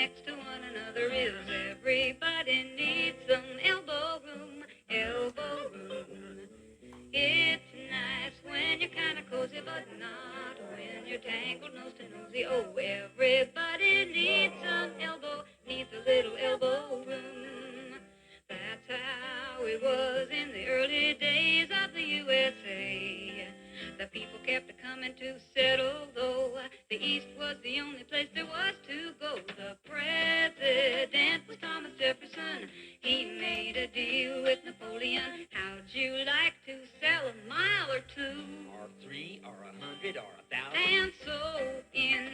next to one another is everybody needs some elbow room, elbow room. It's nice when you're kind of cozy, but not when you're tangled nose to nosy. Oh, everybody needs some elbow, needs a little elbow room. That's how it was in the early days of the USA. The people kept coming to settle, though the East was the only place there was to go. The president was Thomas Jefferson. He made a deal with Napoleon. How'd you like to sell a mile or two? Or 3 or 100 or 1,000. And so in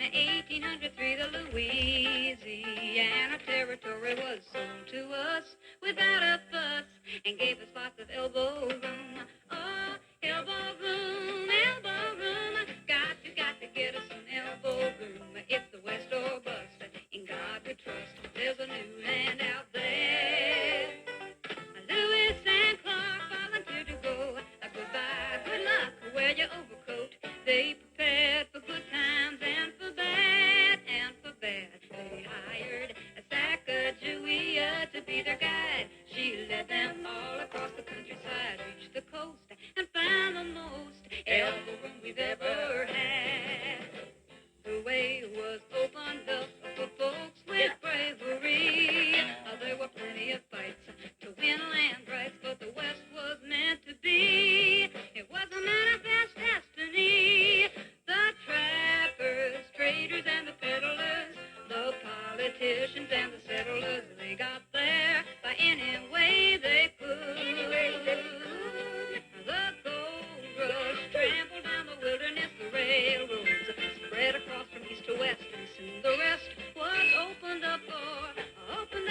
1803 the Louisiana Territory was sold to us without a fuss and gave us lots of elbow room. Oh, elbow room, elbow room. Got to get us some elbow room. It's the West or bust. In God we trust. There's a new land out there. Lewis and Clark volunteered to go. Goodbye, good luck, wear your overcoat. They prepared for good times and for bad, and for bad. They hired a Sacagawea to be their guide. She led them all across the countryside, reached the coast, and found the most elbow room we've ever had. The way was opened up for folks with bravery. There were plenty of fights to win land rights, but the West was meant to be. It was a manifest destiny. The trappers, traders, and the peddlers, the politicians and the settlers, they got there by any way they could. The gold rush trampled down the wilderness, the railroads spread across from east to west, and soon the rest was opened up for good.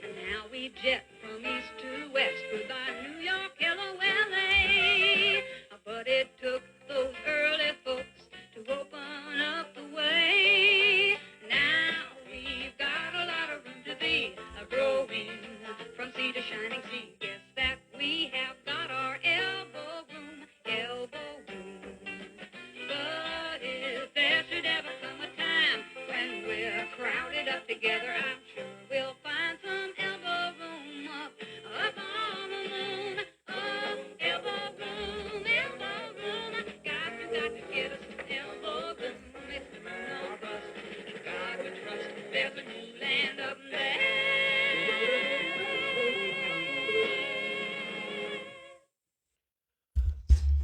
And now we jet from east to west, goodbye New York, hello LA. But it took those early folks to open up the way. Now we've got a lot of room to be growing from sea to shining sea. Guess that we have got our elbow room, elbow room. But if there should ever come a time when we're crowded up together, I'm sure we'll find some elbow room up on the moon. Oh, elbow room, elbow room. Got to get us some elbow room. It's the moon or bust. In God we trust. There's a new land up there.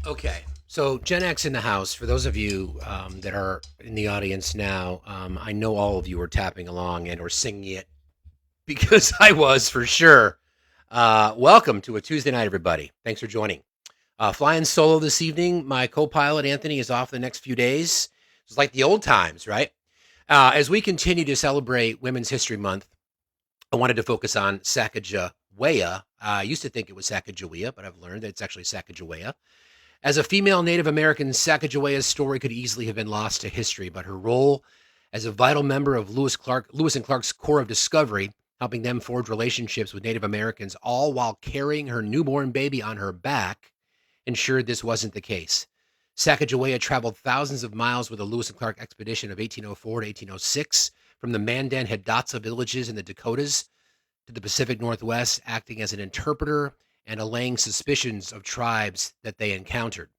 Okay, so Gen X in the house. For those of you that are in the audience now, I know all of you are tapping along and or singing it because I was for sure. Welcome to a Tuesday night, everybody. Thanks for joining. Flying solo this evening. My co-pilot Anthony is off the next few days. It's like the old times, right? As we continue to celebrate Women's History Month, I wanted to focus on Sacagawea. I used to think it was Sacagawea, but I've learned that it's actually Sacagawea. As a female Native American, Sacagawea's story could easily have been lost to history, but her role as a vital member of Lewis and Clark's Corps of Discovery, helping them forge relationships with Native Americans, all while carrying her newborn baby on her back, ensured this wasn't the case. Sacagawea traveled thousands of miles with the Lewis and Clark expedition of 1804 to 1806, from the Mandan Hidatsa villages in the Dakotas to the Pacific Northwest, acting as an interpreter and allaying suspicions of tribes that they encountered.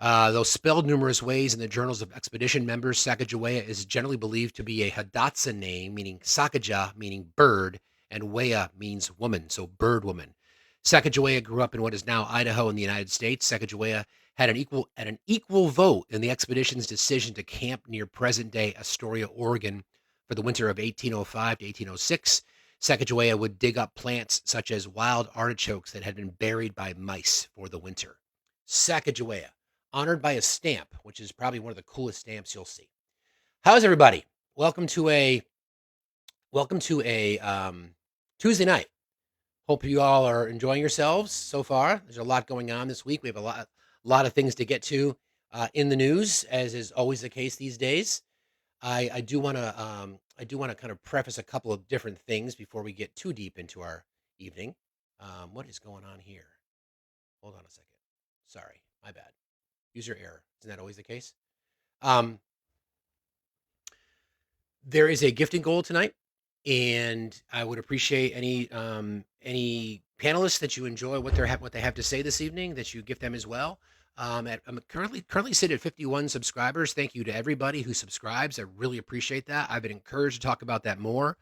Though spelled numerous ways in the journals of expedition members, Sacagawea is generally believed to be a Hidatsa name, meaning Sakaja, meaning bird, and Wea means woman, so bird woman. Sacagawea grew up in what is now Idaho in the United States. Sacagawea had an equal vote in the expedition's decision to camp near present-day Astoria, Oregon, for the winter of 1805 to 1806. Sacagawea would dig up plants such as wild artichokes that had been buried by mice for the winter. Sacagawea, honored by a stamp, which is probably one of the coolest stamps you'll see. How's everybody? Welcome to a Tuesday night. Hope you all are enjoying yourselves so far. There's a lot going on this week. We have a lot of things to get to in the news, as is always the case these days. I do want to kind of preface a couple of different things before we get too deep into our evening. What is going on here? Hold on a second. Sorry, my bad. User error. Isn't that always the case? There is a gifting goal tonight, and I would appreciate any panelists that you enjoy what they have to say this evening that you gift them as well. I'm currently sitting at 51 subscribers. Thank you to everybody who subscribes. I really appreciate that. I've been encouraged to talk about that more.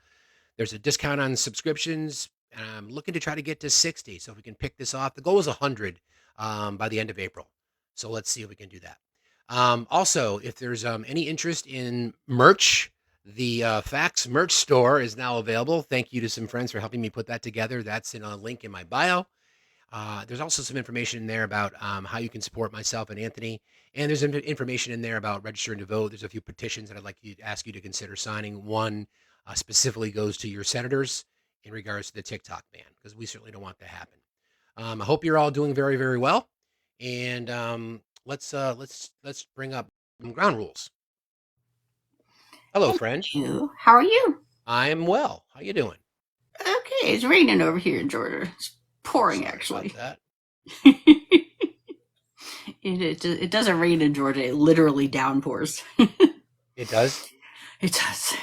There's a discount on subscriptions, and I'm looking to try to get to 60. So if we can pick this off, the goal is 100 by the end of April. So let's see if we can do that. Also, if there's any interest in merch, the Fax merch store is now available. Thank you to some friends for helping me put that together. That's in a link in my bio. There's also some information in there about how you can support myself and Anthony. And there's information in there about registering to vote. There's a few petitions that I'd like to ask you to consider signing. One specifically goes to your senators in regards to the TikTok ban, because we certainly don't want that to happen. I hope you're all doing very, very well. And let's bring up some ground rules. Hello, friend. You. How are you? I am well. How you doing? Okay, it's raining over here in Georgia. It's pouring, Sorry actually. about that. It doesn't rain in Georgia. It literally downpours. It does. It does.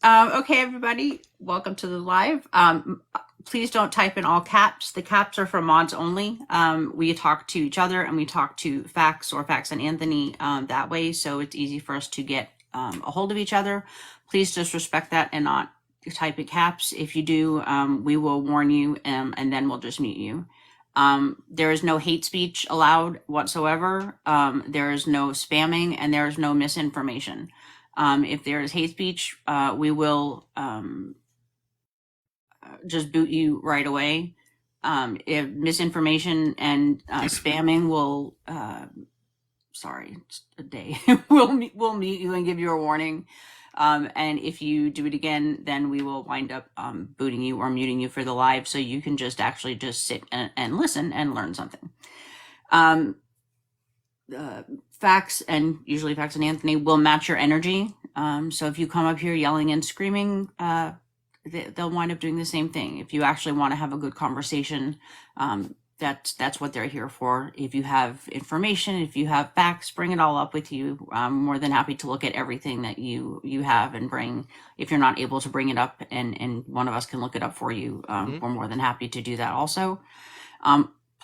Okay, everybody, welcome to the live. Please don't type in all caps. The caps are for mods only. We talk to each other and we talk to Fax and Anthony that way, so it's easy for us to get a hold of each other. Please just respect that and not type in caps. If you do, we will warn you and then we'll just mute you. There is no hate speech allowed whatsoever. There is no spamming and there is no misinformation. If there is hate speech, we will just boot you right away. If misinformation and spamming will, sorry, it's a day, we'll mute you and give you a warning. And if you do it again, then we will wind up booting you or muting you for the live, so you can just actually just sit and listen and learn something. Fax and Anthony will match your energy. So if you come up here yelling and screaming, they'll wind up doing the same thing. If you actually want to have a good conversation, that's what they're here for. If you have information, if you have facts, bring it all up with you. I'm more than happy to look at everything that you have and bring. If you're not able to bring it up and one of us can look it up for you, we're more than happy to do that also.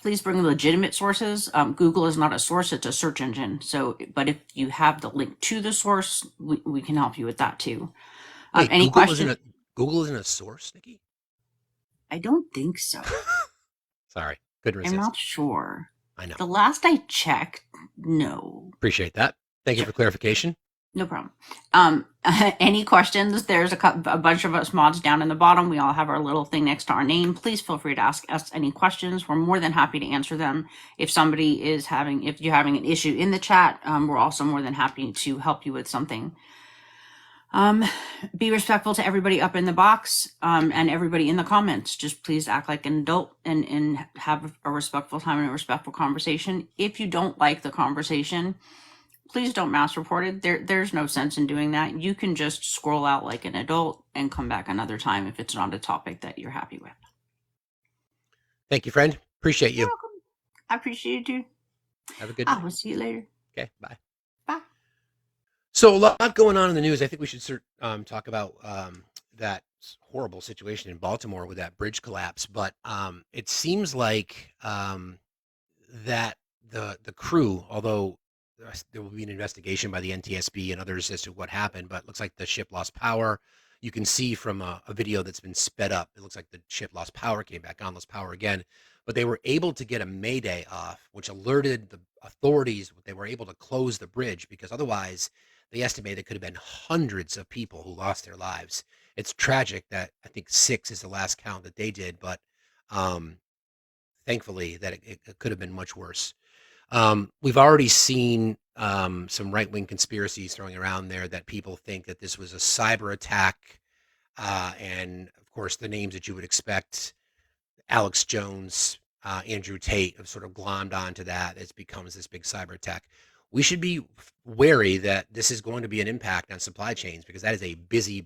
Please bring legitimate sources. Google is not a source, it's a search engine. So, but if you have the link to the source, we can help you with that too. Wait, Any questions? Google isn't a source, Nikki? I don't think so. Sorry, couldn't resist. I'm not sure. I know. The last I checked, no. Appreciate that. Thank you for clarification. No problem. Any questions? There's a bunch of us mods down in the bottom. We all have our little thing next to our name. Please feel free to ask us any questions. We're more than happy to answer them. If you're having an issue in the chat, we're also more than happy to help you with something. Be respectful to everybody up in the box, and everybody in the comments. Just please act like an adult and have a respectful time and a respectful conversation. If you don't like the conversation, please don't mass report it. There's no sense in doing that. You can just scroll out like an adult and come back another time if it's not a topic that you're happy with. Thank you, friend. Appreciate you. You're welcome. I appreciate you too. Have a good day. I will see you later. Okay, bye. Bye. So a lot going on in the news. I think we should talk about that horrible situation in Baltimore with that bridge collapse. But it seems like that the crew, although there will be an investigation by the NTSB and others as to what happened, but it looks like the ship lost power. You can see from a video that's been sped up, it looks like the ship lost power, came back on, lost power again. But they were able to get a mayday off, which alerted the authorities. They were able to close the bridge because otherwise they estimate it could have been hundreds of people who lost their lives. It's tragic that I think 6 is the last count that they did, but thankfully that it could have been much worse. We've already seen some right-wing conspiracies throwing around there that people think that this was a cyber attack. And of course, the names that you would expect, Alex Jones, Andrew Tate, have sort of glommed onto that. It becomes this big cyber attack. We should be wary that this is going to be an impact on supply chains because that is a busy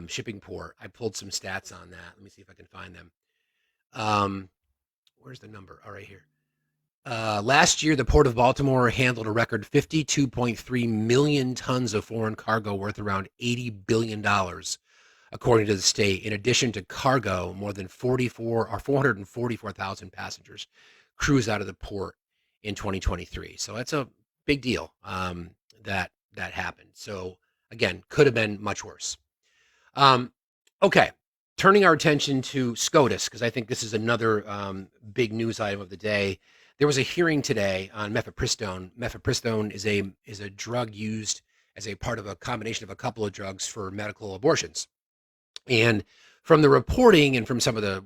shipping port. I pulled some stats on that. Let me see if I can find them. Where's the number? All right, here. Last year, the Port of Baltimore handled a record 52.3 million tons of foreign cargo worth around $80 billion, according to the state. In addition to cargo, more than 444,000 passengers cruised out of the port in 2023. So that's a big deal that happened. So again, could have been much worse. Okay, turning our attention to SCOTUS, because I think this is another big news item of the day. There was a hearing today on mifepristone. Mifepristone is a drug used as a part of a combination of a couple of drugs for medical abortions. And from the reporting and from some of the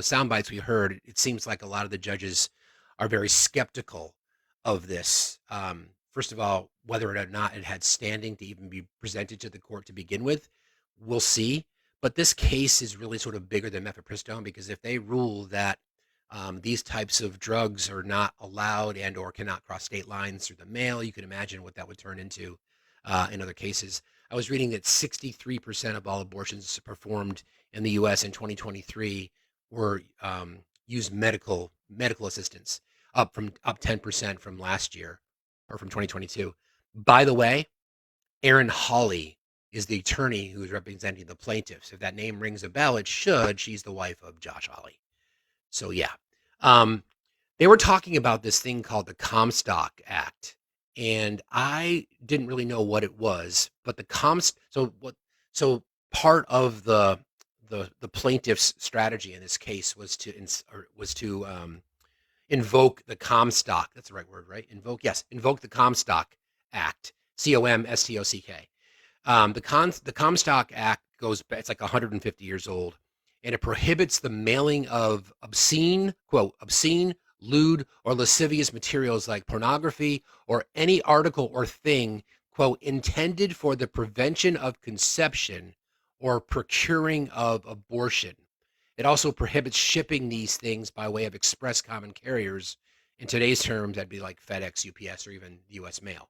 sound bites we heard, it seems like a lot of the judges are very skeptical of this. First of all, whether or not it had standing to even be presented to the court to begin with, we'll see. But this case is really sort of bigger than mifepristone, because if they rule that these types of drugs are not allowed and or cannot cross state lines through the mail, you can imagine what that would turn into in other cases. I was reading that 63% of all abortions performed in the U.S. in 2023 were used medical assistance, up 10% from last year or from 2022. By the way, Erin Hawley is the attorney who is representing the plaintiffs. If that name rings a bell, it should. She's the wife of Josh Hawley. So yeah, they were talking about this thing called the Comstock Act, and I didn't really know what it was. But so part of the plaintiff's strategy in this case was to invoke the Comstock. That's the right word, right? Invoke the Comstock Act. COMSTOCK. The Comstock Act goes back, it's like 150 years old, and it prohibits the mailing of obscene, lewd, or lascivious materials like pornography or any article or thing, quote, intended for the prevention of conception or procuring of abortion. It also prohibits shipping these things by way of express common carriers. In today's terms, that'd be like FedEx, UPS, or even U.S. Mail.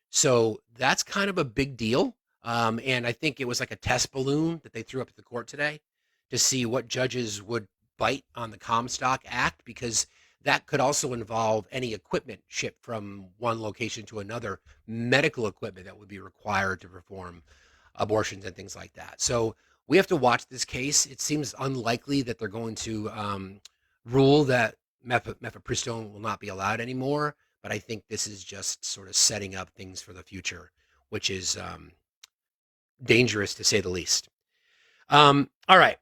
So that's kind of a big deal. And I think it was like a test balloon that they threw up at the court today to see what judges would bite on the Comstock Act, because that could also involve any equipment shipped from one location to another, medical equipment that would be required to perform abortions and things like that. So we have to watch this case. It seems unlikely that they're going to rule that mifepristone will not be allowed anymore, but I think this is just sort of setting up things for the future, which is dangerous to say the least. All right.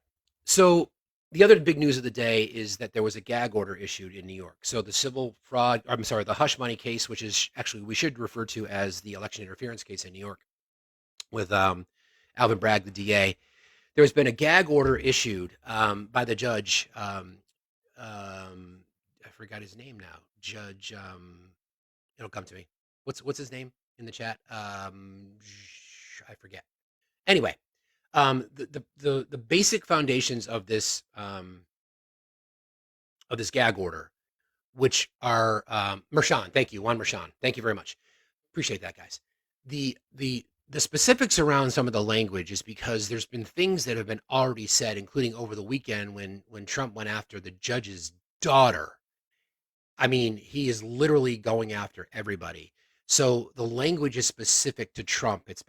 So the other big news of the day is that there was a gag order issued in New York. So the hush money case, which is actually, we should refer to as the election interference case in New York with Alvin Bragg, the DA. There's been a gag order issued by the judge. I forgot his name now. Judge, it'll come to me. What's his name in the chat? I forget. Anyway, the basic foundations of this gag order, which are Mershon. Thank you, Juan Mershon. Thank you very much. Appreciate that, guys. The specifics around some of the language is because there's been things that have been already said, including over the weekend when Trump went after the judge's daughter. I mean, he is literally going after everybody. So the language is specific to Trump. It's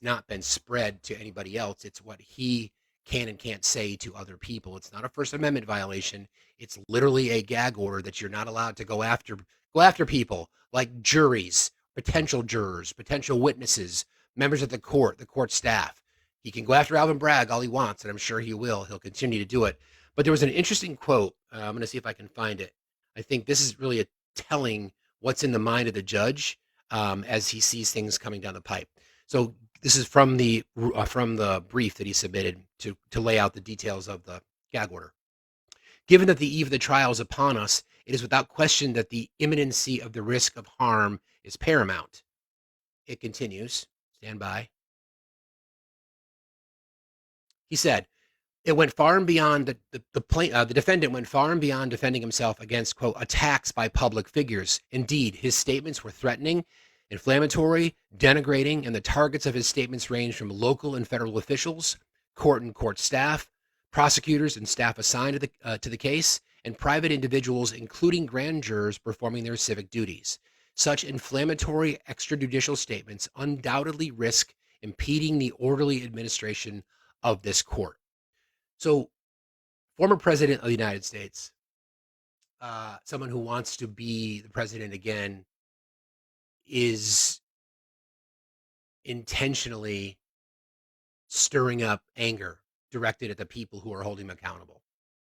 not been spread to anybody else. It's what he can and can't say to other people. It's not a First Amendment violation. It's literally a gag order that you're not allowed to go after people like juries, potential jurors, potential witnesses, members of the court staff. He can go after Alvin Bragg all he wants, and I'm sure he will. He'll continue to do it. But there was an interesting quote. I'm going to see if I can find it. I think this is really telling what's in the mind of the judge as he sees things coming down the pipe. So this is from the brief that he submitted to lay out the details of the gag order. Given that the eve of the trial is upon us, it is without question that the imminency of the risk of harm is paramount. It continues. Stand by. He said, it went far and beyond the defendant went far and beyond defending himself against, quote, attacks by public figures. Indeed, his statements were threatening, inflammatory, denigrating, and the targets of his statements range from local and federal officials, court and court staff, prosecutors and staff assigned to the case, and private individuals, including grand jurors, performing their civic duties. Such inflammatory extrajudicial statements undoubtedly risk impeding the orderly administration of this court. So, former president of the United States, someone who wants to be the president again, is intentionally stirring up anger directed at the people who are holding him accountable,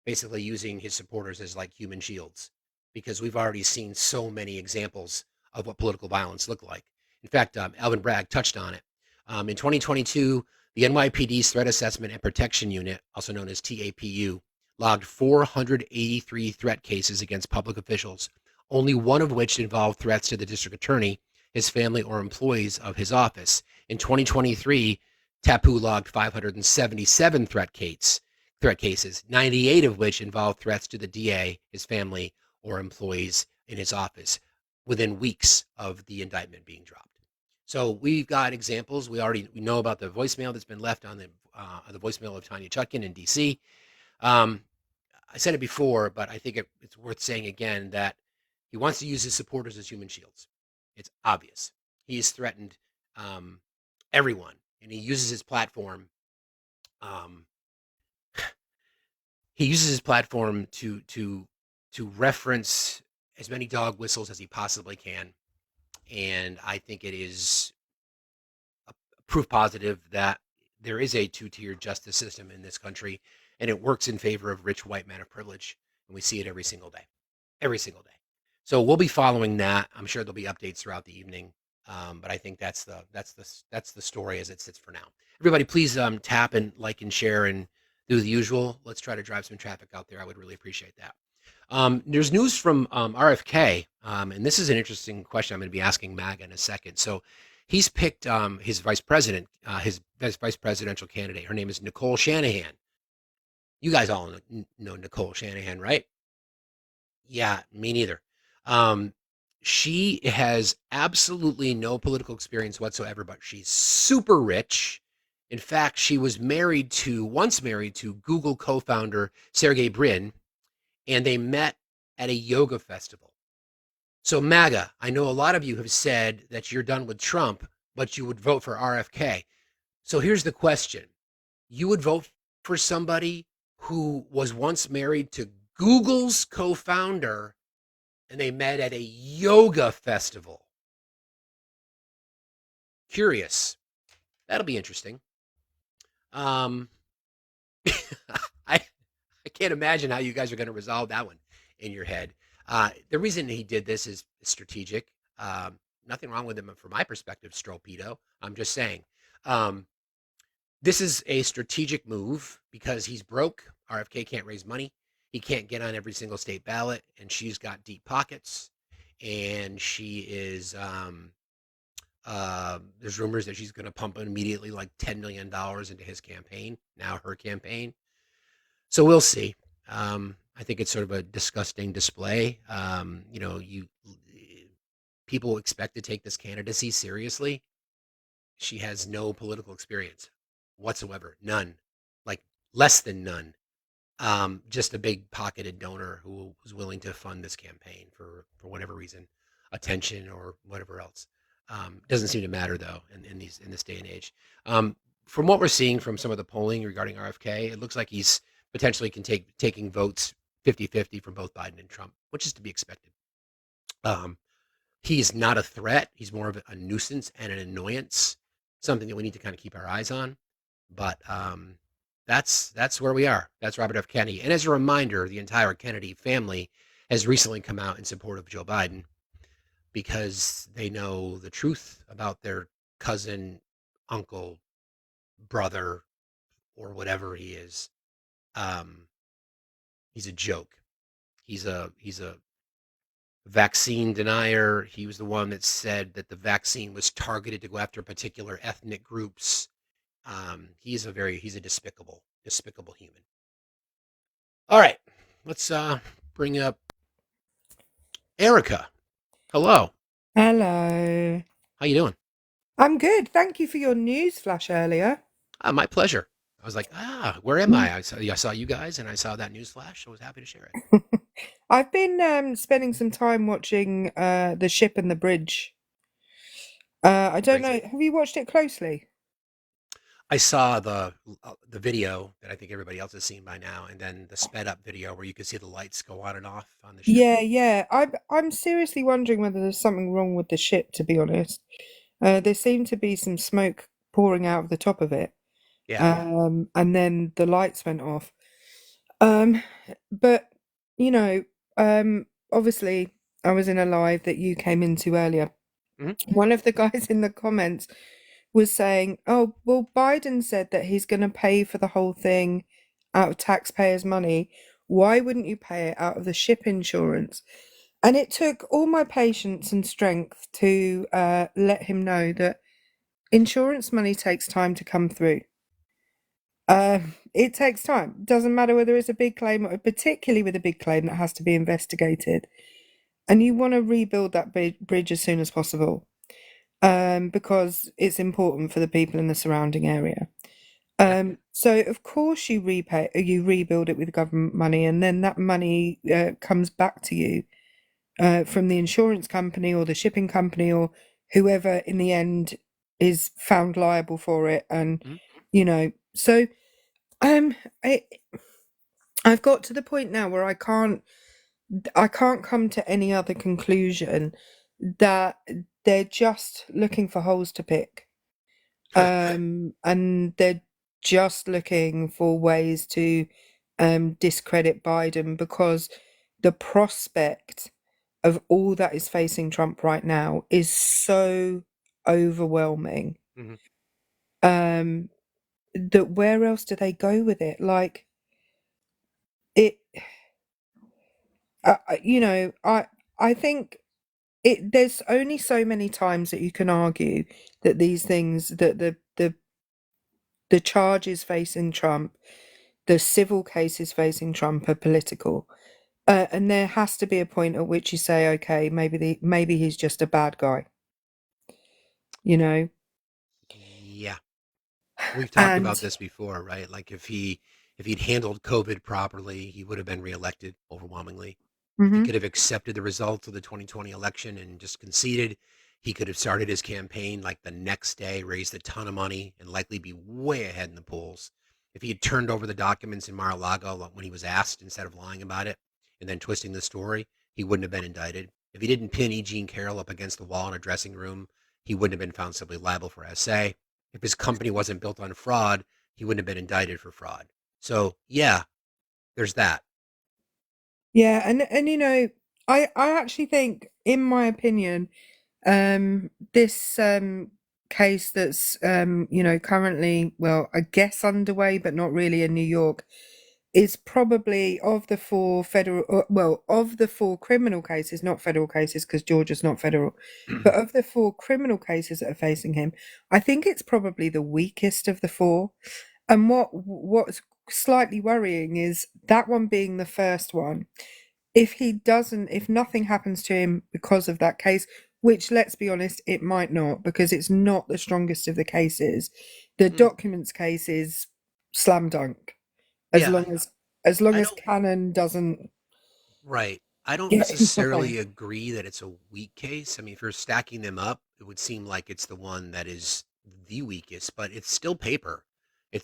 basically using his supporters as like human shields, because we've already seen so many examples of what political violence look like. In fact, Alvin Bragg touched on it. In 2022, the NYPD's Threat Assessment and Protection Unit, also known as TAPU, logged 483 threat cases against public officials, only one of which involved threats to the district attorney, his family, or employees of his office. In 2023, TAPU logged 577 threat cases, 98 of which involved threats to the DA, his family, or employees in his office within weeks of the indictment being dropped. So we've got examples. We know about the voicemail that's been left on the voicemail of Tanya Chutkin in D.C. I said it before, but I think it's worth saying again that he wants to use his supporters as human shields. It's obvious. He's threatened everyone, and he uses his platform. He uses his platform to reference as many dog whistles as he possibly can, and I think it is a proof positive that there is a two-tiered justice system in this country, and it works in favor of rich white men of privilege, and we see it every single day. So we'll be following that. I'm sure there'll be updates throughout the evening, but I think that's the story as it sits for now. Everybody, please tap and like and share and do the usual. Let's try to drive some traffic out there. I would really appreciate that. There's news from RFK, and this is an interesting question I'm going to be asking MAGA in a second. So he's picked his vice presidential candidate. Her name is Nicole Shanahan. You guys all know Nicole Shanahan, right? Yeah, me neither. She has absolutely no political experience whatsoever, but she's super rich. In fact, she was once married to Google co-founder Sergey Brin, and they met at a yoga festival. So MAGA, I know a lot of you have said that you're done with Trump, but you would vote for RFK. So here's the question. You would vote for somebody who was once married to Google's co-founder, and they met at a yoga festival. Curious. That'll be interesting. I can't imagine how you guys are going to resolve that one in your head. The reason he did this is strategic. Nothing wrong with him from my perspective, Stropedo. I'm just saying. This is a strategic move because he's broke. RFK can't raise money. He can't get on every single state ballot, and she's got deep pockets. And she is, there's rumors that she's going to pump immediately like $10 million into his campaign, now her campaign. So we'll see. I think it's sort of a disgusting display. People expect to take this candidacy seriously. She has no political experience whatsoever. None. Like less than none. Just a big pocketed donor who was willing to fund this campaign for whatever reason, attention or whatever else. Doesn't seem to matter though in this day and age. From what we're seeing from some of the polling regarding RFK, it looks like he's potentially taking votes 50-50 from both Biden and Trump, which is to be expected. He's not a threat. He's more of a nuisance and an annoyance, something that we need to kind of keep our eyes on. But that's where we are. That's Robert F. Kennedy. And as a reminder, the entire Kennedy family has recently come out in support of Joe Biden because they know the truth about their cousin, uncle, brother, or whatever he is. He's a joke. He's a vaccine denier. He was the one that said that the vaccine was targeted to go after particular ethnic groups. He's a despicable human. All right, let's bring up Erica. Hello. Hello. How you doing? I'm good. Thank you for your news flash earlier. My pleasure. I was like, where am I? I saw you guys, and I saw that news flash. So I was happy to share it. I've been spending some time watching The Ship and the Bridge. I don't Great. know. Have you watched it closely? I saw the video that I think everybody else has seen by now, and then the sped up video where you could see the lights go on and off on the ship. Yeah, yeah. I'm seriously wondering whether there's something wrong with the ship, to be honest. There seemed to be some smoke pouring out of the top of it. Yeah. And then the lights went off. Um, but you know, obviously I was in a live that you came into earlier. Mhm. One of the guys in the comments was saying, "Oh, well, Biden said that he's going to pay for the whole thing out of taxpayers' money. Why wouldn't you pay it out of the ship insurance?" And it took all my patience and strength to let him know that insurance money takes time to come through. It takes time. Doesn't matter whether it's a big claim, or particularly with a big claim that has to be investigated. And you want to rebuild that bridge as soon as possible, because it's important for the people in the surrounding area. Yeah. So of course you rebuild it with government money, and then that money comes back to you from the insurance company or the shipping company or whoever in the end is found liable for it. And Mhm. so um, I, I've got to the point now where I can't come to any other conclusion that they're just looking for holes to pick. And they're just looking for ways to discredit Biden, because the prospect of all that is facing Trump right now is so overwhelming. Mhm. Um, that where else do they go with it? Like it, I think there's only so many times that you can argue that these things, that the charges facing Trump, the civil cases facing Trump are political. And there has to be a point at which you say, okay, maybe he's just a bad guy, you know? Yeah. We've talked about And this before, right? Like if he'd handled COVID properly, he would have been reelected overwhelmingly. If he mhm. could have accepted the results of the 2020 election and just conceded, he could have started his campaign like the next day, raised a ton of money, and likely be way ahead in the polls. If he had turned over the documents in Mar-a-Lago when he was asked instead of lying about it and then twisting the story, he wouldn't have been indicted. If he didn't pin E. Jean Carroll up against the wall in a dressing room, he wouldn't have been found civilly liable for SA. If his company wasn't built on fraud, he wouldn't have been indicted for fraud. So yeah, there's that. Yeah, and I actually think, in my opinion, this case that's currently, well, I guess underway, but not really, in New York, is probably of the four of the four criminal cases, not federal cases, because Georgia's not federal, but of the four criminal cases that are facing him, I think it's probably the weakest of the four. And what's slightly worrying is that one being the first one. If nothing happens to him because of that case, which, let's be honest, it might not, because it's not the strongest of the cases, the Mm, documents case is slam dunk, as yeah, long I as don't. Cannon doesn't Right. I don't get in the necessarily way. agree that it's a weak case. I mean, if you're stacking them up, it would seem like it's the one that is the weakest, but it's still paper.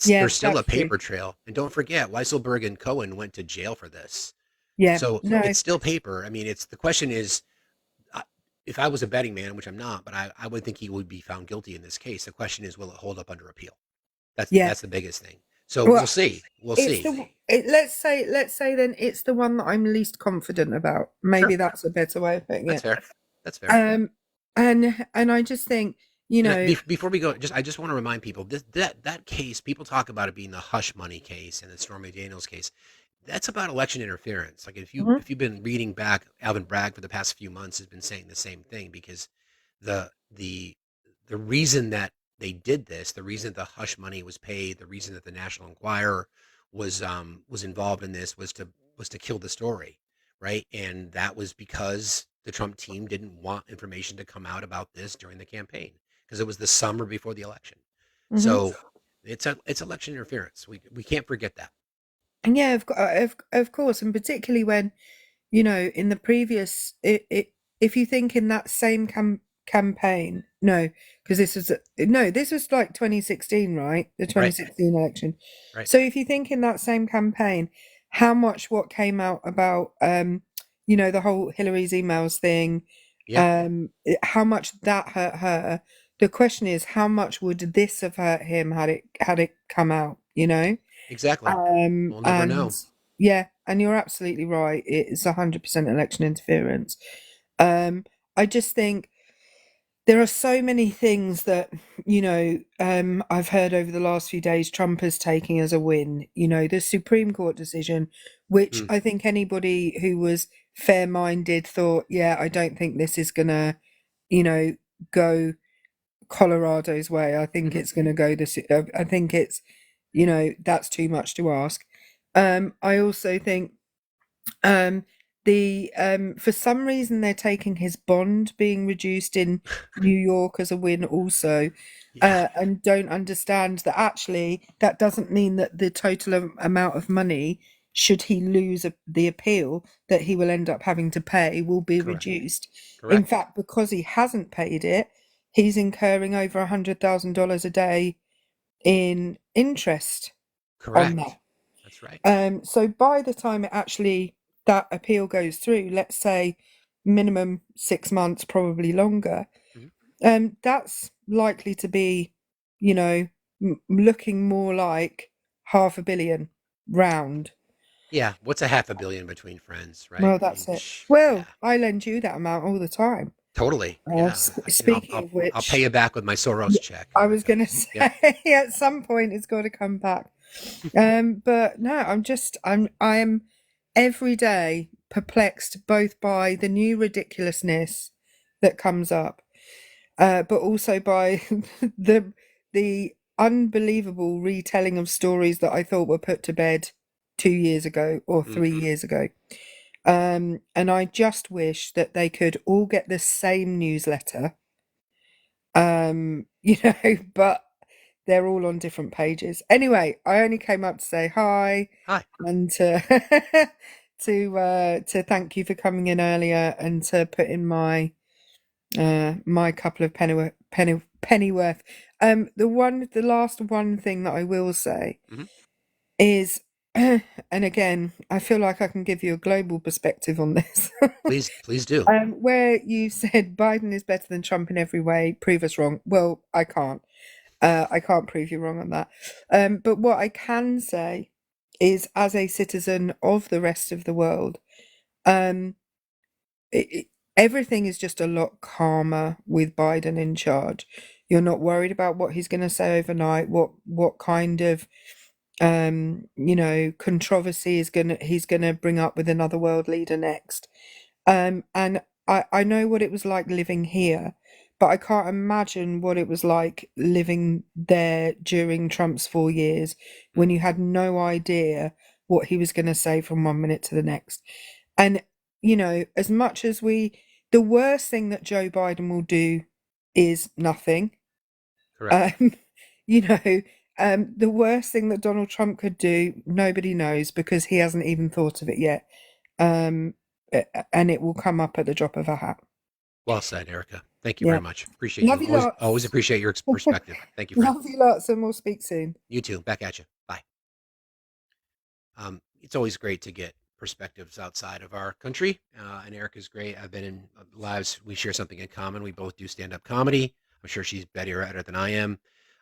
Yeah, There's still a that's true. paper trail. And don't forget, Weisselberg and Cohen went to jail for this. Yeah, So no, it's still paper. I mean, it's the question is, uh, if I was a betting man, which I'm not, but I would think he would be found guilty in this case. The question is, will it hold up under appeal? yeah. That's the biggest thing. So we'll Well, see. We'll it's see. the it, let's say then it's the one that I'm least confident about. Maybe Sure. that's a better way of putting That's it. fair. That's fair. Um, and I just think, And before we go, I just want to remind people that case. People talk about it being the hush money case and the Stormy Daniels case. That's about election interference. Like Mhm, if you've been reading back, Alvin Bragg for the past few months has been saying the same thing, because the the the reason that they did this, the reason the hush money was paid, the reason that the National Enquirer was involved in this was to kill the story, right? And that was because the Trump team didn't want information to come out about this during the campaign, because it was the summer before the election. mhm. So it's election interference. We can't forget that. And yeah, of course, and particularly when you know, in the previous, if you think in that same campaign, no, because this was like 2016, right? The 2016 election. Right. So if you think in that same campaign, how much what came out about, you know, the whole Hillary's emails thing, Yeah. how much that hurt her. The question is, how much would this have hurt him had it come out? You know. Exactly. We'll never And know. yeah, and you're absolutely right. It's 100% election interference. I just think there are so many things that, you know, I've heard over the last few days Trump is taking as a win. You know, the Supreme Court decision, which I think anybody who was fair-minded thought, yeah, I don't think this is gonna, you know, go Colorado's way. I think it's going to go this. I think it's, you know, that's too much to ask. I also think the for some reason they're taking his bond being reduced in New York as a win also, and don't understand that actually that doesn't mean that the total amount of money, should he lose the appeal, that he will end up having to pay will be reduced. In fact, because he hasn't paid it, he's incurring over $100,000 a day in interest on that. That's right. So by the time it actually that appeal goes through, let's say minimum 6 months, probably longer, that's likely to be, you know, looking more like $500 million round. Yeah. What's a $500 million between friends, right? Well, I that's mean, it. Well, yeah. I lend you that amount all the time. Totally. Yeah. Speaking of which, I'll pay you back with my Soros check. I was going to say, at some point it's got to come back. But no, I am every day perplexed both by the new ridiculousness that comes up, but also by the unbelievable retelling of stories that I thought were put to bed 2 years ago or 3 years ago. And I just wish that they could all get the same newsletter. You know, but they're all on different pages. Anyway, I only came up to say hi. Hi. And to to thank you for coming in earlier and to put in my my couple of pennyworth. The last one thing that I will say is, and again, I feel like I can give you a global perspective on this. Please do. Where you said Biden is better than Trump in every way, prove us wrong. Well, I can't. I can't prove you wrong on that. But what I can say is, as a citizen of the rest of the world, everything is just a lot calmer with Biden in charge. You're not worried about what he's going to say overnight, what kind of you know, controversy he's gonna bring up with another world leader next. And I know what it was like living here, but I can't imagine what it was like living there during Trump's 4 years, when you had no idea what he was going to say from 1 minute to the next. And, you know, as much as the worst thing that Joe Biden will do is nothing. Correct. You know, the worst thing that Donald Trump could do, nobody knows, because he hasn't even thought of it yet. And it will come up at the drop of a hat. Well said, Erica. Thank you very much. Appreciate Love you. you Always appreciate your perspective. Thank you, friend. Love you lots, and we'll speak soon. You too. Back at you. Bye. It's always great to get perspectives outside of our country, and Erica's great. I've been in lives. We share something in common. We both do stand-up comedy. I'm sure she's better at it than I am,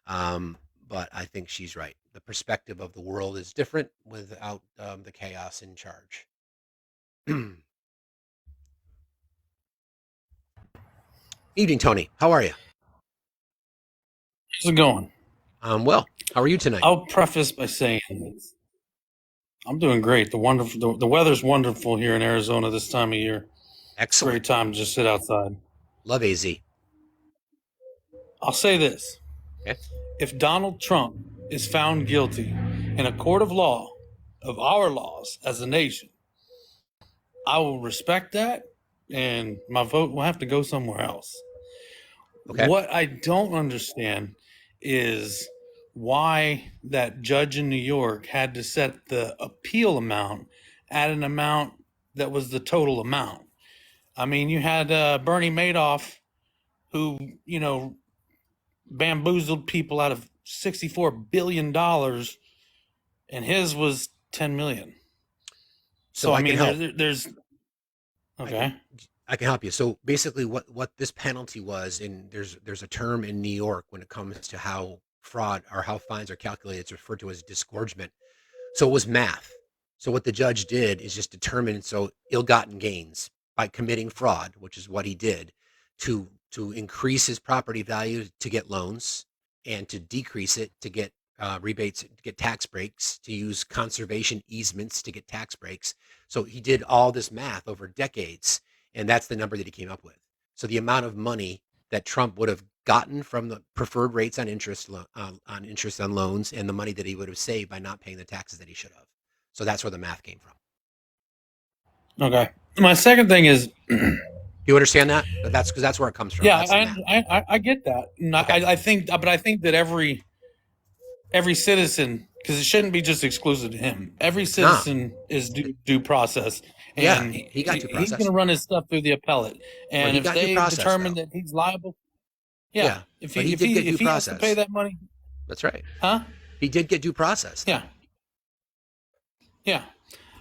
but I think she's right. The perspective of the world is different without the chaos in charge. Evening, Tony. How are you? How's it going? Well. How are you tonight? I'll preface by saying this. I'm doing great. The weather's wonderful here in Arizona this time of year. Excellent. Great time to just sit outside. Love AZ. I'll say this. Okay. If Donald Trump is found guilty in a court of law of our laws as a nation, I will respect that, and my vote will have to go somewhere else. Okay. What I don't understand is why that judge in New York had to set the appeal amount at an amount that was the total amount. I mean, you had Bernie Madoff, who, you know, bamboozled people out of $64 billion, and his was 10 million. So I can mean, help. there's okay. I can help you. So basically, what this penalty was, and there's a term in New York when it comes to how fraud or how fines are calculated. It's referred to as disgorgement. So it was math. So what the judge did is just determine ill-gotten gains by committing fraud, which is what he did, to increase his property value to get loans, and to decrease it to get rebates, to get tax breaks, to use conservation easements to get tax breaks. So he did all this math over decades, and that's the number that he came up with. So the amount of money that Trump would have gotten from the preferred rates on interest on loans, and the money that he would have saved by not paying the taxes that he should have. So that's where the math came from. Okay. My second thing is, do you understand that? That's because that's where it comes from. Yeah, I get that. Okay. I think that every citizen, because it shouldn't be just exclusive to him. Every citizen is due process. And he got due process. He's going to run his stuff through the appellate. And if they determine that he's liable, if he has to pay that money. That's right. Huh? He did get due process. Yeah. Yeah.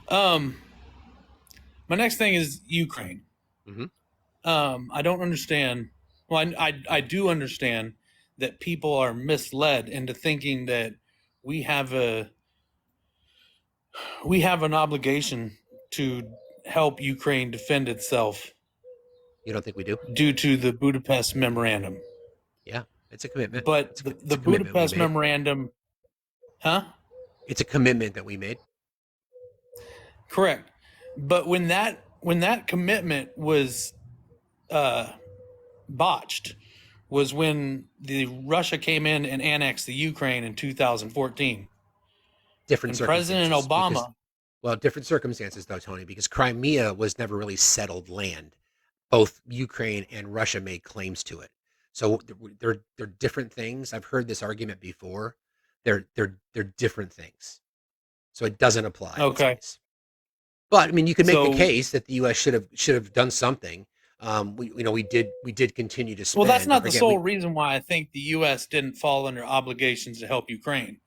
My next thing is Ukraine. Mm-hmm. I don't understand. Well, I do understand that people are misled into thinking that we have an obligation to help Ukraine defend itself. You don't think we do? Due to the Budapest Memorandum. Yeah, it's a commitment. But the Budapest Memorandum, huh? It's a commitment that we made. Correct. But when that commitment was botched, was when Russia came in and annexed the Ukraine in 2014. Different circumstances. President Obama. Different circumstances though, Tony, because Crimea was never really settled land. Both Ukraine and Russia made claims to it. So they're different things. I've heard this argument before. They're different things. So it doesn't apply. Okay. But I mean, you could make the case that the U.S. should have done something. We did continue to spend. Well, that's not the sole reason why I think the U.S. didn't fall under obligations to help Ukraine.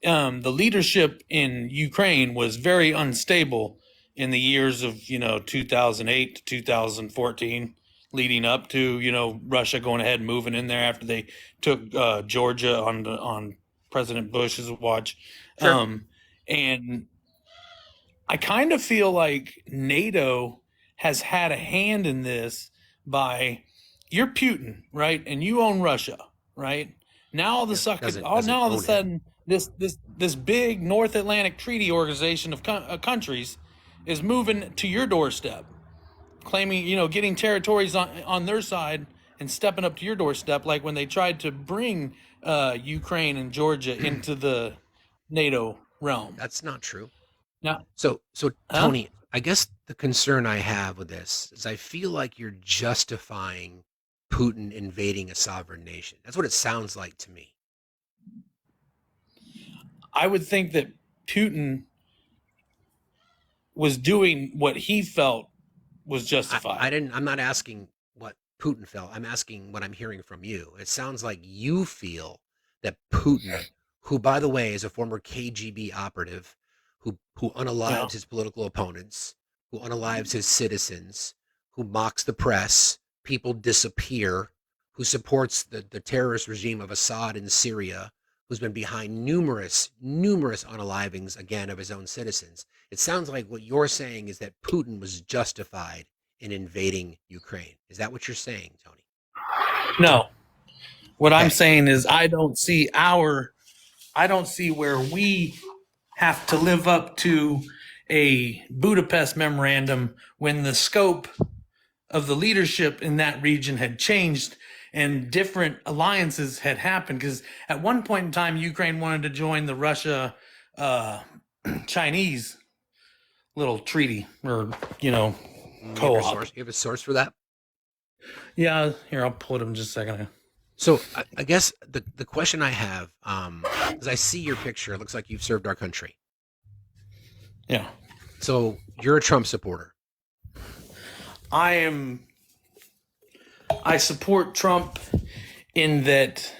The leadership in Ukraine was very unstable in the years of 2008 to 2014, leading up to Russia going ahead and moving in there after they took Georgia on President Bush's watch. Sure. And I kind of feel like NATO has had a hand in this by, you're Putin, right? And you own Russia, right? Now all of a sudden, this big North Atlantic Treaty Organization of countries is moving to your doorstep, claiming, getting territories on their side and stepping up to your doorstep, like when they tried to bring Ukraine and Georgia into the NATO realm. That's not true. No. So Tony, I guess the concern I have with this is I feel like you're justifying Putin invading a sovereign nation. That's what it sounds like to me. I would think that Putin was doing what he felt was justified. I'm not asking what Putin felt. I'm asking what I'm hearing from you. It sounds like you feel that Putin, who by the way is a former KGB operative, who unalives his political opponents, who unalives his citizens, who mocks the press, people disappear, who supports the terrorist regime of Assad in Syria, who's been behind numerous unalivings, again, of his own citizens. It sounds like what you're saying is that Putin was justified in invading Ukraine. Is that what you're saying, Tony? No. What I'm saying is I don't see where we have to live up to a Budapest Memorandum when the scope of the leadership in that region had changed and different alliances had happened. Because at one point in time, Ukraine wanted to join the Russia Chinese little treaty or, co-op. You have a source for that? Yeah, here, I'll pull it up in just a second. So I guess the question I have, is I see your picture. It looks like you've served our country. Yeah. So you're a Trump supporter. I support Trump in that.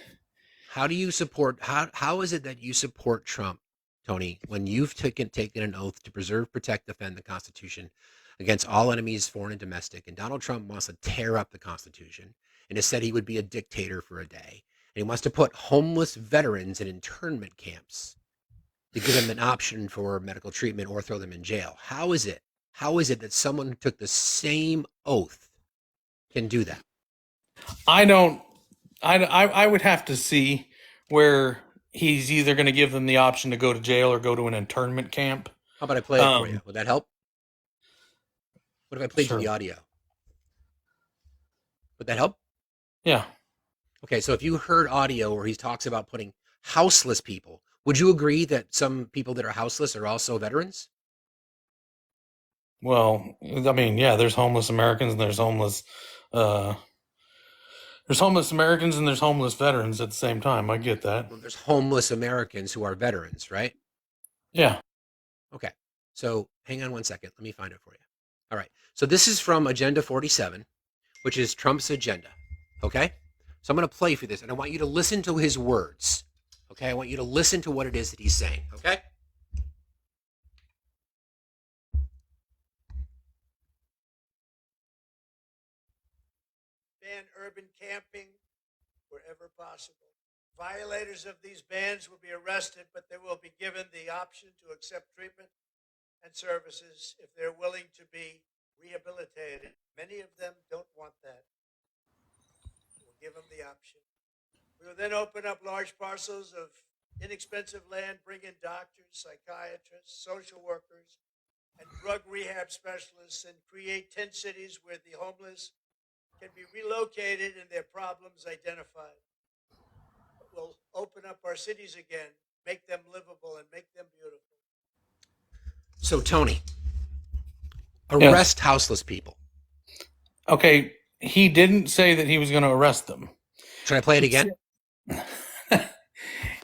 How do you support? How is it that you support Trump, Tony, when you've taken an oath to preserve, protect, defend the Constitution against all enemies, foreign and domestic, and Donald Trump wants to tear up the Constitution and has said he would be a dictator for a day, and he wants to put homeless veterans in internment camps to give them an option for medical treatment or throw them in jail? How is it? How is it that someone who took the same oath can do that? I would have to see where he's either going to give them the option to go to jail or go to an internment camp. How about I play it for you? Would that help? What if I played Sure. you the audio? Would that help? Yeah. Okay, so if you heard audio where he talks about putting houseless people, would you agree that some people that are houseless are also veterans? Well, I mean, yeah, there's homeless Americans and there's homeless Americans and there's homeless veterans at the same time. I get that. Well, there's homeless Americans who are veterans, right? Yeah. Okay, so hang on one second. Let me find it for you. All right, so this is from Agenda 47, which is Trump's agenda, okay? So I'm going to play for this, and I want you to listen to his words, okay? I want you to listen to what it is that he's saying, okay? Ban urban camping wherever possible. Violators of these bans will be arrested, but they will be given the option to accept treatment and services if they're willing to be rehabilitated. Many of them don't want that. We'll give them the option. We will then open up large parcels of inexpensive land, bring in doctors, psychiatrists, social workers, and drug rehab specialists, and create 10 cities where the homeless can be relocated and their problems identified. We'll open up our cities again, make them livable, and make them beautiful. So, Tony, arrest houseless people. Okay, he didn't say that he was going to arrest them. Should I play it again?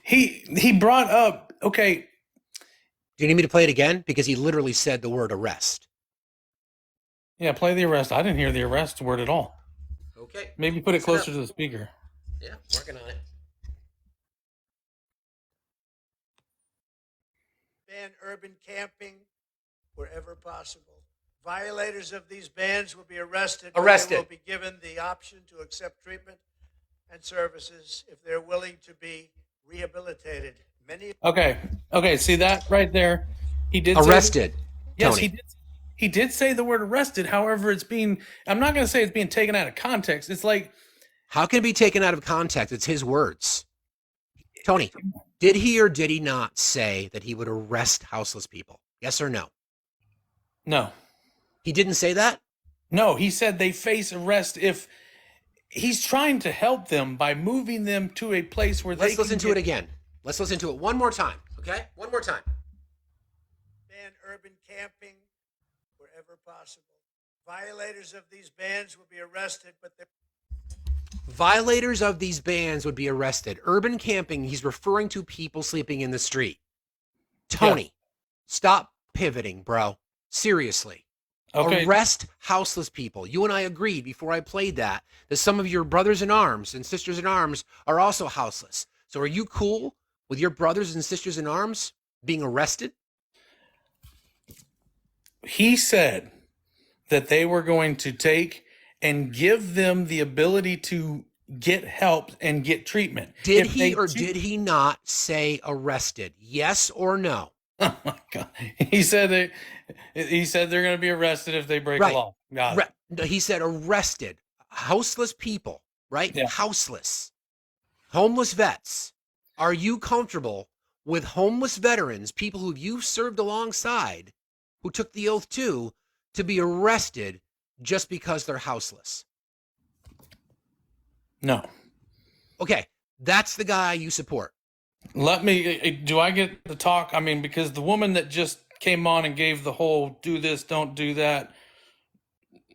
He brought up, okay. Do you need me to play it again? Because he literally said the word arrest. Yeah, play the arrest. I didn't hear the arrest word at all. Okay. Maybe put it closer to the speaker. Yeah, working on it. Ban urban camping wherever possible. Violators of these bans will be arrested. Arrested. They will be given the option to accept treatment and services if they're willing to be rehabilitated. Many. Okay. See that right there? He did arrested. Yes, Tony. he did say the word arrested. However, I'm not going to say it's being taken out of context. It's like, how can it be taken out of context? It's his words. Tony, did he or did he not say that he would arrest houseless people? Yes or no? No. He didn't say that? No, he said they face arrest if he's trying to help them by moving them to a place where Let's listen to it again. Let's listen to it one more time, okay? One more time. Ban urban camping wherever possible. Violators of these bans will be arrested, but they're Violators of these bans would be arrested. Urban camping, he's referring to people sleeping in the street. Tony, stop pivoting, bro. Seriously. Okay. Arrest houseless people. You and I agreed before I played that some of your brothers in arms and sisters in arms are also houseless. So are you cool with your brothers and sisters in arms being arrested? He said that they were going to take and give them the ability to get help and get treatment. Did he or did he not say arrested? Yes or no? Oh my God. He said they're going to be arrested if they break a law. Got it. No, he said arrested. Houseless people, right? Yeah. Houseless. Homeless vets. Are you comfortable with homeless veterans, people who you've served alongside, who took the oath to be arrested just because they're houseless? No. Okay, that's the guy you support. Do I get to talk? I mean, because the woman that just came on and gave the whole do this, don't do that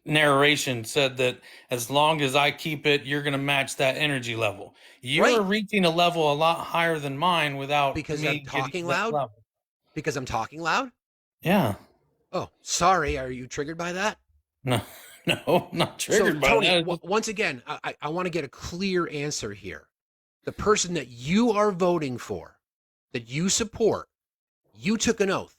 narration said that as long as I keep it, you're going to match that energy level. You're reaching a level a lot higher than mine without because me I'm talking getting to that loud? level. Because I'm talking loud? Yeah. Oh, sorry. Are you triggered by that? No. No, not So, triggered by Tony, that. once again, I want to get a clear answer here. The person that you are voting for, that you support, you took an oath.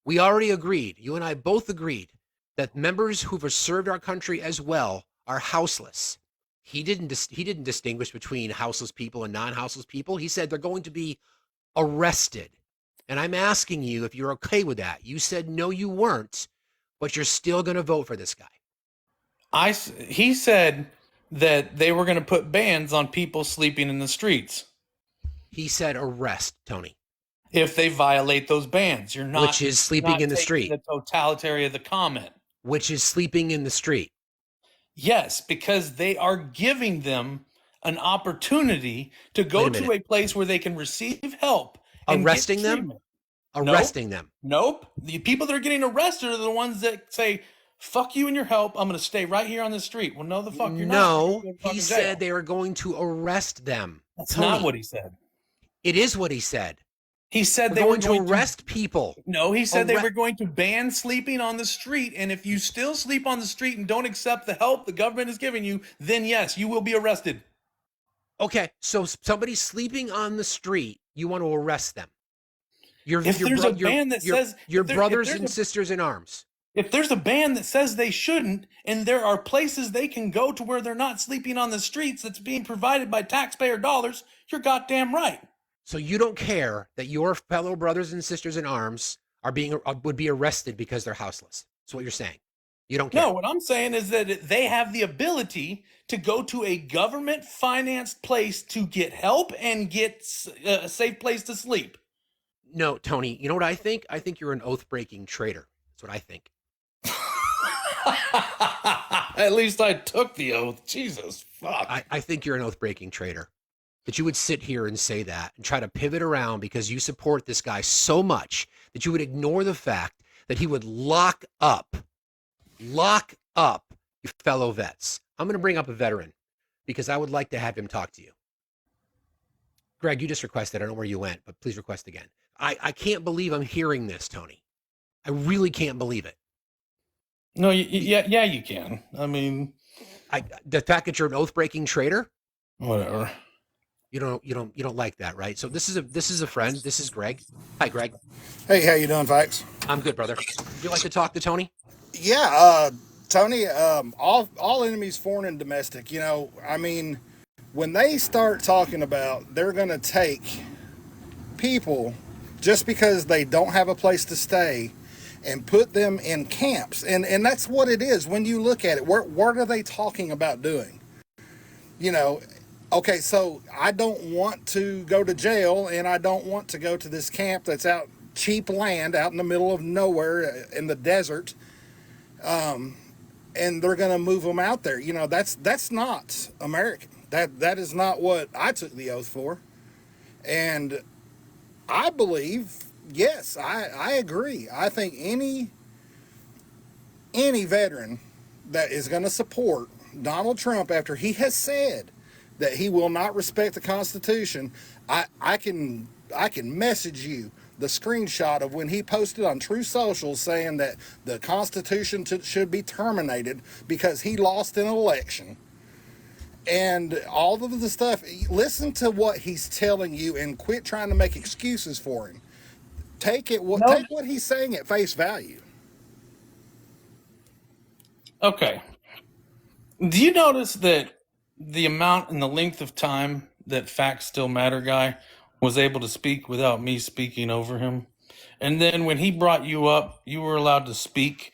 We already agreed, you and I both agreed, that members who have served our country as well are houseless. He didn't distinguish between houseless people and non-houseless people. He said they're going to be arrested. And I'm asking you if you're okay with that. You said no, you weren't, but you're still going to vote for this guy. He said that they were going to put bans on people sleeping in the streets He said arrest, Tony, if they violate those bans. You're not, which is sleeping in the taking street. the totality of the comment. Which is sleeping in the street. Yes, because they are giving them an opportunity to go to a place where they can receive help and Arresting get them? treatment. Arresting them. Nope. The people that are getting arrested are the ones that say, fuck you and your help. I'm going to stay right here on the street. Well, no, the fuck you're not. No, You're going he to said jail. they are going to arrest them. That's Tony, not what he said. It is what he said. He said We're they going were going to arrest people. No, he said they were going to ban sleeping on the street. And if you still sleep on the street and don't accept the help the government is giving you, then yes, you will be arrested. Okay, so somebody sleeping on the street, you want to arrest them. Your brothers and sisters in arms. If there's a ban that says they shouldn't, and there are places they can go to where they're not sleeping on the streets that's being provided by taxpayer dollars, you're goddamn right. So you don't care that your fellow brothers and sisters in arms would be arrested because they're houseless. That's what you're saying. You don't care. No, what I'm saying is that they have the ability to go to a government-financed place to get help and get a safe place to sleep. No, Tony, you know what I think? I think you're an oath-breaking traitor. That's what I think. At least I took the oath. Jesus, fuck. I think you're an oath-breaking traitor. That you would sit here and say that and try to pivot around because you support this guy so much that you would ignore the fact that he would lock up your fellow vets. I'm going to bring up a veteran because I would like to have him talk to you. Greg, you just requested. I don't know where you went, but please request again. I can't believe I'm hearing this, Tony. I really can't believe it. No, yeah, you can. I mean, the fact that you're an oath-breaking traitor, whatever. You don't like that, right? So this is a friend. This is Greg. Hi, Greg. Hey, how you doing, folks? I'm good, brother. Would you like to talk to Tony? Yeah, Tony. All enemies, foreign and domestic. You know, I mean, when they start talking about they're going to take people just because they don't have a place to stay and put them in camps, and that's what it is. When you look at it, what are they talking about doing? You know. Okay, so I don't want to go to jail, and I don't want to go to this camp that's out cheap land out in the middle of nowhere in the desert, and they're going to move them out there. You know, that's not American. That is not what I took the oath for, and I believe, yes, I agree. I think any veteran that is going to support Donald Trump after he has said that he will not respect the Constitution, I can message you the screenshot of when he posted on True Social saying that the Constitution should be terminated because he lost an election. And all of the stuff, listen to what he's telling you and quit trying to make excuses for him. Take what he's saying at face value. Okay. Do you notice that the amount and the length of time that Facts Still Matter guy was able to speak without me speaking over him? And then when he brought you up, you were allowed to speak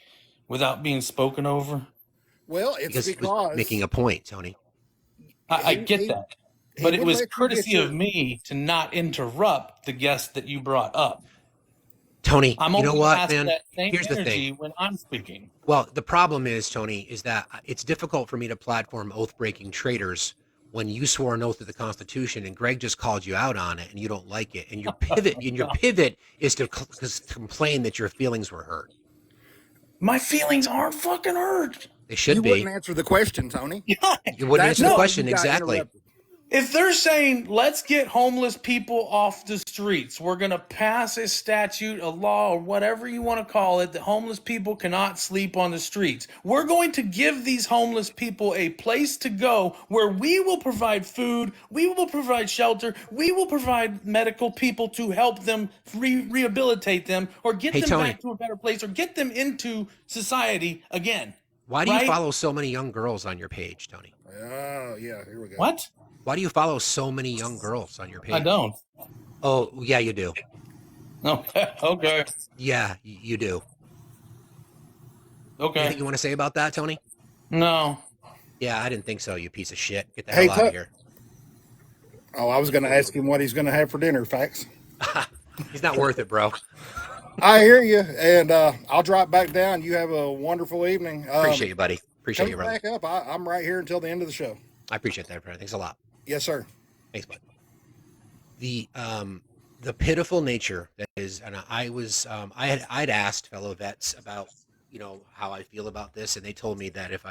without being spoken over? Well, it's because making a point, Tony. I get that. But it was courtesy of me to not interrupt the guest that you brought up. Tony, I'm you know only what, man? that same Here's the energy thing. when I'm speaking. Well, the problem is, Tony, is that it's difficult for me to platform oath-breaking traitors when you swore an oath to the Constitution and Greg just called you out on it and you don't like it. And your pivot is to complain that your feelings were hurt. My feelings aren't fucking hurt. They should be. You wouldn't answer the question, Tony. You wouldn't answer the question, exactly. If they're saying, let's get homeless people off the streets, we're going to pass a statute, a law, or whatever you want to call it, that homeless people cannot sleep on the streets. We're going to give these homeless people a place to go where we will provide food, we will provide shelter, we will provide medical people to help them rehabilitate them or get Hey, them Tony. back to a better place or get them into society again. Why do you Right? follow so many young girls on your page, Tony? Oh, yeah, here we go. What? Why do you follow so many young girls on your page? I don't. Oh, yeah, you do. Okay. Okay. Yeah, you do. Okay. Anything you want to say about that, Tony? No. Yeah, I didn't think so, you piece of shit. Get the Hey, hell out of here. Oh, I was going to ask him what he's going to have for dinner, Fax. He's not worth it, bro. I hear you, and I'll drop back down. You have a wonderful evening. Appreciate you, buddy. Appreciate you, Come brother. back up. I'm right here until the end of the show. I appreciate that, brother. Thanks a lot. Yes, sir. Thanks, bud. The pitiful nature that is, and I was I'd asked fellow vets about how I feel about this, and they told me that if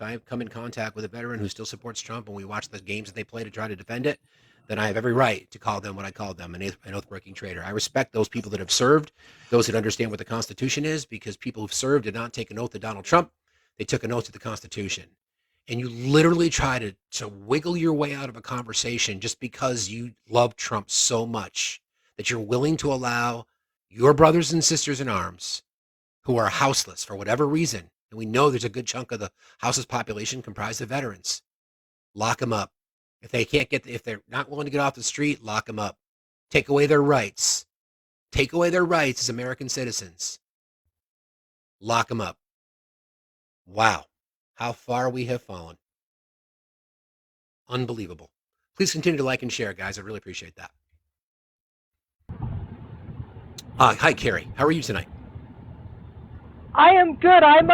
I come in contact with a veteran who still supports Trump and we watch the games that they play to try to defend it, then I have every right to call them what I called them, an oath-breaking traitor. I respect those people that have served, those that understand what the Constitution is, because people who've served did not take an oath to Donald Trump. They took an oath to the Constitution. And you literally try to wiggle your way out of a conversation just because you love Trump so much that you're willing to allow your brothers and sisters in arms who are houseless for whatever reason, and we know there's a good chunk of the houseless population comprised of veterans, lock them up. If they're not willing to get off the street, lock them up. Take away their rights. Take away their rights as American citizens. Lock them up. Wow. How far we have fallen. Unbelievable. Please continue to like and share, guys. I really appreciate that. Hi, Carrie. How are you tonight? I am good. I'm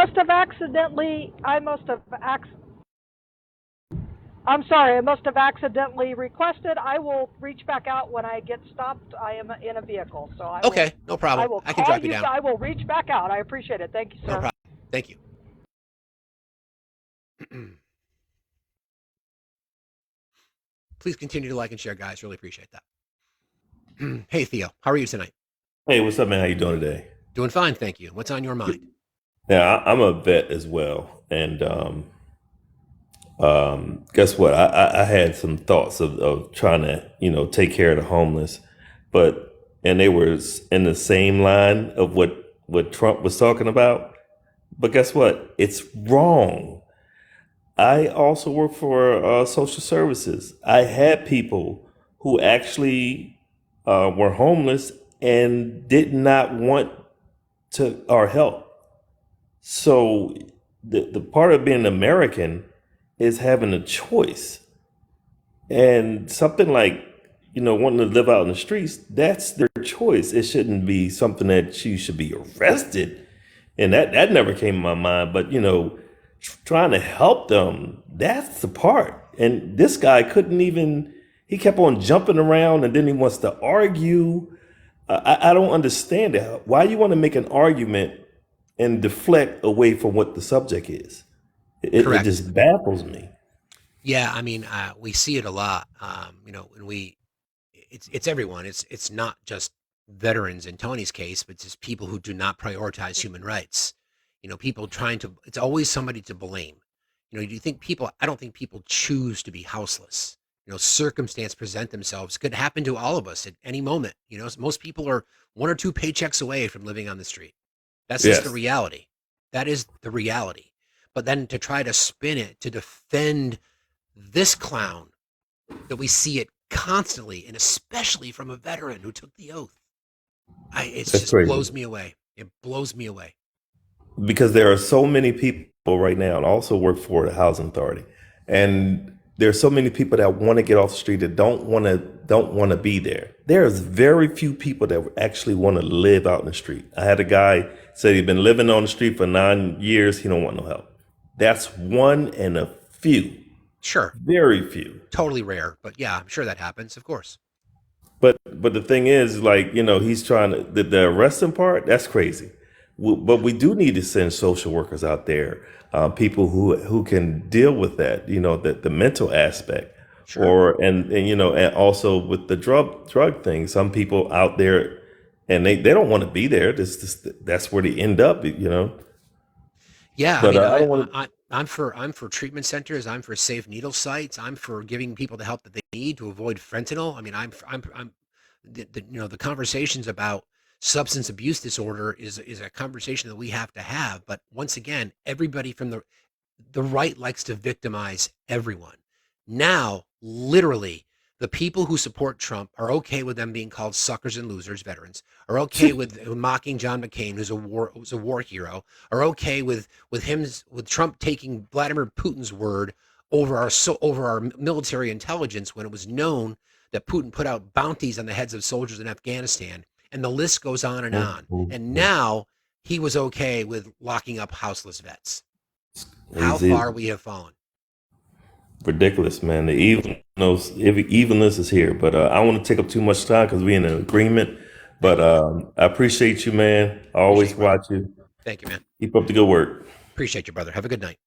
sorry, I must have accidentally requested. I will reach back out when I get stopped. I am in a vehicle, so I Okay, no problem. I can drop you down. I will reach back out. I appreciate it. Thank you, sir. No problem. Thank you. Please continue to like and share, guys. Really appreciate that. Hey, Theo. How are you tonight? Hey, what's up, man? How you doing today? Doing fine, thank you. What's on your mind? Yeah, I'm a vet as well, and guess what? I had some thoughts of trying to take care of the homeless, and they were in the same line of what Trump was talking about. But guess what? It's wrong. I also work for social services. I had people who actually were homeless and did not want our help. So the part of being American is having a choice. And something like, wanting to live out in the streets, that's their choice. It shouldn't be something that you should be arrested. And that never came in my mind. But, trying to help them, that's the part. And this guy he kept on jumping around, and then he wants to argue. I don't understand it. Why do you want to make an argument and deflect away from what the subject is? It just baffles me. Yeah, I mean, we see it a lot. It's everyone. It's not just veterans in Tony's case, but it's just people who do not prioritize human rights. People it's always somebody to blame. Do you think I don't think people choose to be houseless. Circumstance present themselves. Could happen to all of us at any moment. Most people are 1 or 2 paychecks away from living on the street. That's just the reality. That is the reality. But then to try to spin it, to defend this clown, that we see it constantly, and especially from a veteran who took the oath. It just crazy. Blows me away. It blows me away. Because there are so many people right now, and I also work for the housing authority, and there's so many people that want to get off the street that don't want to be there. There's very few people that actually want to live out in the street. I had a guy say he'd been living on the street for 9 years. He don't want no help. That's one in a few. Sure. Very few. Totally rare, but yeah, I'm sure that happens, of course. But the thing is, he's trying to the arresting part. That's crazy. But we do need to send social workers out there, people who can deal with that. The mental aspect. Sure. or and you know, and also with the drug thing, some people out there, and they don't want to be there. That's where they end up, you know. Yeah, I But mean, I don't want to. I'm for treatment centers. I'm for safe needle sites. I'm for giving people the help that they need to avoid fentanyl. I mean, I'm you know, the conversations about substance abuse disorder is a conversation that we have to have. But once again, everybody from the right likes to victimize everyone. Now, literally, the people who support Trump are okay with them being called suckers and losers, veterans, are okay with mocking John McCain, who's a war hero, are okay with with Trump taking Vladimir Putin's word over our military intelligence when it was known that Putin put out bounties on the heads of soldiers in Afghanistan, and the list goes on and on. And now he was okay with locking up houseless vets. How He's far we have fallen. ridiculous, man. The evilness is here. But I don't want to take up too much time because we're in an agreement. But I appreciate you, man. I always Appreciate you, brother. watch you. Thank you, man. Keep up the good work. Appreciate you, brother. Have a good night.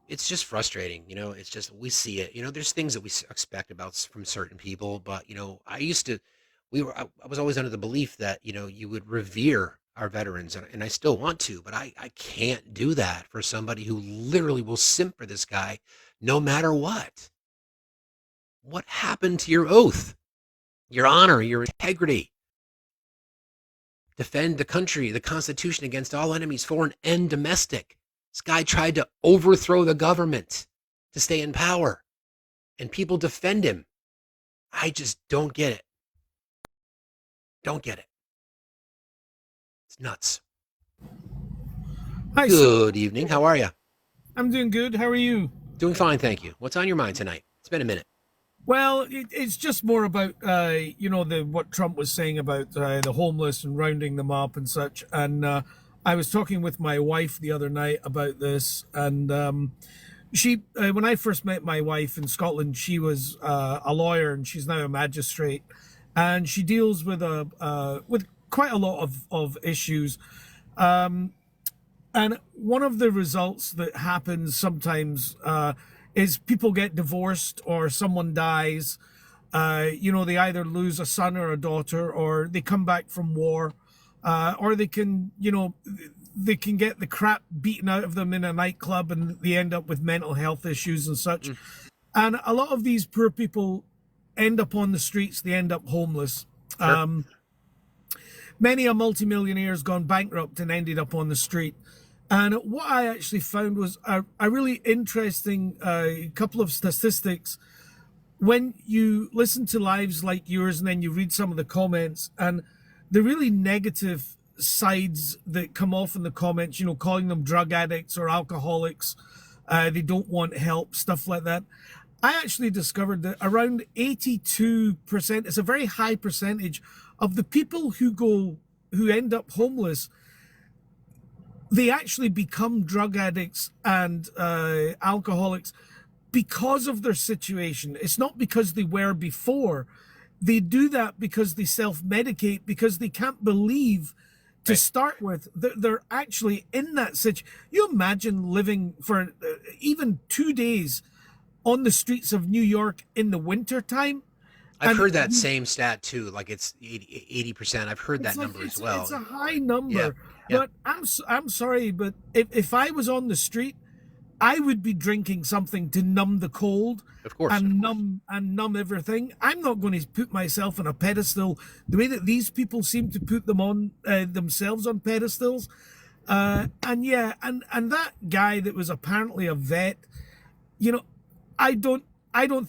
It's just frustrating, you know. It's just we see it. You know, there's things that we expect about from certain people, but you know, I was always under the belief that you know you would revere our veterans, and I still want to, but I can't do that for somebody who literally will simp for this guy, no matter what. What happened to your oath, your honor, your integrity? Defend the country, the Constitution against all enemies, foreign and domestic. This guy tried to overthrow the government to stay in power, and people defend him. I just don't get it. Don't get it. It's nuts. Hi, Good evening. How are you? I'm doing good. How are you? Doing fine, thank you. What's on your mind tonight? It's been a minute. Well, it's just more about you know, the what Trump was saying about the homeless and rounding them up and such. And I was talking with my wife the other night about this, and she when I first met my wife in Scotland, she was a lawyer and she's now a magistrate, and she deals with quite a lot of issues. And one of the results that happens sometimes is people get divorced or someone dies. You know, they either lose a son or a daughter, or they come back from war, or they can, you know, they can get the crap beaten out of them in a nightclub and they end up with mental health issues and such. And a lot of these poor people end up on the streets, they end up homeless. Sure. Many a multimillionaire has gone bankrupt and ended up on the street. And what I actually found was a really interesting couple of statistics. When you listen to lives like yours and then you read some of the comments and the really negative sides that come off in the comments, you know, calling them drug addicts or alcoholics, they don't want help, stuff like that. I actually discovered that around 82%, it's a very high percentage of the people who end up homeless, they actually become drug addicts and alcoholics because of their situation. It's not because they were before. They do that because they self-medicate, because they can't believe to start with they're actually in that situation. You imagine living for even 2 days on the streets of New York in the winter time. I've heard that same stat too, like it's 80%. I've heard that number as well. It's a high number. Yeah. Yeah. But I'm sorry, but if I was on the street, I would be drinking something to numb the cold, Of course. and numb everything. I'm not going to put myself on a pedestal the way that these people seem to put them on themselves on pedestals. And that guy that was apparently a vet, you know, I don't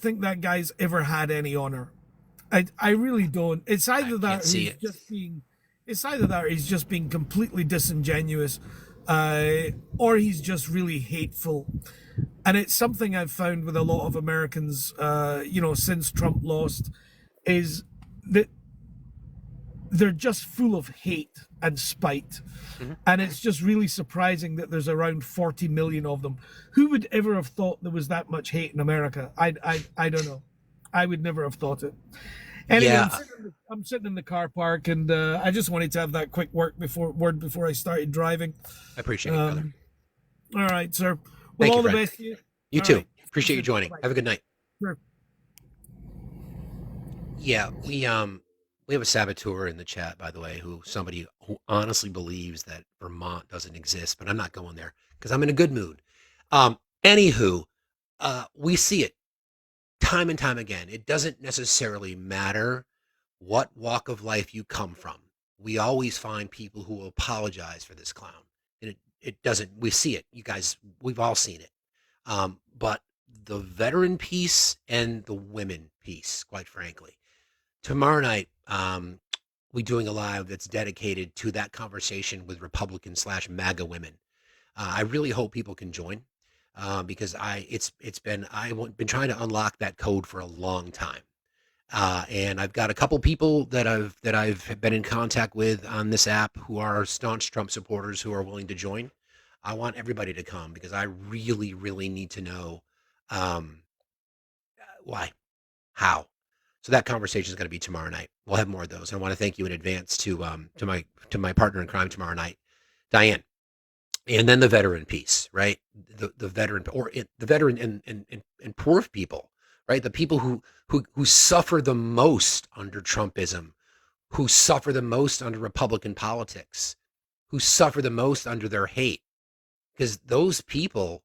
think that guy's ever had any honor. I really don't. It's either that he's just being completely disingenuous, or he's just really hateful. And it's something I've found with a lot of Americans, you know, since Trump lost, is that they're just full of hate and spite. And it's just really surprising that there's around 40 million of them. Who would ever have thought there was that much hate in America? I don't know. I would never have thought it. Anyway, Yeah. I'm sitting in the car park, and I just wanted to have that quick word before I started driving. I appreciate it, brother. All right, sir. Well, Thank you, all the friend. best to you. You All too. right. Appreciate you joining. Bye. Have a good night. Sure. Yeah, we have a saboteur in the chat, by the way, somebody who honestly believes that Vermont doesn't exist, but I'm not going there because I'm in a good mood. Anywho, we see it time and time again. It doesn't necessarily matter what walk of life you come from. We always find people who will apologize for this clown. And it doesn't, we see it. You guys, we've all seen it. But the veteran piece and the women piece, quite frankly. Tomorrow night, we're doing a live that's dedicated to that conversation with Republican / MAGA women. I really hope people can join because I've been trying to unlock that code for a long time. And I've got a couple people that I've been in contact with on this app who are staunch Trump supporters who are willing to join. I want everybody to come because I really, really need to know why, how. So that conversation is going to be tomorrow night. We'll have more of those. I want to thank you in advance to my partner in crime tomorrow night, Diane. And then the veteran piece, right? The veteran the veteran and poor people, right? The people who suffer the most under Trumpism, who suffer the most under Republican politics, who suffer the most under their hate, because those people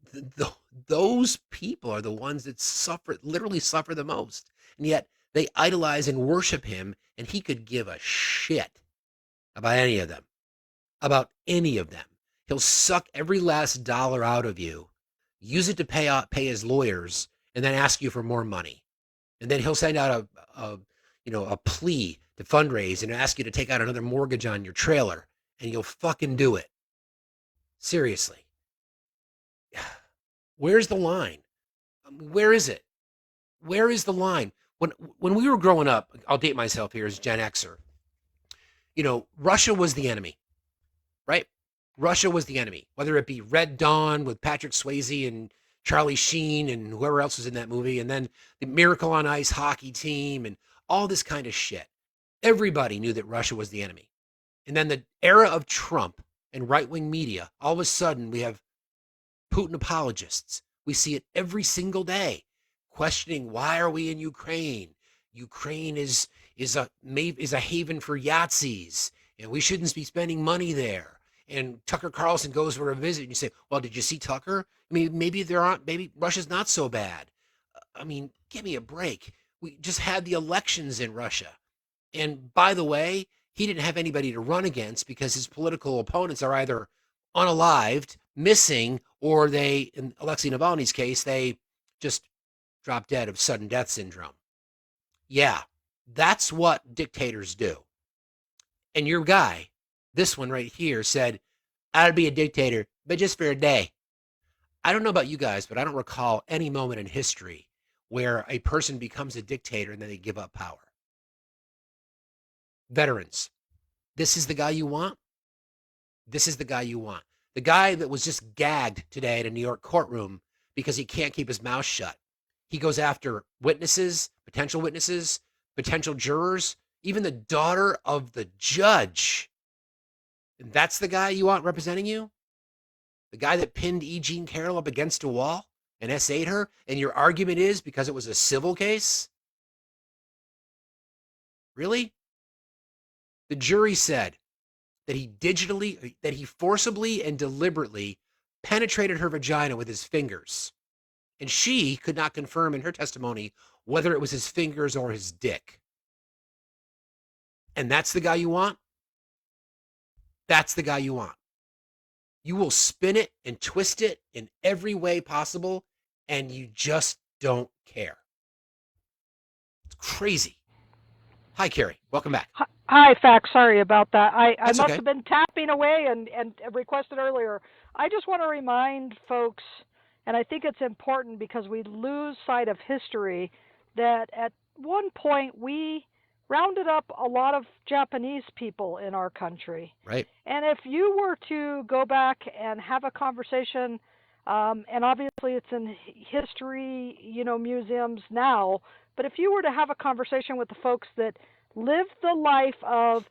are the ones that literally suffer the most, and yet they idolize and worship him, and he could give a shit about any of them, He'll suck every last dollar out of you, use it to pay his lawyers, and then ask you for more money. And then he'll send out a plea to fundraise and ask you to take out another mortgage on your trailer, and you'll fucking do it. Seriously. Where's the line? Where is it? Where is the line? When we were growing up, I'll date myself here as Gen Xer. Russia was the enemy, right? Russia was the enemy, whether it be Red Dawn with Patrick Swayze and Charlie Sheen and whoever else was in that movie, and then the Miracle on Ice hockey team and all this kind of shit. Everybody knew that Russia was the enemy. And then the era of Trump and right-wing media, all of a sudden we have Putin apologists. We see it every single day, questioning why are we in Ukraine? Ukraine is a haven for Yahtzees, and we shouldn't be spending money there. And Tucker Carlson goes for a visit, and you say, well, did you see Tucker? I mean, maybe Russia's not so bad. I mean, give me a break. We just had the elections in Russia. And by the way, he didn't have anybody to run against because his political opponents are either unalived, missing, or in Alexei Navalny's case, they just dropped dead of sudden death syndrome. Yeah, that's what dictators do. And your guy, this one right here, said, I'd be a dictator, but just for a day. I don't know about you guys, but I don't recall any moment in history where a person becomes a dictator and then they give up power. Veterans, this is the guy you want? This is the guy you want. The guy that was just gagged today at a New York courtroom because he can't keep his mouth shut. He goes after witnesses, potential jurors, even the daughter of the judge. And that's the guy you want representing you? The guy that pinned E. Jean Carroll up against a wall and S8'd her, and your argument is because it was a civil case? Really? The jury said that he forcibly and deliberately penetrated her vagina with his fingers. And she could not confirm in her testimony whether it was his fingers or his dick. And that's the guy you want? That's the guy you want. You will spin it and twist it in every way possible, and you just don't care. It's crazy. Hi, Carrie. Welcome back. Hi, Fax. Sorry about that. I That's must okay. have been tapping away and requested earlier. I just want to remind folks, and I think it's important because we lose sight of history, that at one point we rounded up a lot of Japanese people in our country. Right. And if you were to go back and have a conversation, and obviously it's in history, museums now, but if you were to have a conversation with the folks that lived the life of,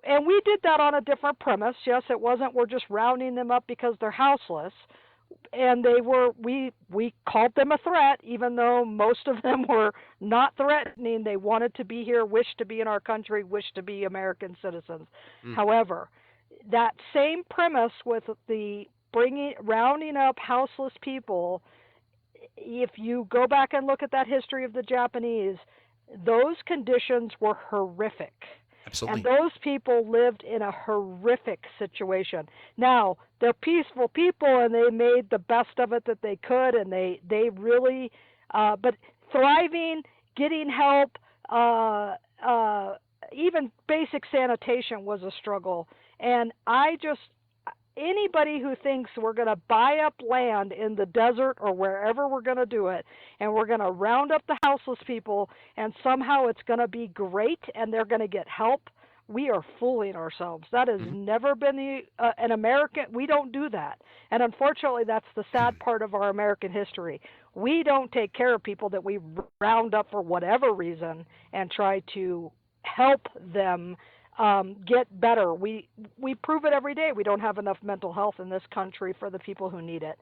and we did that on a different premise. Yes, it wasn't we're just rounding them up because they're houseless. and they were we called them a threat, even though most of them were not threatening. They wanted to be here, wished to be in our country, wished to be American citizens. However, that same premise with the rounding up houseless people, if you go back and look at that history of the Japanese, those conditions were horrific. Absolutely. And those people lived in a horrific situation. Now, they're peaceful people and they made the best of it that they could, and they really, but thriving, getting help, even basic sanitation was a struggle. And anybody who thinks we're going to buy up land in the desert or wherever we're going to do it, and we're going to round up the houseless people, and somehow it's going to be great and they're going to get help, we are fooling ourselves. That has never been an American. We don't do that. And unfortunately, that's the sad part of our American history. We don't take care of people that we round up for whatever reason and try to help them get better. We prove it every day. We don't have enough mental health in this country for the people who need it.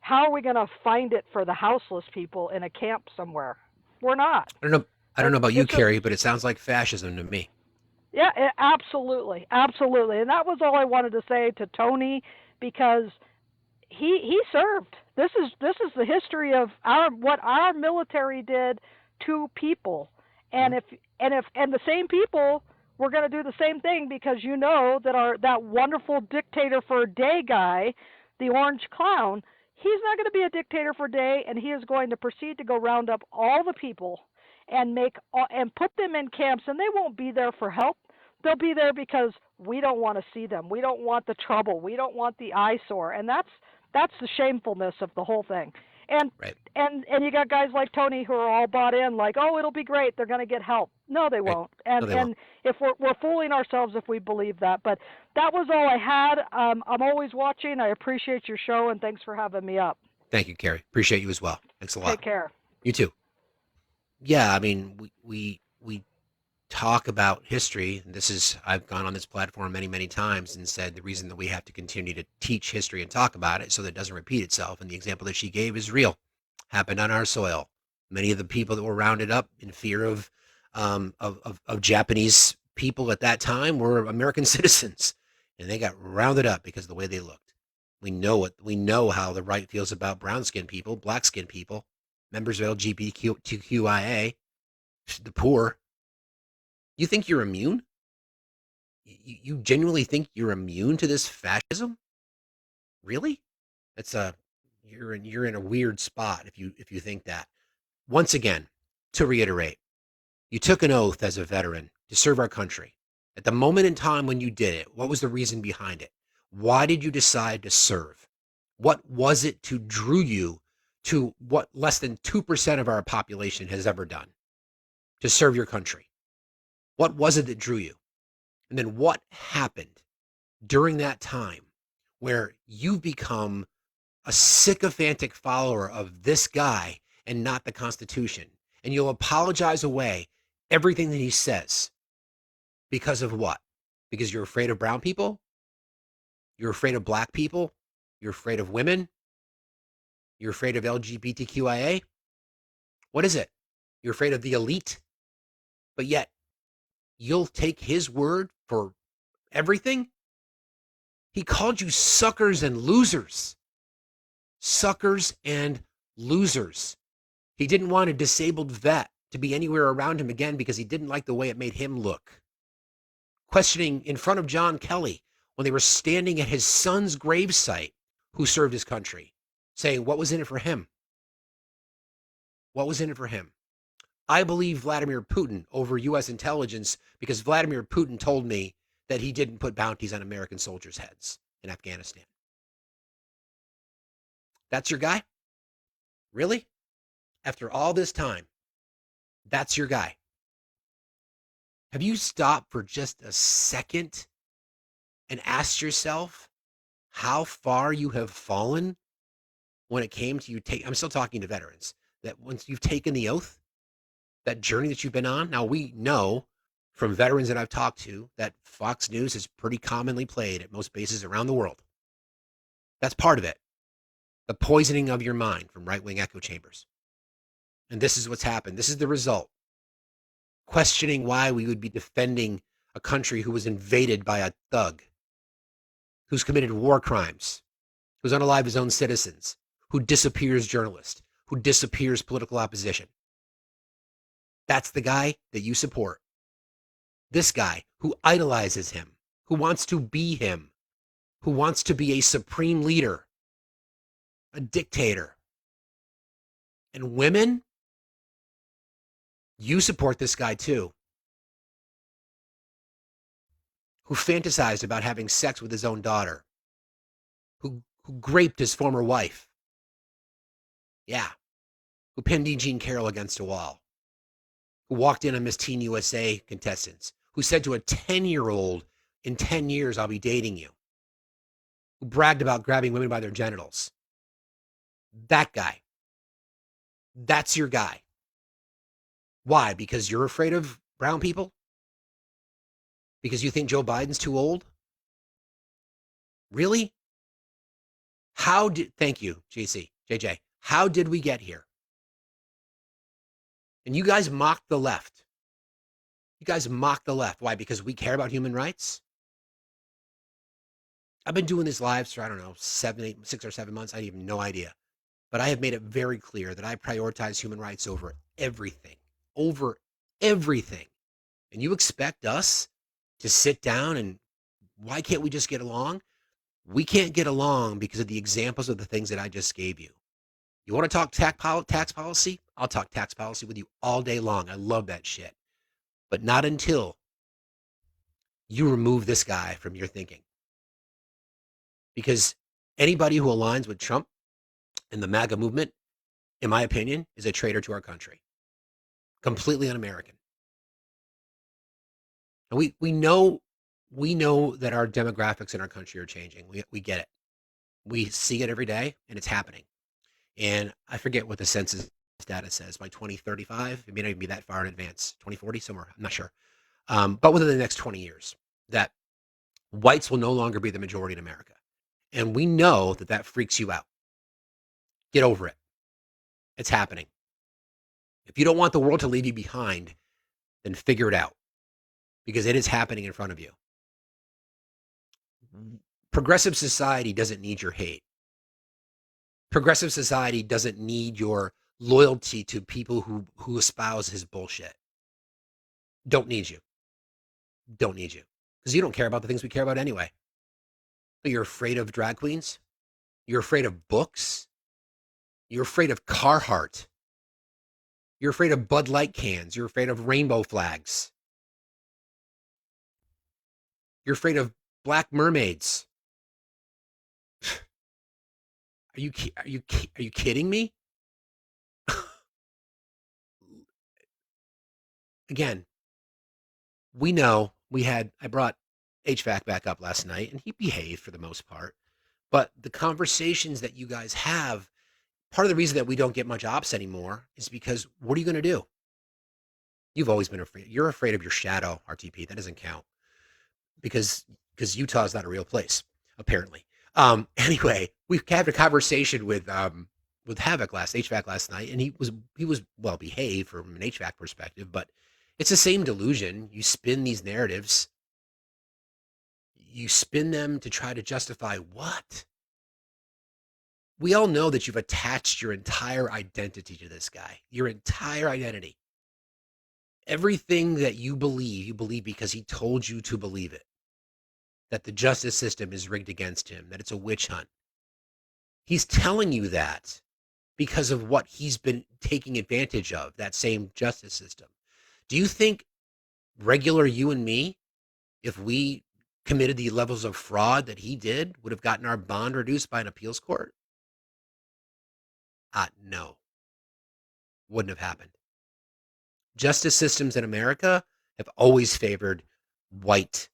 How are we going to find it for the houseless people in a camp somewhere? We're not. I don't know about you, Carrie, but it sounds like fascism to me. Yeah, absolutely, absolutely. And that was all I wanted to say to Tony, because he served. This is the history of what our military did to people, and if the same people, we're going to do the same thing, because that wonderful dictator for a day guy, the orange clown, he's not going to be a dictator for a day, and he is going to proceed to go round up all the people and put them in camps, and they won't be there for help. They'll be there because we don't want to see them. We don't want the trouble. We don't want the eyesore, and that's the shamefulness of the whole thing. And right. and you got guys like Tony who are all bought in, like, oh, it'll be great, they're going to get help. No, they won't. And No, they won't. if we're fooling ourselves if we believe that. But that was all I had. I'm always watching. I appreciate your show, and thanks for having me up. Thank you, Carrie. Appreciate you as well. Thanks a lot. Take care. You too. Yeah, I mean, we talk about history. I've gone on this platform many, many times and said the reason that we have to continue to teach history and talk about it so that it doesn't repeat itself. And the example that she gave is real. Happened on our soil. Many of the people that were rounded up in fear of Japanese people at that time were American citizens, and they got rounded up because of the way they looked. We know how the right feels about brown-skinned people, black-skinned people, members of LGBTQIA, the poor. You think you're immune? You genuinely think you're immune to this fascism? Really? You're in a weird spot if you think that. Once again, to reiterate, you took an oath as a veteran to serve our country. At the moment in time when you did it, what was the reason behind it? Why did you decide to serve? What was it to drew you to what less than 2% of our population has ever done, to serve your country? What was it that drew you? And then what happened during that time where you've become a sycophantic follower of this guy and not the Constitution? And you'll apologize away everything that he says. Because of what? Because you're afraid of brown people? You're afraid of black people? You're afraid of women? You're afraid of LGBTQIA? What is it? You're afraid of the elite? But yet, you'll take his word for everything? He called you suckers and losers. Suckers and losers. He didn't want a disabled vet to be anywhere around him again because he didn't like the way it made him look. Questioning in front of John Kelly when they were standing at his son's gravesite who served his country, saying, what was in it for him? What was in it for him? I believe Vladimir Putin over U.S. intelligence because Vladimir Putin told me that he didn't put bounties on American soldiers' heads in Afghanistan. That's your guy? Really? After all this time, that's your guy? Have you stopped for just a second and asked yourself how far you have fallen when it came to I'm still talking to veterans, that once you've taken the oath, that journey that you've been on. Now, we know from veterans that I've talked to that Fox News is pretty commonly played at most bases around the world. That's part of it. The poisoning of your mind from right-wing echo chambers. And this is what's happened. This is the result. Questioning why we would be defending a country who was invaded by a thug, who's committed war crimes, who's unalived his own citizens, who disappears journalists, who disappears political opposition. That's the guy that you support. This guy who idolizes him, who wants to be him, who wants to be a supreme leader, a dictator. And women, you support this guy too, who fantasized about having sex with his own daughter, who raped his former wife. Yeah. Who pinned E. Jean Carroll against a wall, who walked in on Miss Teen USA contestants, who said to a 10-year-old, in 10 years, I'll be dating you, who bragged about grabbing women by their genitals. That guy. That's your guy. Why? Because you're afraid of brown people? Because you think Joe Biden's too old? Really? Thank you, JJ. How did we get here? And you guys mocked the left. You guys mock the left. Why? Because we care about human rights? I've been doing these lives for, I don't know, 6 or 7 months. I have no idea. But I have made it very clear that I prioritize human rights over everything. Over everything. And you expect us to sit down and why can't we just get along? We can't get along because of the examples of the things that I just gave you. You want to talk tax policy? I'll talk tax policy with you all day long. I love that shit. But not until you remove this guy from your thinking. Because anybody who aligns with Trump and the MAGA movement, in my opinion, is a traitor to our country. Completely un-American. And we know that our demographics in our country are changing. We get it. We see it every day, and it's happening. And I forget what the census data says. By 2035, it may not even be that far in advance. 2040, somewhere, I'm not sure. But within the next 20 years, that whites will no longer be the majority in America. And we know that that freaks you out. Get over it. It's happening. If you don't want the world to leave you behind, then figure it out. Because it is happening in front of you. Progressive society doesn't need your hate. Progressive society doesn't need your loyalty to people who espouse his bullshit. Don't need you. Don't need you. Because you don't care about the things we care about anyway. But you're afraid of drag queens. You're afraid of books. You're afraid of Carhartt. You're afraid of Bud Light cans. You're afraid of rainbow flags. You're afraid of black mermaids. Are you kidding me? Again, we know I brought HVAC back up last night and he behaved for the most part. But the conversations that you guys have, part of the reason that we don't get much ops anymore is because what are you going to do? You've always been afraid. You're afraid of your shadow, RTP. That doesn't count because Utah is not a real place, apparently. Anyway, we had a conversation with HVAC last night, and he was well behaved from an HVAC perspective, but it's the same delusion. You spin these narratives. You spin them to try to justify what? We all know that you've attached your entire identity to this guy. Your entire identity. Everything that you believe because he told you to believe it. That the justice system is rigged against him, that it's a witch hunt. He's telling you that because of what he's been taking advantage of, that same justice system. Do you think regular you and me, if we committed the levels of fraud that he did, would have gotten our bond reduced by an appeals court? No. Wouldn't have happened. Justice systems in America have always favored white,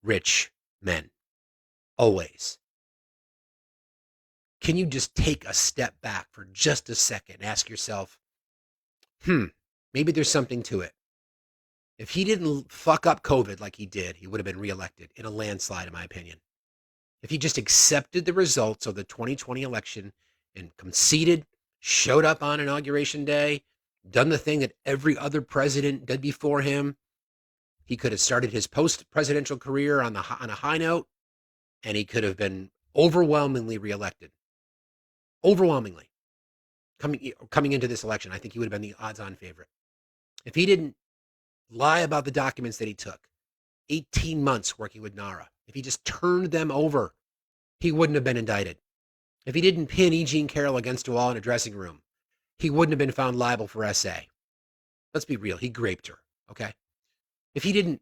rich men. Always. Can you just take a step back for just a second and ask yourself, maybe there's something to it. If he didn't fuck up COVID like he did, he would have been reelected in a landslide, in my opinion. If he just accepted the results of the 2020 election and conceded, showed up on Inauguration Day, done the thing that every other president did before him, he could have started his post-presidential career on a high note, and he could have been overwhelmingly reelected. Overwhelmingly. Coming into this election, I think he would have been the odds-on favorite. If he didn't lie about the documents that he took, 18 months working with NARA, if he just turned them over, he wouldn't have been indicted. If he didn't pin E. Jean Carroll against a wall in a dressing room, he wouldn't have been found liable for SA. Let's be real. He raped her. Okay. If he didn't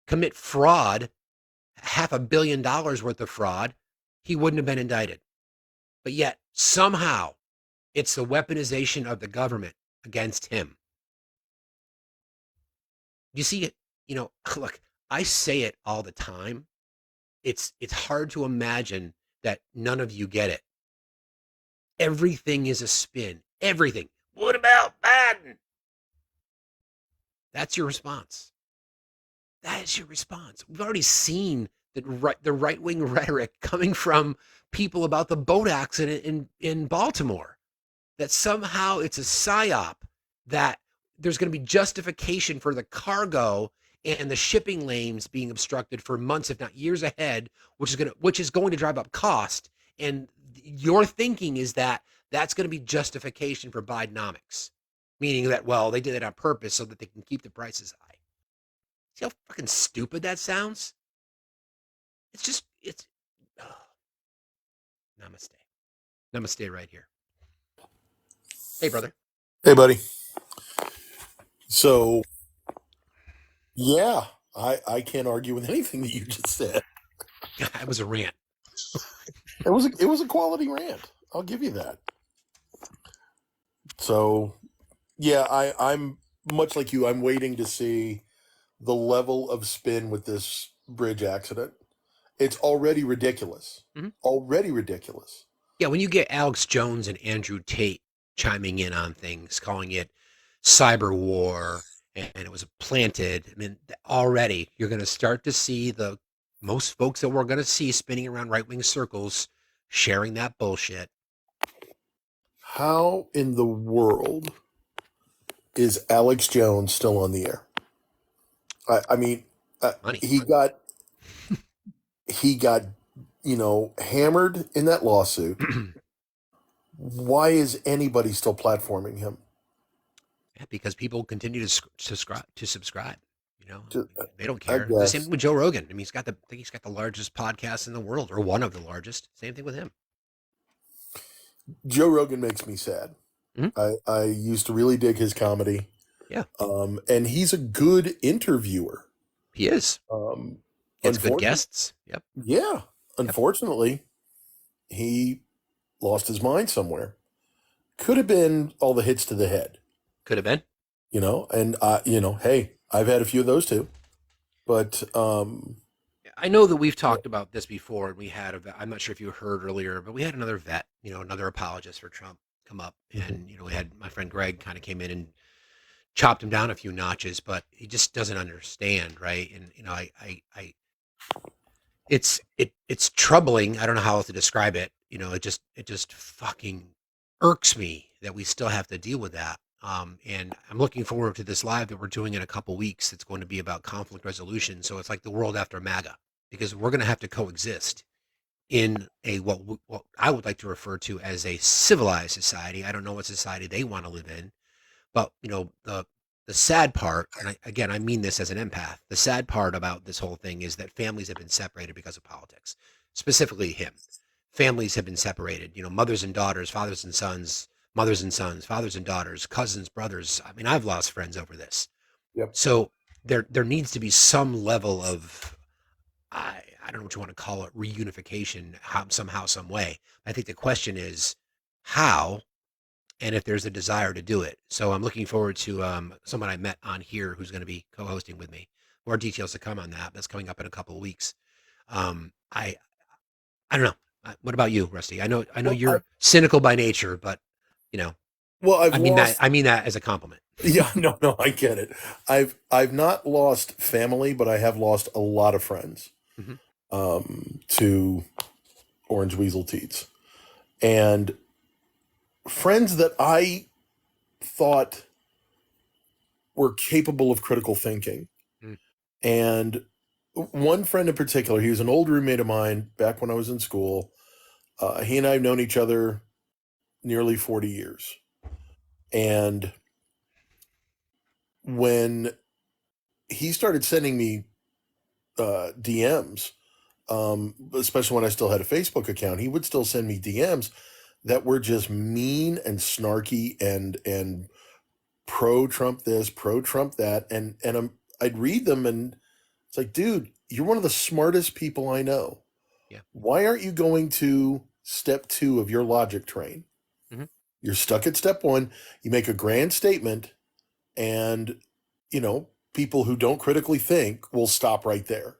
commit fraud, $500 million worth of fraud, he wouldn't have been indicted. But yet, somehow, it's the weaponization of the government against him. You see it, look, I say it all the time. It's hard to imagine that none of you get it. Everything is a spin. Everything. What about Biden? That's your response. That is your response. We've already seen the right-wing rhetoric coming from people about the boat accident in Baltimore, that somehow it's a psyop, that there's going to be justification for the cargo and the shipping lanes being obstructed for months, if not years ahead, which is going to drive up cost. And your thinking is that that's going to be justification for Bidenomics, meaning that, well, they did it on purpose so that they can keep the prices high. See how fucking stupid that sounds? It's namaste. Namaste right here. Hey, brother. Hey, buddy. So, yeah, I can't argue with anything that you just said. That was a rant. It was a quality rant. I'll give you that. So, yeah, I'm much like you. I'm waiting to see the level of spin with this bridge accident. It's already ridiculous. Mhm. Already ridiculous. Yeah, when you get Alex Jones and Andrew Tate chiming in on things, calling it cyber war, and it was planted, I mean, already you're going to start to see most folks that we're going to see spinning around right-wing circles sharing that bullshit. How in the world is Alex Jones still on the air? I mean, Money. he got hammered in that lawsuit. Why is anybody still platforming him? Yeah, because people continue to subscribe. They don't I care. The same guess. with Joe Rogan. I mean, I think he's got the largest podcast in the world, or one of the largest. Same thing with him. Joe Rogan makes me sad. Mhm. I used to really dig his comedy. Yeah. And he's a good interviewer. He is. Gets good guests. Yep. Yeah. Unfortunately, he lost his mind somewhere. Could have been all the hits to the head. Could have been. And hey, I've had a few of those too. But I know that we've talked about this before, and we had I'm not sure if you heard earlier, but we had another vet, another apologist for Trump come up, and we had my friend Greg kind of came in and chopped him down a few notches, but he just doesn't understand, right? And it's troubling. I don't know how else to describe it. It just fucking irks me that we still have to deal with that. And I'm looking forward to this live that we're doing in a couple weeks. It's going to be about conflict resolution. So it's like the world after MAGA, because we're going to have to coexist in what I would like to refer to as a civilized society. I don't know what society they want to live in, but the sad part, and I mean this as an empath, the sad part about this whole thing is that families have been separated because of politics, specifically him. Families have been separated, mothers and daughters, fathers and sons, mothers and sons, fathers and daughters, cousins, brothers. I mean, I've lost friends over this. Yep. So there needs to be some level of, I don't know what you want to call it, reunification, somehow, some way. I think the question is how, and if there's a desire to do it. So I'm looking forward to someone I met on here who's going to be co-hosting with me. More details to come on that. That's coming up in a couple of weeks. I don't know. What about you, Rusty? I know you're cynical by nature, but well, I mean that as a compliment. Yeah, no, I get it. I've not lost family, but I have lost a lot of friends to orange weasel teats. And friends that I thought were capable of critical thinking. Mm. And one friend in particular, he was an old roommate of mine back when I was in school. He and I have known each other nearly 40 years. And when he started sending me DMs, especially when I still had a Facebook account, he would still send me DMs that were just mean and snarky and pro Trump this, pro Trump that, and I'd read them and it's like, dude, you're one of the smartest people I know. Yeah. Why aren't you going to step 2 of your logic train? Mhm. You're stuck at step 1. You make a grand statement, and people who don't critically think will stop right there.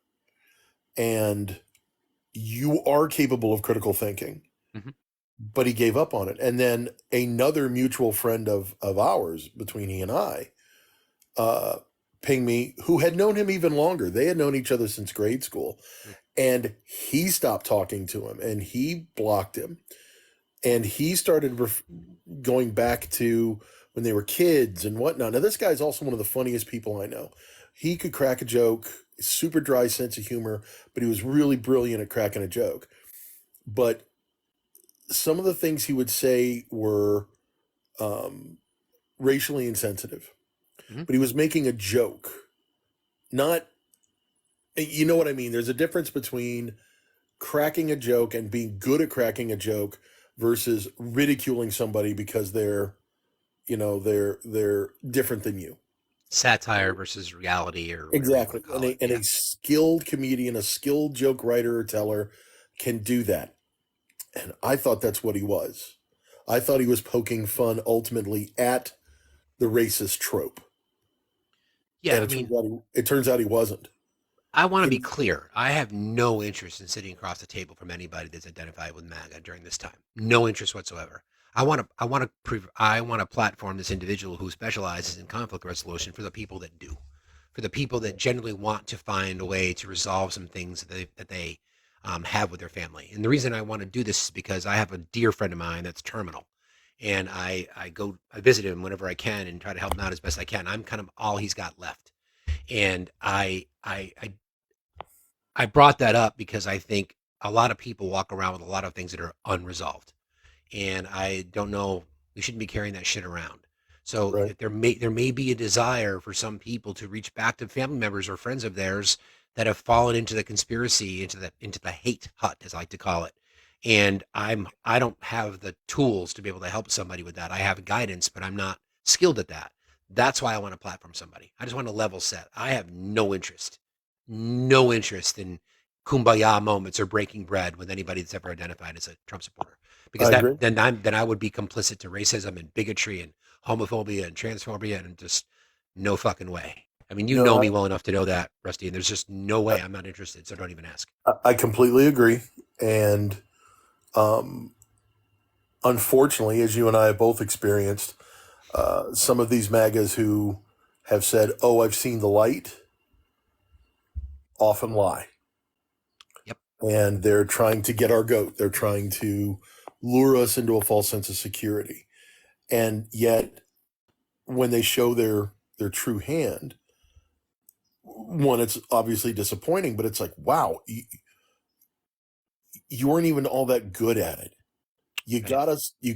And you are capable of critical thinking. Mhm. But he gave up on it. And then another mutual friend of ours, between he and I, pinged me, who had known him even longer. They had known each other since grade school. Mm. And he stopped talking to him and he blocked him. And he started going back to when they were kids and whatnot. Now, this guy's also one of the funniest people I know. He could crack a joke, super dry sense of humor, but he was really brilliant at cracking a joke. But some of the things he would say were racially insensitive. Mhm. But he was making a joke. Not, you know what I mean? There's a difference between cracking a joke and being good at cracking a joke versus ridiculing somebody because they're different than you. Satire versus reality, or whatever you Exactly. want to call it. And a skilled comedian, a skilled joke writer or teller can do that. And I thought that's what he was. I thought he was poking fun ultimately at the racist trope. Yeah, And I mean, it turns out he wasn't. I want to be He- clear. I have no interest in sitting across the table from anybody that's identified with MAGA during this time. No interest whatsoever. I want to platform this individual who specializes in conflict resolution for the people that do, for the people that genuinely want to find a way to resolve some things that they have with their family. And the reason I want to do this is because I have a dear friend of mine that's terminal, and I visit him whenever I can and try to help him out as best I can. I'm kind of all he's got left, and I brought that up because I think a lot of people walk around with a lot of things that are unresolved, and I don't know. We shouldn't be carrying that shit around. So right. there may be a desire for some people to reach back to family members or friends of theirs that have fallen into the conspiracy, into the hate hut, as I like to call it. And I don't have the tools to be able to help somebody with that. I have guidance, but I'm not skilled at that. That's why I want to platform somebody. I just want to level set. I have no interest in kumbaya moments or breaking bread with anybody that's ever identified as a Trump supporter, because I agree. then I would be complicit to racism and bigotry and homophobia and transphobia, and just no fucking way. I mean, you know No, me well enough to know that, Rusty, and there's just no way. I'm not interested, so don't even ask. I completely agree. And um, unfortunately, as you and I have both experienced, some of these MAGAs who have said, "Oh, I've seen the light," often lie. Yep. And they're trying to get our goat. They're trying to lure us into a false sense of security. And yet, when they show their true hand, one, it's obviously disappointing, but it's like, wow, you weren't even all that good at it. You Right.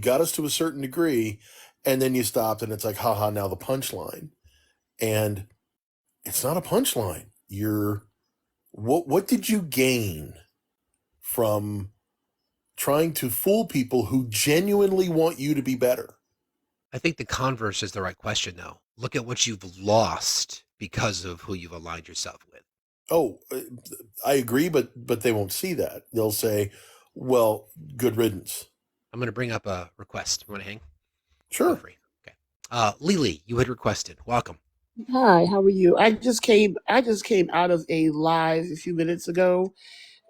got us to a certain degree, and then you stopped, and it's like, haha, now the punchline. And it's not a punchline. What did you gain from trying to fool people who genuinely want you to be better? I think the converse is the right question, though. Look at what you've lost because of who you've aligned yourself with. Oh, I agree, but they won't see that. They'll say, well, good riddance. I'm going to bring up a request. You want to hang? Feel Sure. free. Okay. Lily, you had requested. Welcome. Hi, how are you? I just came out of a live a few minutes ago,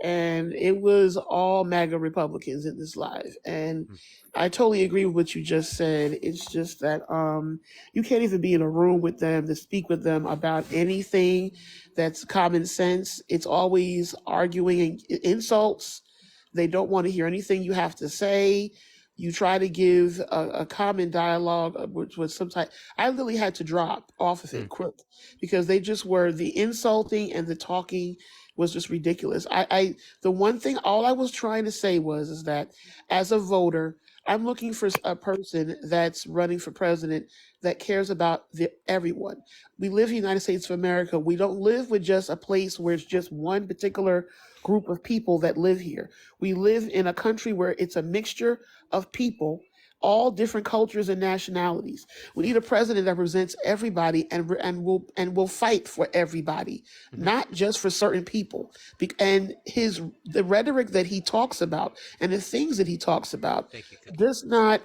and it was all MAGA Republicans in this live. And Hmm. I totally agree with what you just said. It's just that you can't even be in a room with them to speak with them about anything that's common sense. It's always arguing and insults. They don't want to hear anything you have to say. You try to give a common dialogue, which was some type. I literally had to drop off of it quick because they just were the insulting and the talking was just ridiculous. The one thing, all I was trying to say was is that as a voter, I'm looking for a person that's running for president that cares about everyone. We live in the United States of America. We don't live with just a place where it's just one particular group of people that live here. We live in a country where it's a mixture of people, all different cultures and nationalities. We need a president that represents everybody and will fight for everybody, not just for certain people. And the rhetoric that he talks about and the things that he talks about does not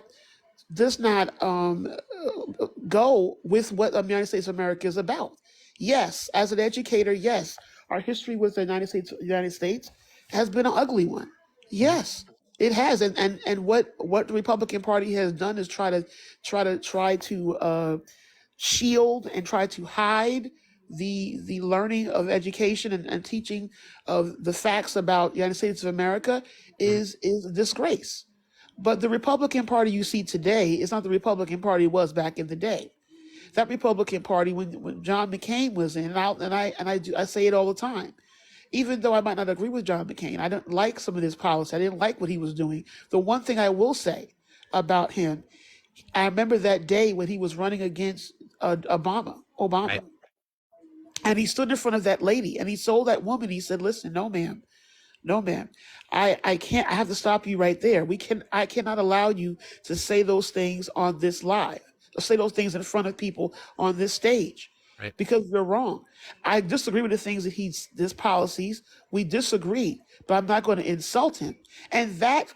go with what the United States of America is about. Yes, as an educator, yes, our history with the United States has been an ugly one. Yes, it has, and what the Republican Party has done is try to shield and try to hide the learning of education and teaching of the facts about the United States of America is a disgrace. But the Republican Party you see today is not the Republican Party it was back in the day. That Republican Party, when John McCain was in, I say it all the time. Even though I might not agree with John McCain, I don't like some of his policy. I didn't like what he was doing. The one thing I will say about him, I remember that day when he was running against Obama, Right. and he stood in front of that lady and he told that woman, he said, "Listen, no, ma'am. No, ma'am. I can't. I have to stop you right there. I cannot allow you to say those things on this live. Say those things in front of people on this stage, Right. because you're wrong. I disagree with the things that his policies. We disagree, but I'm not going to insult him. And that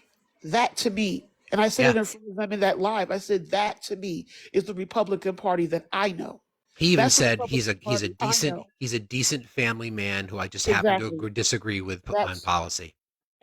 to me, and I said Yeah. it in front of them in that live. I said that to me is the Republican Party that I know. He even That's the said he's Republican a Party I know. decent family man who I just happen to Exactly. disagree with on That's policy.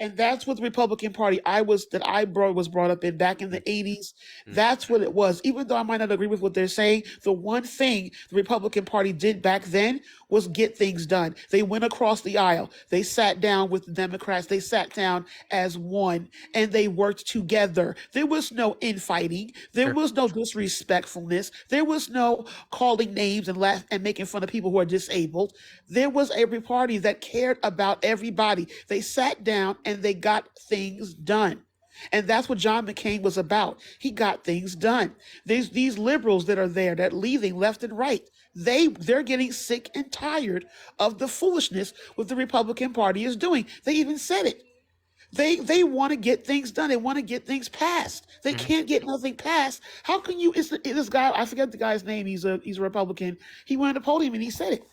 And that's what the Republican Party was brought up in back in the 80s. Mm. That's what it was. Even though I might not agree with what they're saying, the one thing the Republican Party did back then was get things done. They went across the aisle. They sat down with the Democrats. They sat down as one and they worked together. There was no infighting. There Sure. was no disrespectfulness. There was no calling names and making fun of people who are disabled. There was a party that cared about everybody. They sat down and they got things done. And that's what John McCain was about. He got things done. These liberals that are there, that leaving left and right, they're getting sick and tired of the foolishness what the Republican Party is doing. They even said it. They want to get things done. They want to get things passed. They can't get nothing passed. How can you? It's this guy. I forget the guy's name. He's a Republican. He went on the podium and he said it.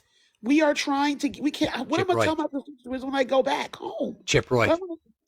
We are trying to. We can't. What Chip am I Roy. telling my constituents when I go back home? Chip Roy.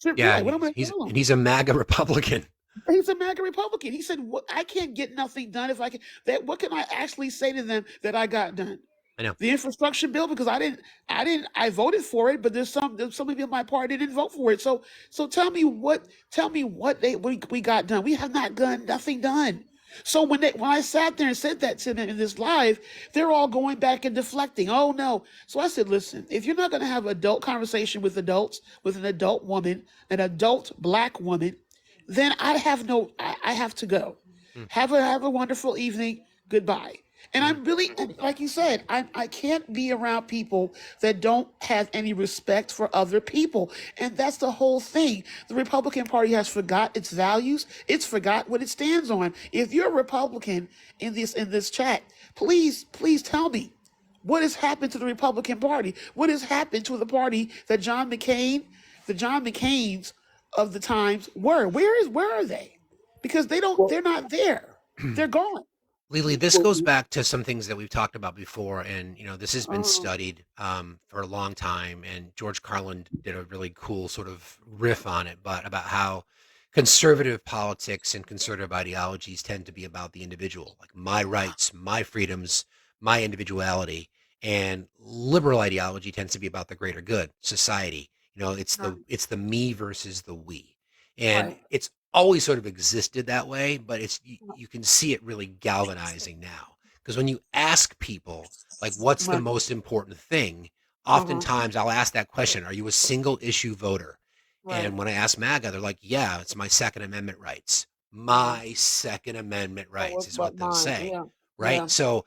Chip Yeah, Roy. What am I he's telling and him? he's a MAGA Republican. He's a MAGA Republican. He said, I can't get nothing done if I can. What can I actually say to them that I got done? I know. The infrastructure bill, because I voted for it, but there's some people in my party didn't vote for it. So tell me what we got done. We have not done nothing done. So when I sat there and said that to them in this live, they're all going back and deflecting. Oh no. So I said, listen, if you're not going to have adult conversation with adults, with an adult woman, an adult black woman, then I have to go. Have a wonderful evening. Goodbye. And I'm really, like you said, I can't be around people that don't have any respect for other people. And that's the whole thing. The Republican Party has forgot its values. It's forgot what it stands on. If you're a Republican in this chat, please tell me what has happened to the Republican Party. What has happened to the party that the John McCains of the times were? Where are they? Because they're not there. They're gone. Lily, this goes back to some things that we've talked about before, and this has been Oh, studied for a long time. And George Carlin did a really cool sort of riff on it, but about how conservative politics and conservative ideologies tend to be about the individual, like my rights, my freedoms, my individuality, and liberal ideology tends to be about the greater good, society. It's the me versus the we, and right. it's always sort of existed that way, but you can see it really galvanizing now. Because when you ask people, like, what's the Right. most important thing? Uh-huh. Oftentimes I'll ask that question, are you a single issue voter? Right. And when I ask MAGA, they're like, yeah, it's my Second Amendment rights. my Second Amendment rights, is what they'll Mine. say, Yeah. right? So,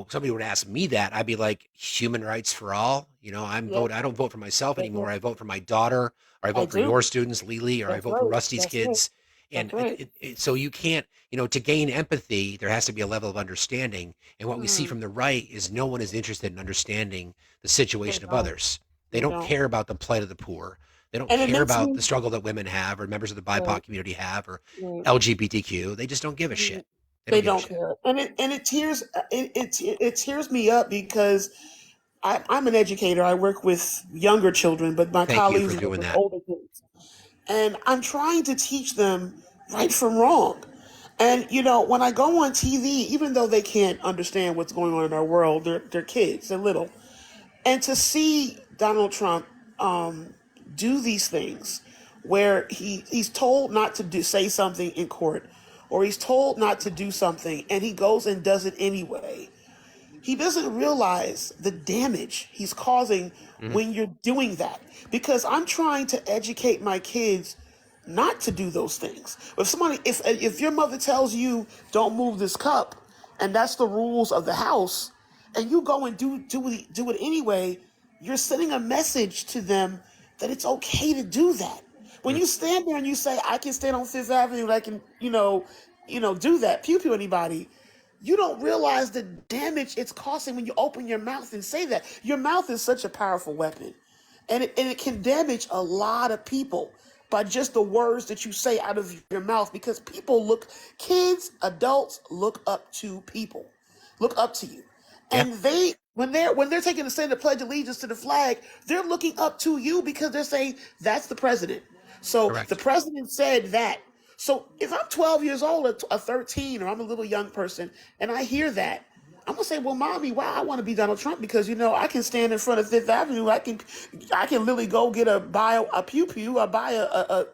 somebody would ask me that, I'd be like, human rights for all. Yep. I don't vote for myself That's anymore. it. I vote for my daughter, or I I vote for do. your students, Lily, or I That's vote for right. Rusty's That's right. kids. And That's right. so you can't, to gain empathy, there has to be a level of understanding. And what we see Mm, from the right is no one is interested in understanding the they situation of don't. others. They They don't don't. care about the plight of the poor. They don't And it care makes about me the struggle that women have, or members of the right. BIPOC community have, or Right. LGBTQ. They just don't give a Mm, shit. They don't they give a don't shit. care, and it tears it tears me up because I'm an educator. I work with younger children, but my Thank you for colleagues work doing with that. older kids, and I'm trying to teach them right from wrong. And when I go on TV, even though they can't understand what's going on in our world, they're kids, they're little, and to see Donald Trump do these things where he's told not to say something in court, or he's told not to do something and he goes and does it anyway. He doesn't realize the damage he's causing Mhm. when you're doing that, because I'm trying to educate my kids not to do those things. If your mother tells you don't move this cup, and that's the rules of the house, and you go and do it anyway, you're sending a message to them that it's okay to do that. When Mm. you stand there and you say, I can stand on Fifth Avenue and I can, do that, pew pew anybody, you don't realize the damage it's causing when you open your mouth and say that. Your mouth is such a powerful weapon. And it can damage a lot of people by just the words that you say out of your mouth, because kids, adults look up to people, look up to you. Yeah, And when they're taking the stand to pledge allegiance to the flag, they're looking up to you because they're saying that's the president. So the correct. president said that. So if I'm 12 years old or 13, or I'm a little young person and I hear that, I'm gonna say, well, mommy, why I want to be Donald Trump? Because I can stand in front of Fifth Avenue. I can literally go buy a pew pew, or buy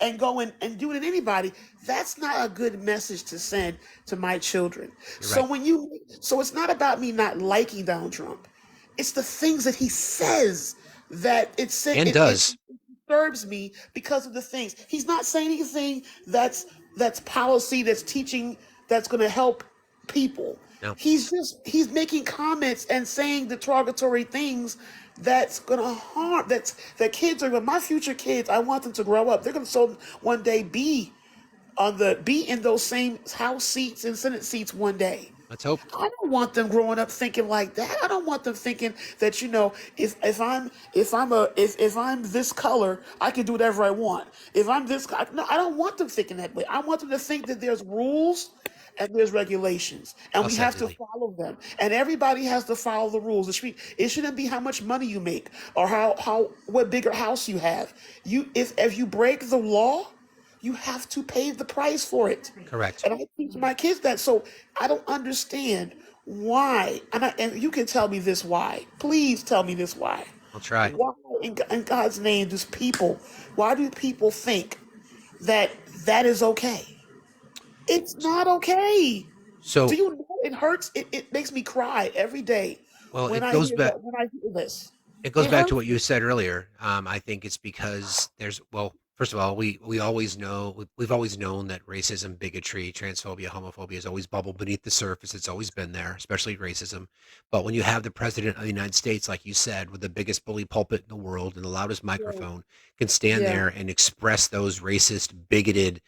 and go and do it in anybody. That's not a good message to send to my children. You're right. So it's not about me not liking Donald Trump. It's the things that he says that And it does. disturbs me, because of the things he's not saying anything that's policy, that's teaching, that's going to help people. No, He's making comments and saying derogatory things that's going to harm, that kids are, my future kids, I want them to grow up, they're going to so one day be in those same House seats and Senate seats one day. let's hope. I don't want them growing up thinking like that. I don't want them thinking that, if I'm this color, I can do whatever I want. If I'm no, I don't want them thinking that way. I want them to think that there's rules and there's regulations, and Well we said, have to Lily. follow them. And everybody has to follow the rules. It shouldn't be how much money you make, or what bigger house you have. If you break the law, you have to pay the price for it. Correct. And I teach my kids that. So I don't understand why. And you can tell me this why. Please tell me this why. I'll try. Why in God's name why do people think that that is okay? It's not okay. Do So, you know it hurts? It makes me cry every day well, when it I goes hear back. that, when I hear this. It goes It back to hurts what me. you said earlier. I think it's because first of all, we always know, we've always known that racism, bigotry, transphobia, homophobia has always bubbled beneath the surface. It's always been there, especially racism. But when you have the president of the United States, like you said, with the biggest bully pulpit in the world and the loudest Yeah. microphone, can stand Yeah. there and express those racist, bigoted,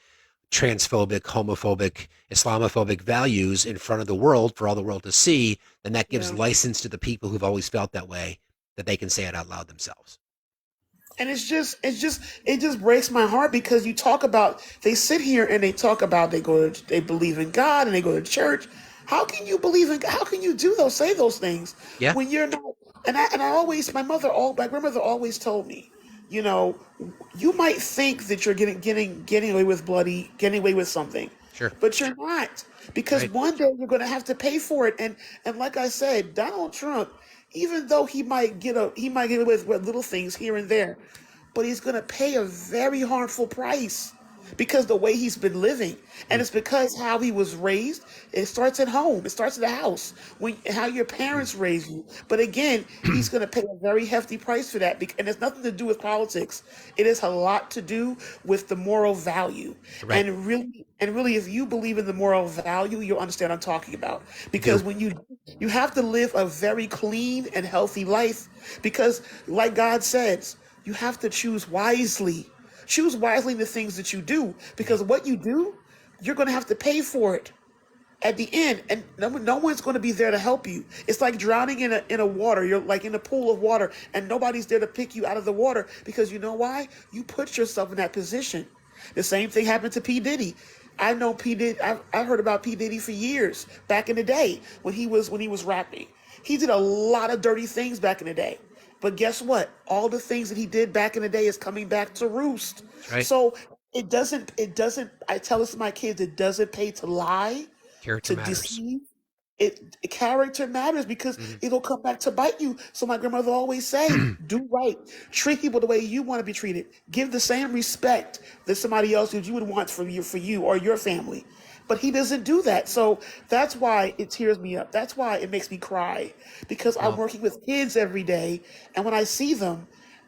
transphobic, homophobic, Islamophobic values in front of the world for all the world to see, then that gives Yeah. license to the people who've always felt that way, that they can say it out loud themselves. And it just breaks my heart, because they sit here and they talk about, they believe in God and they go to church. How can you how can you say those things Yeah, when you're not? And I always, my grandmother always told me, you know, you might think that you're getting away with something, sure. but you're not, because Right. one day you're going to have to pay for it. And like I said, Donald Trump, even though he might get away with little things here and there, but he's going to pay a very harmful price because the way he's been living, and it's because how he was raised. It starts at home. It starts at the house, when how your parents raise you. But again, he's going to pay a very hefty price for that, and it's nothing to do with politics. It has a lot to do with the moral value. Right. And really, if you believe in the moral value, you'll understand what I'm talking about. Because when you have to live a very clean and healthy life, because like God says, you have to choose wisely. Choose wisely the things that you do, because what you do, you're going to have to pay for it at the end, and no one's going to be there to help you. It's like drowning in a water. You're like in a pool of water, and nobody's there to pick you out of the water, because you know why? You put yourself in that position. The same thing happened to P. Diddy. I know P. Diddy. I heard about P. Diddy for years back in the day when he was rapping. He did a lot of dirty things back in the day. But guess what? All the things that he did back in the day is coming back to roost. Right. So it doesn't, I tell this to my kids, it doesn't pay to lie, Character to matters. deceive. Character matters, because it'll come back to bite you. So my grandmother always say, do right. Treat people the way you want to be treated. Give the same respect that somebody else that you would want for you or your family. But he doesn't do that. So that's why it tears me up. That's why it makes me cry, because I'm working with kids every day, and when I see them,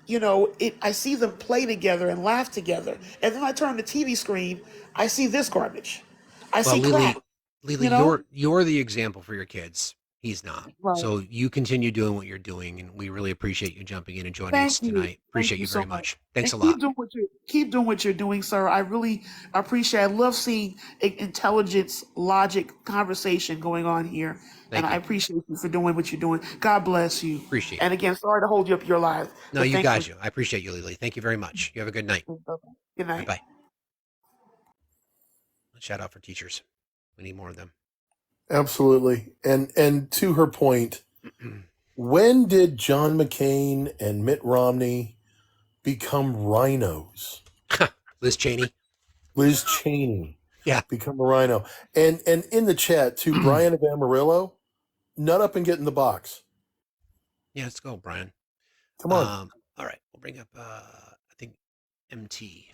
I see them play together and laugh together. And then I turn the TV screen, I see this garbage. I see crap. Lily, you're the example for your kids. He's not. Right. So you continue doing what you're doing, and we really appreciate you jumping in and joining us Thank you. tonight. Appreciate Thank you you so very much. much. Thanks a And lot. keep doing what you're doing, sir. I really appreciate. I love seeing intelligence, logic, conversation going on here, Thank and I you. appreciate you for doing what you're doing. God bless you. Appreciate And it. again, sorry to hold you up your life. No, but you thank got you. I appreciate you, Lily. Thank you very much. You have a good night. Good night. Bye-bye. Shout out for teachers. We need more of them. Absolutely. And to her point, when did John McCain and Mitt Romney become rhinos? Liz Cheney. Liz Cheney. Yeah. Become a rhino. And in the chat, to Brian of Amarillo, nut up and get in the box. Yeah, let's go, Brian. Come on. All right. We'll bring up, I think, MT.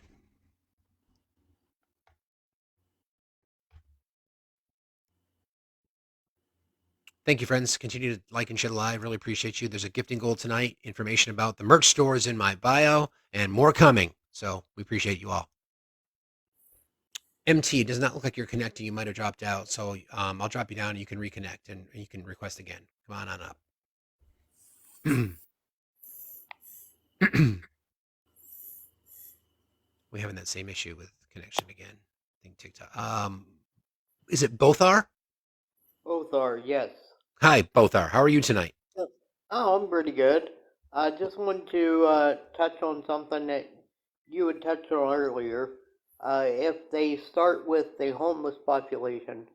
Thank you, friends. Continue to like and share the live. Really appreciate you. There's a gifting goal tonight. Information about the merch store is in my bio, and more coming. So we appreciate you all. MT, does not look like you're connecting. You might have dropped out. So I'll drop you down and you can reconnect and you can request again. Come on up. We're having that same issue with connection again. I think TikTok. Is it Bothar? Both are, yes. Hi, Bothar. How are you tonight? Oh, I'm pretty good. I just wanted to touch on something that you had touched on earlier. If they start with the homeless population,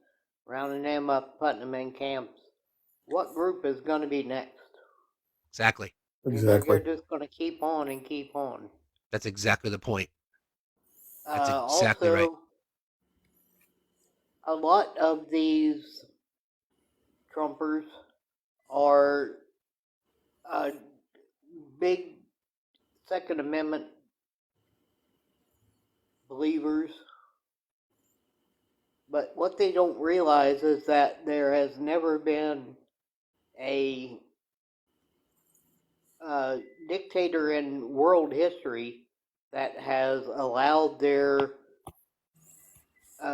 rounding them up, putting them in camps, what group is going to be next? Exactly. Exactly. They're just going to keep on and keep on. That's exactly the point. That's exactly right. A lot of these Trumpers are big Second Amendment believers, but what they don't realize is that there has never been a dictator in world history that has allowed their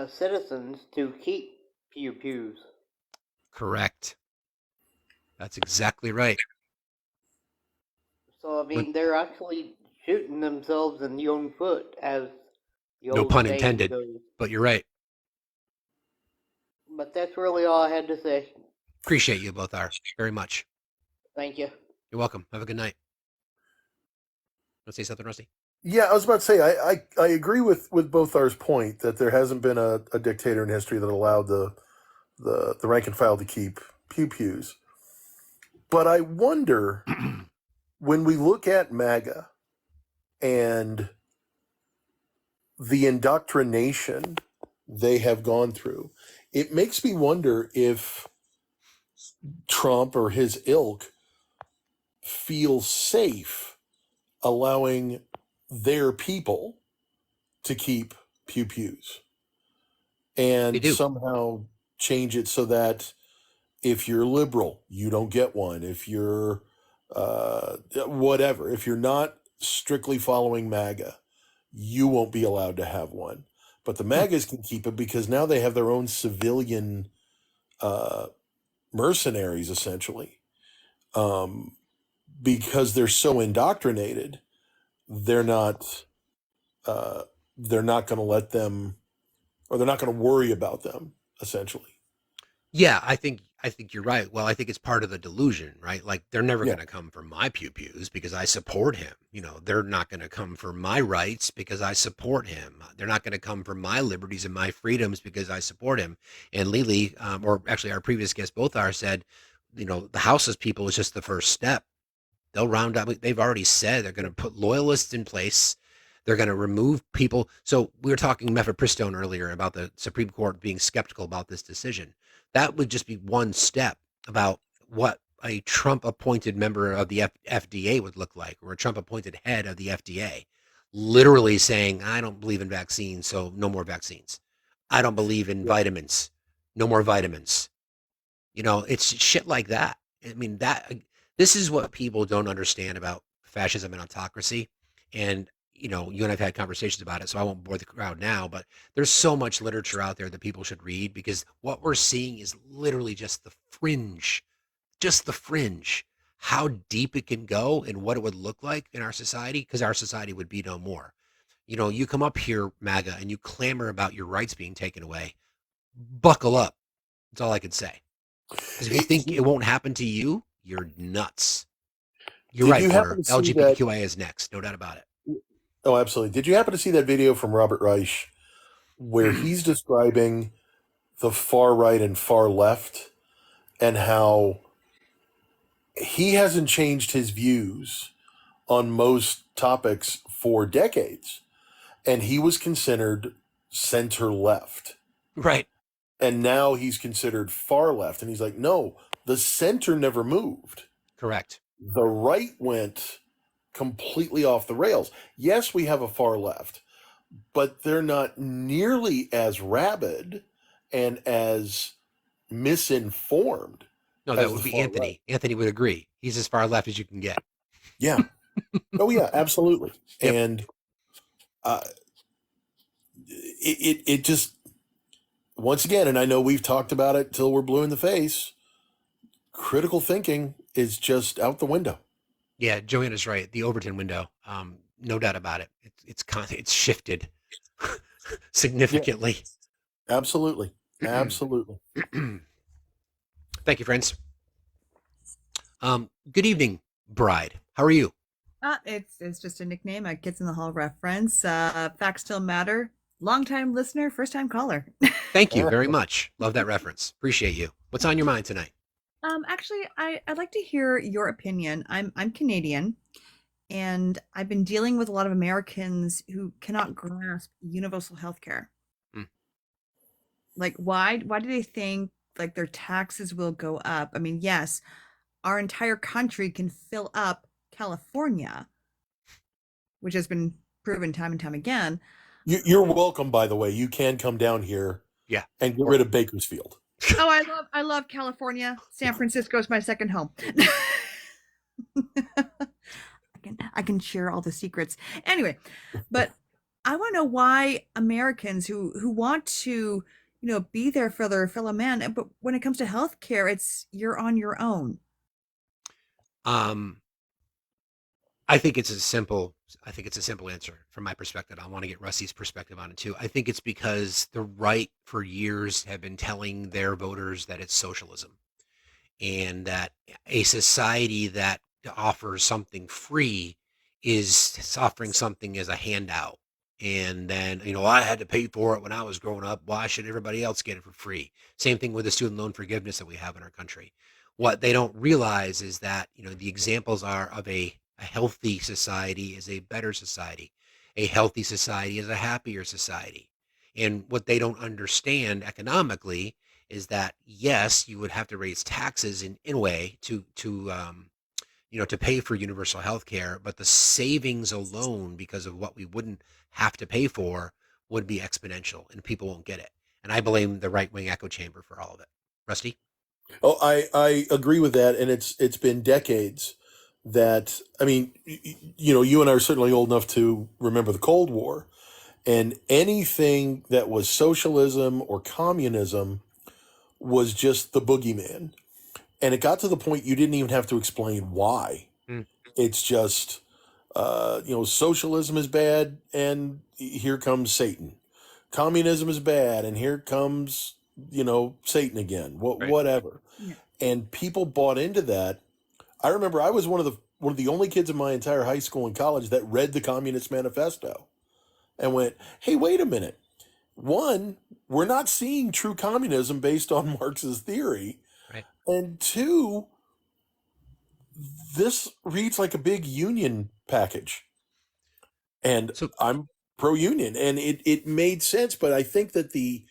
citizens to keep pews. Correct. That's exactly right. So, I mean, they're actually shooting themselves in the own foot, as the No old pun saying intended, goes. but you're right. But that's really all I had to say. Appreciate you, Bothar, very much. Thank you. You're welcome. Have a good night. Want to say something, Rusty? Yeah, I was about to say, I agree with Bothar's point that there hasn't been a dictator in history that allowed the rank and file to keep pews. But I wonder, when we look at MAGA and the indoctrination they have gone through, it makes me wonder if Trump or his ilk feels safe allowing their people to keep pews They and do. somehow change it so that if you're liberal, you don't get one. If you're whatever, if you're not strictly following MAGA, you won't be allowed to have one. But the Hmm. MAGAs can keep it because now they have their own civilian uh, mercenaries, essentially. Um, because they're so indoctrinated, they're not uh, they're not going to let them, or they're not going to worry about them, essentially. Yeah, I think you're right. Well, I think it's part of the delusion, right? Like they're never Yeah, going to come for my pews because I support him. They're not going to come for my rights because I support him. They're not going to come for my liberties and my freedoms because I support him. And Lily, or actually our previous guest, both are said, the houseless people is just the first step. They'll round up. They've already said they're going to put loyalists in place. They're going to remove people. So we were talking Mephipristone earlier about the Supreme Court being skeptical about this decision. That would just be one step about what a Trump appointed member of the FDA would look like, or a Trump appointed head of the FDA, literally saying, I don't believe in vaccines, so no more vaccines. I don't believe in yeah. vitamins, no more vitamins. It's shit like that. I mean, this is what people don't understand about fascism and autocracy. And, you and I've had conversations about it, so I won't bore the crowd now, but there's so much literature out there that people should read because what we're seeing is literally just the fringe, how deep it can go and what it would look like in our society, because our society would be no more. You come up here, MAGA, and you clamor about your rights being taken away. Buckle up. That's all I can say. Because if you think it won't happen to you, you're nuts. You're Did right, you happen Porter. to see that? LGBTQIA is next, no doubt about Oh, absolutely. Did you happen to see that video from Robert Reich where it. he's describing the far right and far left and how he hasn't changed his views on most topics for decades? And he was considered center left. Right. And now he's considered far left. And he's like, no, the center never moved. Correct. The right went completely off the rails. Yes, we have a far left, but they're not nearly as rabid and as misinformed No, that as would the be far right. Anthony. Anthony would agree. He's as far left as you can get. Yeah. Oh, yeah, absolutely. Yep. And uh, it just, once again, and I know we've talked about it till we're blue in the face, critical thinking is just out the window. Yeah, Joanna's right. The Overton window, no doubt about it. It's shifted Yeah, significantly. absolutely. Absolutely. Thank you, friends. Good evening, Bride. How are you? It's just a nickname, a Kids in the Hall reference. Facts still matter. Long-time listener, first-time caller. Thank you very much. Love that reference. Appreciate you. What's on your mind tonight? Actually, I'd like to hear your opinion. I'm Canadian, and I've been dealing with a lot of Americans who cannot grasp universal health care. Hmm. Like, why do they think like their taxes will go up? I mean, yes, our entire country can fill up California, which has been proven time and time again. You're welcome, by the way. You can come down here Yeah. and get rid of Bakersfield. Oh, I love California. San Francisco's my second home. I can share all the secrets. Anyway, but I want to know why Americans who want to, be there for their fellow man, but when it comes to healthcare, it's you're on your own. Um, I think it's a simple answer from my perspective. I want to get Rusty's perspective on it too. I think it's because the right for years have been telling their voters that it's socialism and that a society that offers something free is offering something as a handout. And then, I had to pay for it when I was growing up. Why should everybody else get it for free? Same thing with the student loan forgiveness that we have in our country. What they don't realize is that, the examples are of a healthy society is a better society. A healthy society is a happier society. And what they don't understand economically is that, yes, you would have to raise taxes in a way to pay for universal health care, but the savings alone, because of what we wouldn't have to pay for, would be exponential, and people won't get it. And I blame the right wing echo chamber for all of it. Rusty? Oh, I agree with that, and it's been decades that I mean, you and I are certainly old enough to remember the Cold War, and anything that was socialism or communism was just the boogeyman. And it got to the point you didn't even have to explain why. Mm. It's just, socialism is bad, and here comes Satan. Communism is bad, and here comes, Satan again. Right. Whatever. Yeah. And people bought into that. I remember I was one of the only kids in my entire high school and college that read the Communist Manifesto and went, "Hey, wait a minute. One, we're not seeing true communism based on Marx's theory. Right. And two, this reads like a big union package." And So I'm pro-union, and it made sense. But I think that the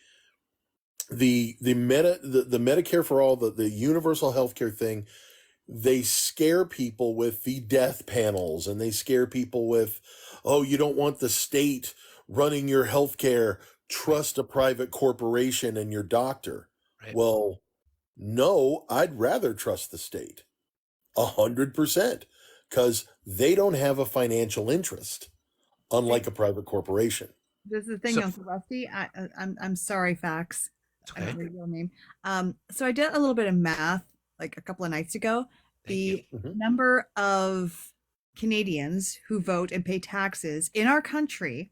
Medicare for all, the universal healthcare thing, they scare people with the death panels, and they scare people with, oh, you don't want the state running your healthcare. Trust a private corporation and your doctor. right. Well, no, I'd rather trust the state 100%, because they don't have a financial interest, unlike a private corporation. This is the thing, So Uncle Rusty. I'm sorry, Fax. it's I don't okay. know your real name. So I did a little bit of math like a couple of nights ago. Thank you. The number of Canadians who vote and pay taxes in our country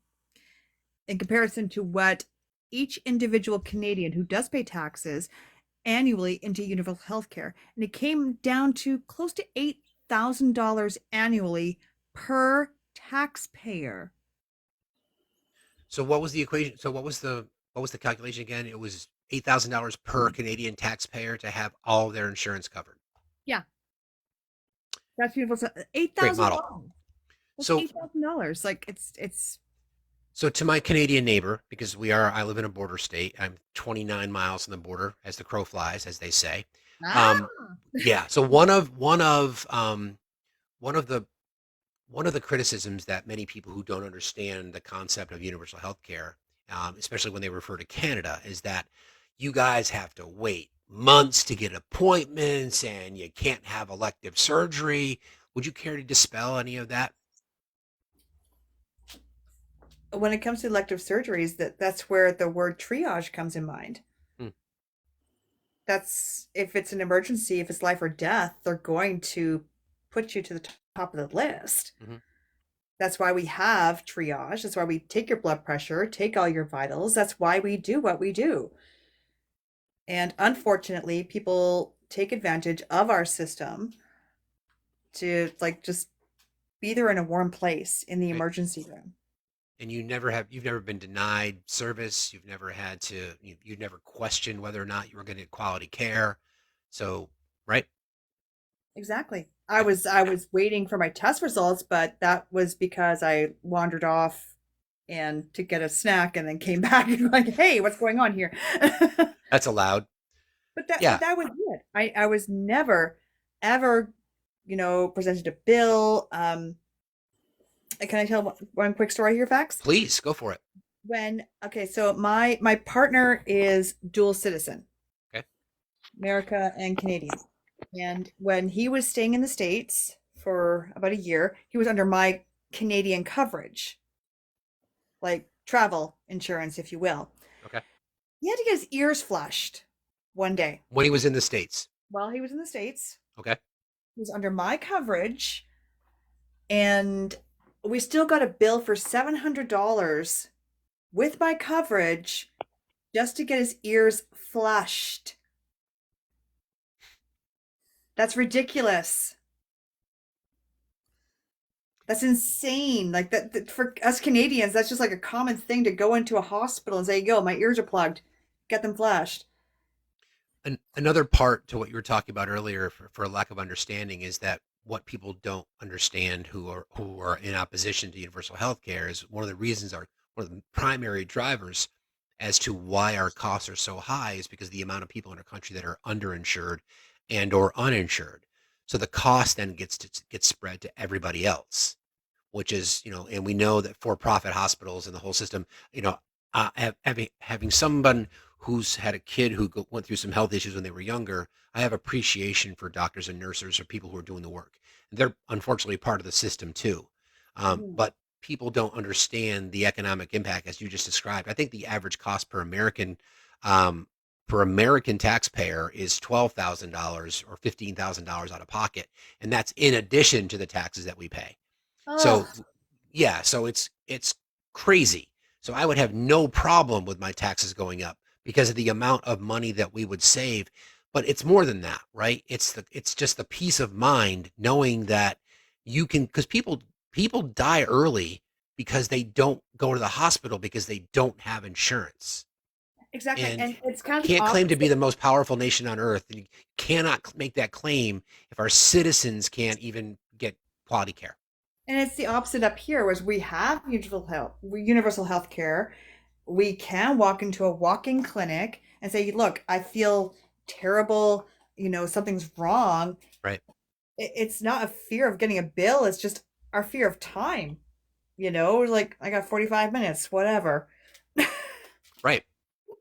in comparison to what each individual Canadian who does pay taxes annually into universal health care. And it came down to close to $8,000 annually per taxpayer. So what was the equation? So what was the calculation again? It was $8,000 per Canadian taxpayer to have all of their insurance covered. Yeah. That's universal. Great $8,000. model. That's So $8,000. Like it's So to my Canadian neighbor, because I live in a border state. I'm 29 miles from the border, as the crow flies, as they say. Yeah. So one of the criticisms that many people who don't understand the concept of universal health care, especially when they refer to Canada, is that you guys have to wait months to get appointments and you can't have elective surgery. Would you care to dispel any of that? when it comes to elective surgeries, that's where the word triage comes in mind. Hmm. That's if it's an emergency, if it's life or death, they're going to put you to the top of the list. Mm-hmm. That's why we have triage. That's why we take your blood pressure, take all your vitals. That's why we do what we do. And unfortunately, people take advantage of our system to just be there in a warm place in the Right. emergency room. And you've never been denied service. You've never had to, you've never questioned whether or not you were going to get quality care. So, right. Exactly. I was waiting for my test results, but that was because I wandered off and to get a snack and then came back and like, hey, what's going on here? That's allowed. But that Yeah. that was it. I was never ever, presented a bill. Can I tell one quick story here, Fax? Please go for it. So my partner is dual citizen. Okay. America and Canadian. And when he was staying in the States for about a year, he was under my Canadian coverage, like travel insurance, if you will. Okay. He had to get his ears flushed one day. When he was in the States. While he was in the States. Okay. He was under my coverage, and we still got a bill for $700 with my coverage just to get his ears flushed. That's ridiculous. That's insane. Like that for us Canadians, that's just like a common thing to go into a hospital and say, "Yo, my ears are plugged. Get them flashed." Another part to what you were talking about earlier, for a lack of understanding, is that what people don't understand who are in opposition to universal health care is one of the primary drivers as to why our costs are so high is because the amount of people in our country that are underinsured and or uninsured. So the cost then gets spread to everybody else, which is, and we know that for-profit hospitals and the whole system, having someone who's had a kid who went through some health issues when they were younger, I have appreciation for doctors and nurses or people who are doing the work. They're unfortunately part of the system too. But people don't understand the economic impact as you just described. I think the average cost um, per American taxpayer is $12,000 or $15,000 out of pocket, and that's in addition to the taxes that we pay. So Oh, yeah, so it's crazy. So I would have no problem with my taxes going up because of the amount of money that we would save. But it's more than that, right? It's just the peace of mind knowing that you can, because people die early because they don't go to the hospital because they don't have insurance. exactly. And And it's kind of the can't claim to be opposite. the most powerful nation on earth. You cannot make that claim if our citizens can't even get quality care. And it's the opposite up here, whereas we have universal health care. We can walk into a walk-in clinic and say, look, I feel terrible, something's wrong. Right. It's not a fear of getting a bill, it's just our fear of time. Like I got 45 minutes, whatever. Right.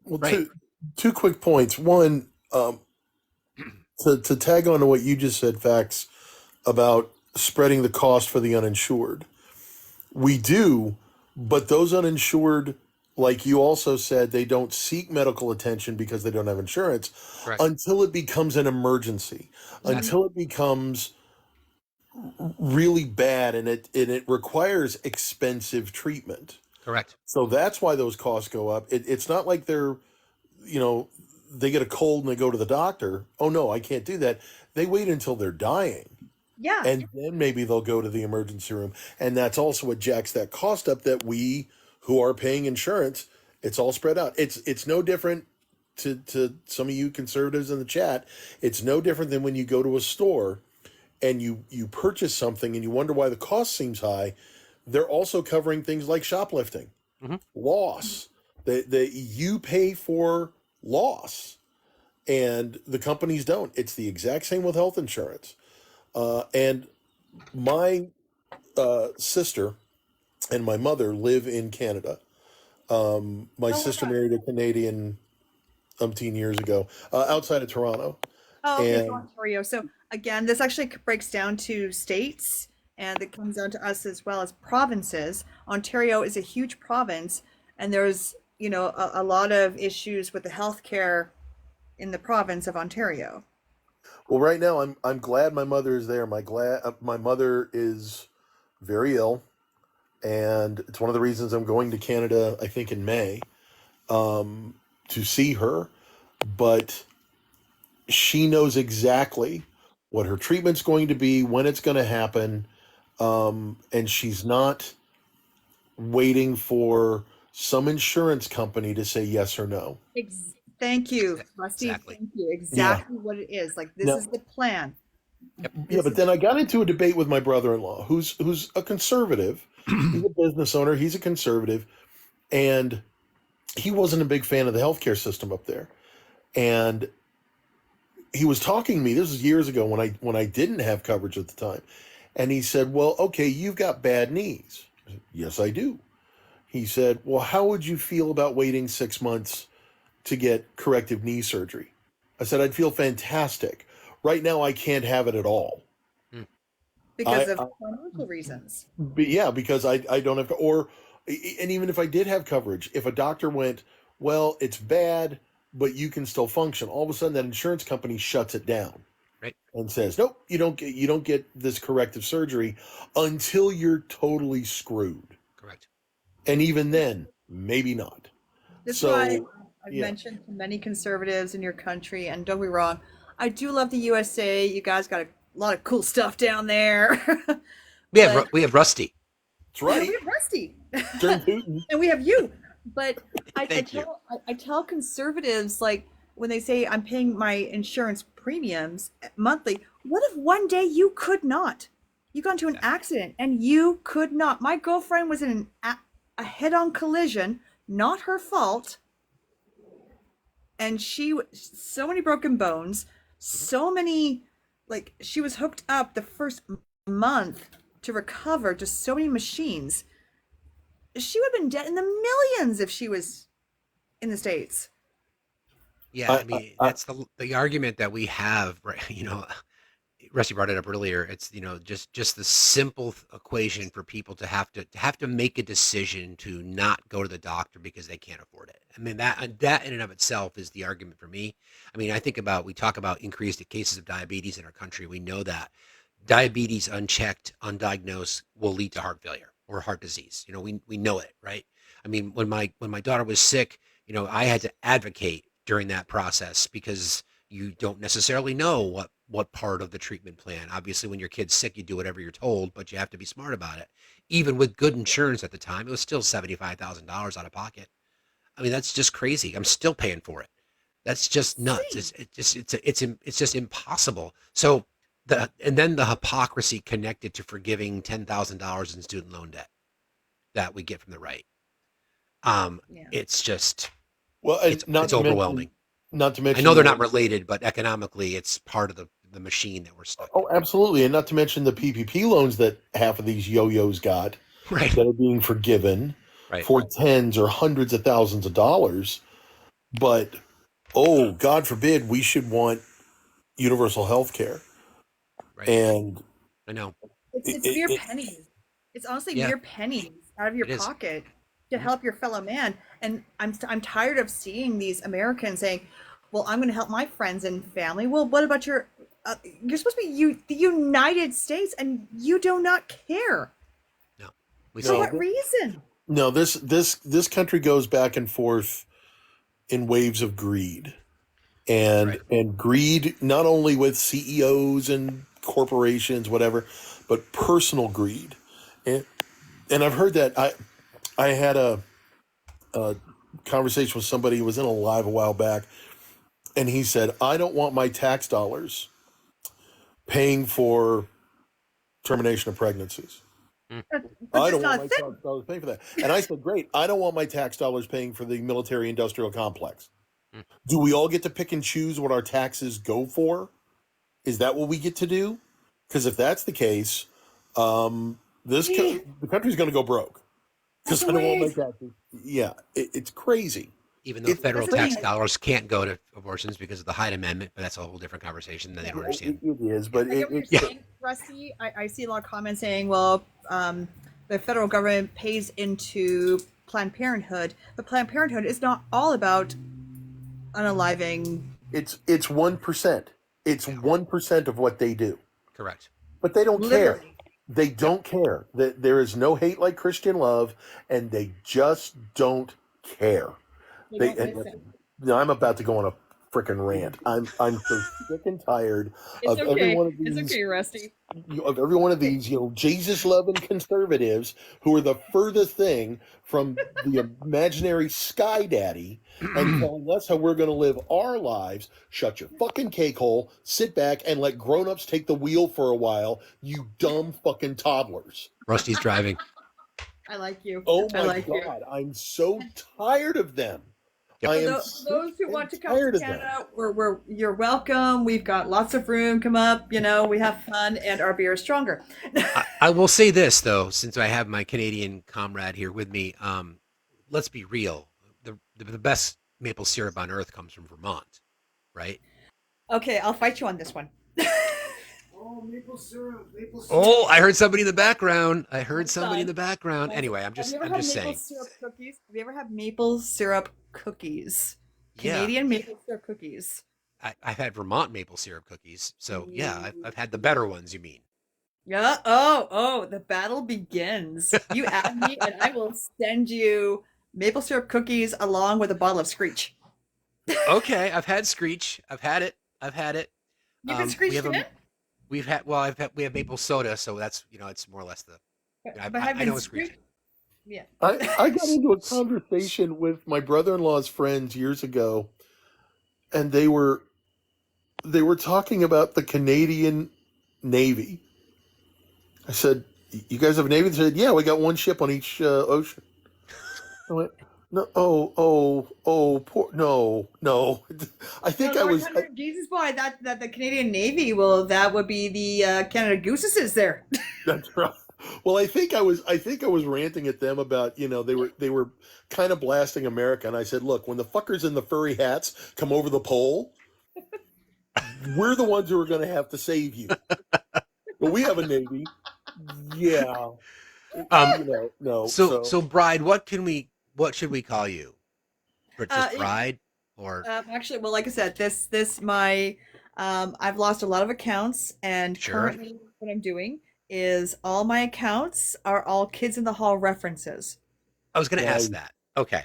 Well, Right. two quick points. One, to tag on to what you just said, Facts, about spreading the cost for the uninsured. We do, but those uninsured, like you also said, they don't seek medical attention because they don't have insurance Correct. until it becomes an emergency, Exactly. until it becomes really bad and it requires expensive treatment. Correct. So that's why those costs go up. It's not like you know, they get a cold and they go to the doctor. Oh no, I can't do that. They wait until they're dying. Yeah. And then maybe they'll go to the emergency room. And that's also what jacks that cost up that we who are paying insurance, it's all spread out. It's no different to some of you conservatives in the chat. It's no different than when you go to a store and you purchase something and you wonder why the cost seems high. They're also covering things like shoplifting, loss. That you pay for loss and the companies don't. It's the exact same with health insurance. And my sister and my mother live in Canada. My Oh, sister wow. married a Canadian umpteen years ago, outside of Toronto. Oh, okay, so And Ontario. So again, this actually breaks down to states and it comes down to us as well as provinces. Ontario is a huge province and there's, a lot of issues with the healthcare in the province of Ontario. well, right now I'm glad my mother is there. My mother is very ill, and it's one of the reasons I'm going to Canada. I think in May, to see her, but she knows exactly what her treatment's going to be, when it's going to happen, and she's not waiting for some insurance company to say yes or no. Thank you, Rusty. Exactly. Thank you. Yeah. Exactly what it is. Like this Now, is the plan. Yep. yeah, This but is then I got into a debate with my brother-in-law, who's a conservative. He's a business owner. He's a conservative, and he wasn't a big fan of the healthcare system up there. And he was talking to me. This was years ago when I didn't have coverage at the time, and he said, "Well, okay, you've got bad knees." I said, "Yes, I do." He said, "Well, how would you feel about waiting 6 months to get corrective knee surgery?" I said, "I'd feel fantastic. Right now, I can't have it at all. Mm. because of I financial reasons. But yeah, because I don't have, and even if I did have coverage, if a doctor went, well, it's bad, but you can still function, all of a sudden that insurance company shuts it down Right. and says, nope, you don't get this corrective surgery until you're totally screwed. Correct. And even then, maybe not. That's why So I've yeah. mentioned to many conservatives in your country, and don't be wrong, I do love the USA. You guys got a lot of cool stuff down there. But We have Rusty. That's yeah, right. we have Rusty. Turn Putin. And we have you. But Thank you. I tell conservatives, like when they say I'm paying my insurance premiums monthly, what if one day you could not? You got into an accident and you could not. My girlfriend was in a head-on collision, not her fault, and so many broken bones, so many, like she was hooked up the first month to recover, just so many machines. she would have been dead in the millions if she was in the States. Yeah, I mean that's the argument that we have, right? Rusty brought it up earlier. It's just the simple equation for people to have to make a decision to not go to the doctor because they can't afford it. I mean that in and of itself is the argument for me. I mean, we talk about increased cases of diabetes in our country. We know that diabetes unchecked, undiagnosed will lead to heart failure or heart disease. We know it, right? I mean, when my daughter was sick, I had to advocate during that process because you don't necessarily know what part of the treatment plan. Obviously, when your kid's sick, you do whatever you're told, but you have to be smart about it. Even with good insurance at the time, it was still $75,000 out of pocket. I mean, that's just crazy. I'm still paying for it. That's just nuts. It's just impossible. So and then the hypocrisy connected to forgiving $10,000 in student loan debt that we get from the right. It's just it's overwhelming. Not to mention, I know they're not related, but economically, it's part of the machine that we're stuck. Oh, absolutely, and not to mention the PPP loans that half of these yo-yos got, right, that are being forgiven for tens or hundreds of thousands of dollars. But God forbid, we should want universal health care. Right. And I know it's mere pennies. It's honestly mere pennies out of your pocket to help your fellow man. And I'm tired of seeing these Americans saying, well, I'm going to help my friends and family. Well, what about you're supposed to be the United States, and you do not care. No. For what reason? No, this country goes back and forth in waves of greed. And greed, not only with CEOs and corporations, whatever, but personal greed. And I've heard that. I had a conversation with somebody who was in a live a while back, and he said, I don't want my tax dollars paying for termination of pregnancies. I don't want my tax dollars paying for that. And I said, great, I don't want my tax dollars paying for the military industrial complex. Do we all get to pick and choose what our taxes go for? Is that what we get to do? Because if that's the case, the country's going to go broke. Because I don't want my taxes. Yeah, it's crazy. Even though federal tax dollars can't go to abortions because of the Hyde Amendment, but that's a whole different conversation that they don't understand. It is, but Rusty, I see a lot of comments saying, well, the federal government pays into Planned Parenthood, but Planned Parenthood is not all about unaliving. It's 1%. It's 1% of what they do. Correct. But they don't care. They don't care. There is no hate like Christian love, and they just don't care. I'm about to go on a freaking rant. I'm so sick and tired of every one of these. It's okay, Rusty. Of every one of these, Jesus loving conservatives who are the furthest thing from the imaginary sky daddy and telling us how we're going to live our lives. Shut your fucking cake hole, sit back, and let grown-ups take the wheel for a while, you dumb fucking toddlers. Rusty's driving. I like you. Oh my God, I'm so tired of them. Yep. Those who want to come to Canada, you're welcome. We've got lots of room. Come up, we have fun, and our beer is stronger. I will say this though, since I have my Canadian comrade here with me, let's be real. The best maple syrup on earth comes from Vermont, right? Okay, I'll fight you on this one. Oh, maple syrup. Oh, I heard somebody in the background. Anyway, I'm just saying. Have you ever had maple syrup cookies? Canadian maple syrup cookies. I've had Vermont maple syrup cookies. So yeah, I've had the better ones, you mean? Yeah. Oh, the battle begins. You add me and I will send you maple syrup cookies along with a bottle of Screech. Okay, I've had Screech. I've had it. You've been Screeched in it? We have maple soda, so that's it's more or less the. I know it's Screech. Yeah. I got into a conversation with my brother-in-law's friends years ago, and they were talking about the Canadian Navy. I said, "You guys have a Navy?" They said, "Yeah, we got one ship on each ocean." I went, "No, poor, no." I think I was. Jesus boy, that the Canadian Navy that would be the Canada Gooses there. That's right. Well, I think I was ranting at them about, they were kind of blasting America, and I said, look, when the fuckers in the furry hats come over the pole, we're the ones who are going to have to save you. But we have a navy. Yeah. No. So Bride, what should we call you? Princess It- Bride or actually, well, like I said, I've lost a lot of accounts, and Sure. currently what I'm doing is all my accounts are all Kids in the Hall references. I was going to ask Nice. that. Okay.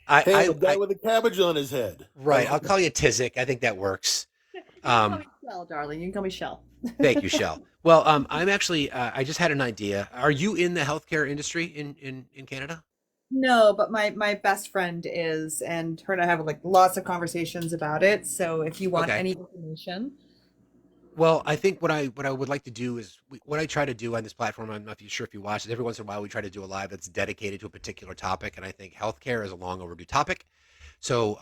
Hey, the guy with a cabbage on his head. Right. I'll call you Tizik. I think that works. You can call me Shell, darling. You can call me Shell. Thank you, Shell. Well, I'm actually. I just had an idea. Are you in the healthcare industry in Canada? No, but my best friend is, and her and I have like lots of conversations about it. So if you want Okay. any information, Well, I think what I would like to do is what I try to do on this platform. I'm not sure if you watch it. Every once in a while, we try to do a live that's dedicated to a particular topic, and I think healthcare is a long overdue topic. So,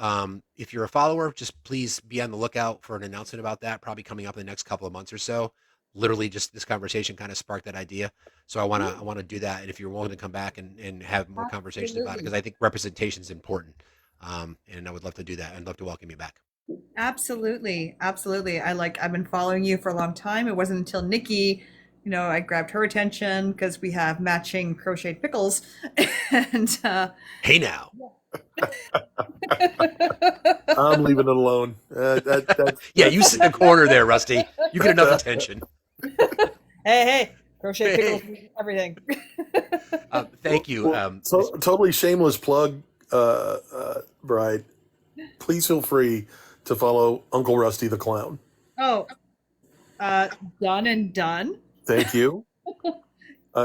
if you're a follower, just please be on the lookout for an announcement about that, probably coming up in the next couple of months or so. Literally, just this conversation kind of sparked that idea. So I want to do that, and if you're willing to come back and have more conversations about it, because I think representation is important, and I would love to do that. I'd love to welcome you back. absolutely, absolutely. I've been following you for a long time. It wasn't until Nikki, I grabbed her attention because we have matching crocheted pickles, and Hey now. I'm leaving it alone. Yeah, you sit in the corner there, Rusty. You get enough attention. hey, crochet pickles, everything. Thank you. Well, totally shameless plug, Bride. Please feel free to follow Uncle Rusty the Clown. Oh, done and done. Thank you.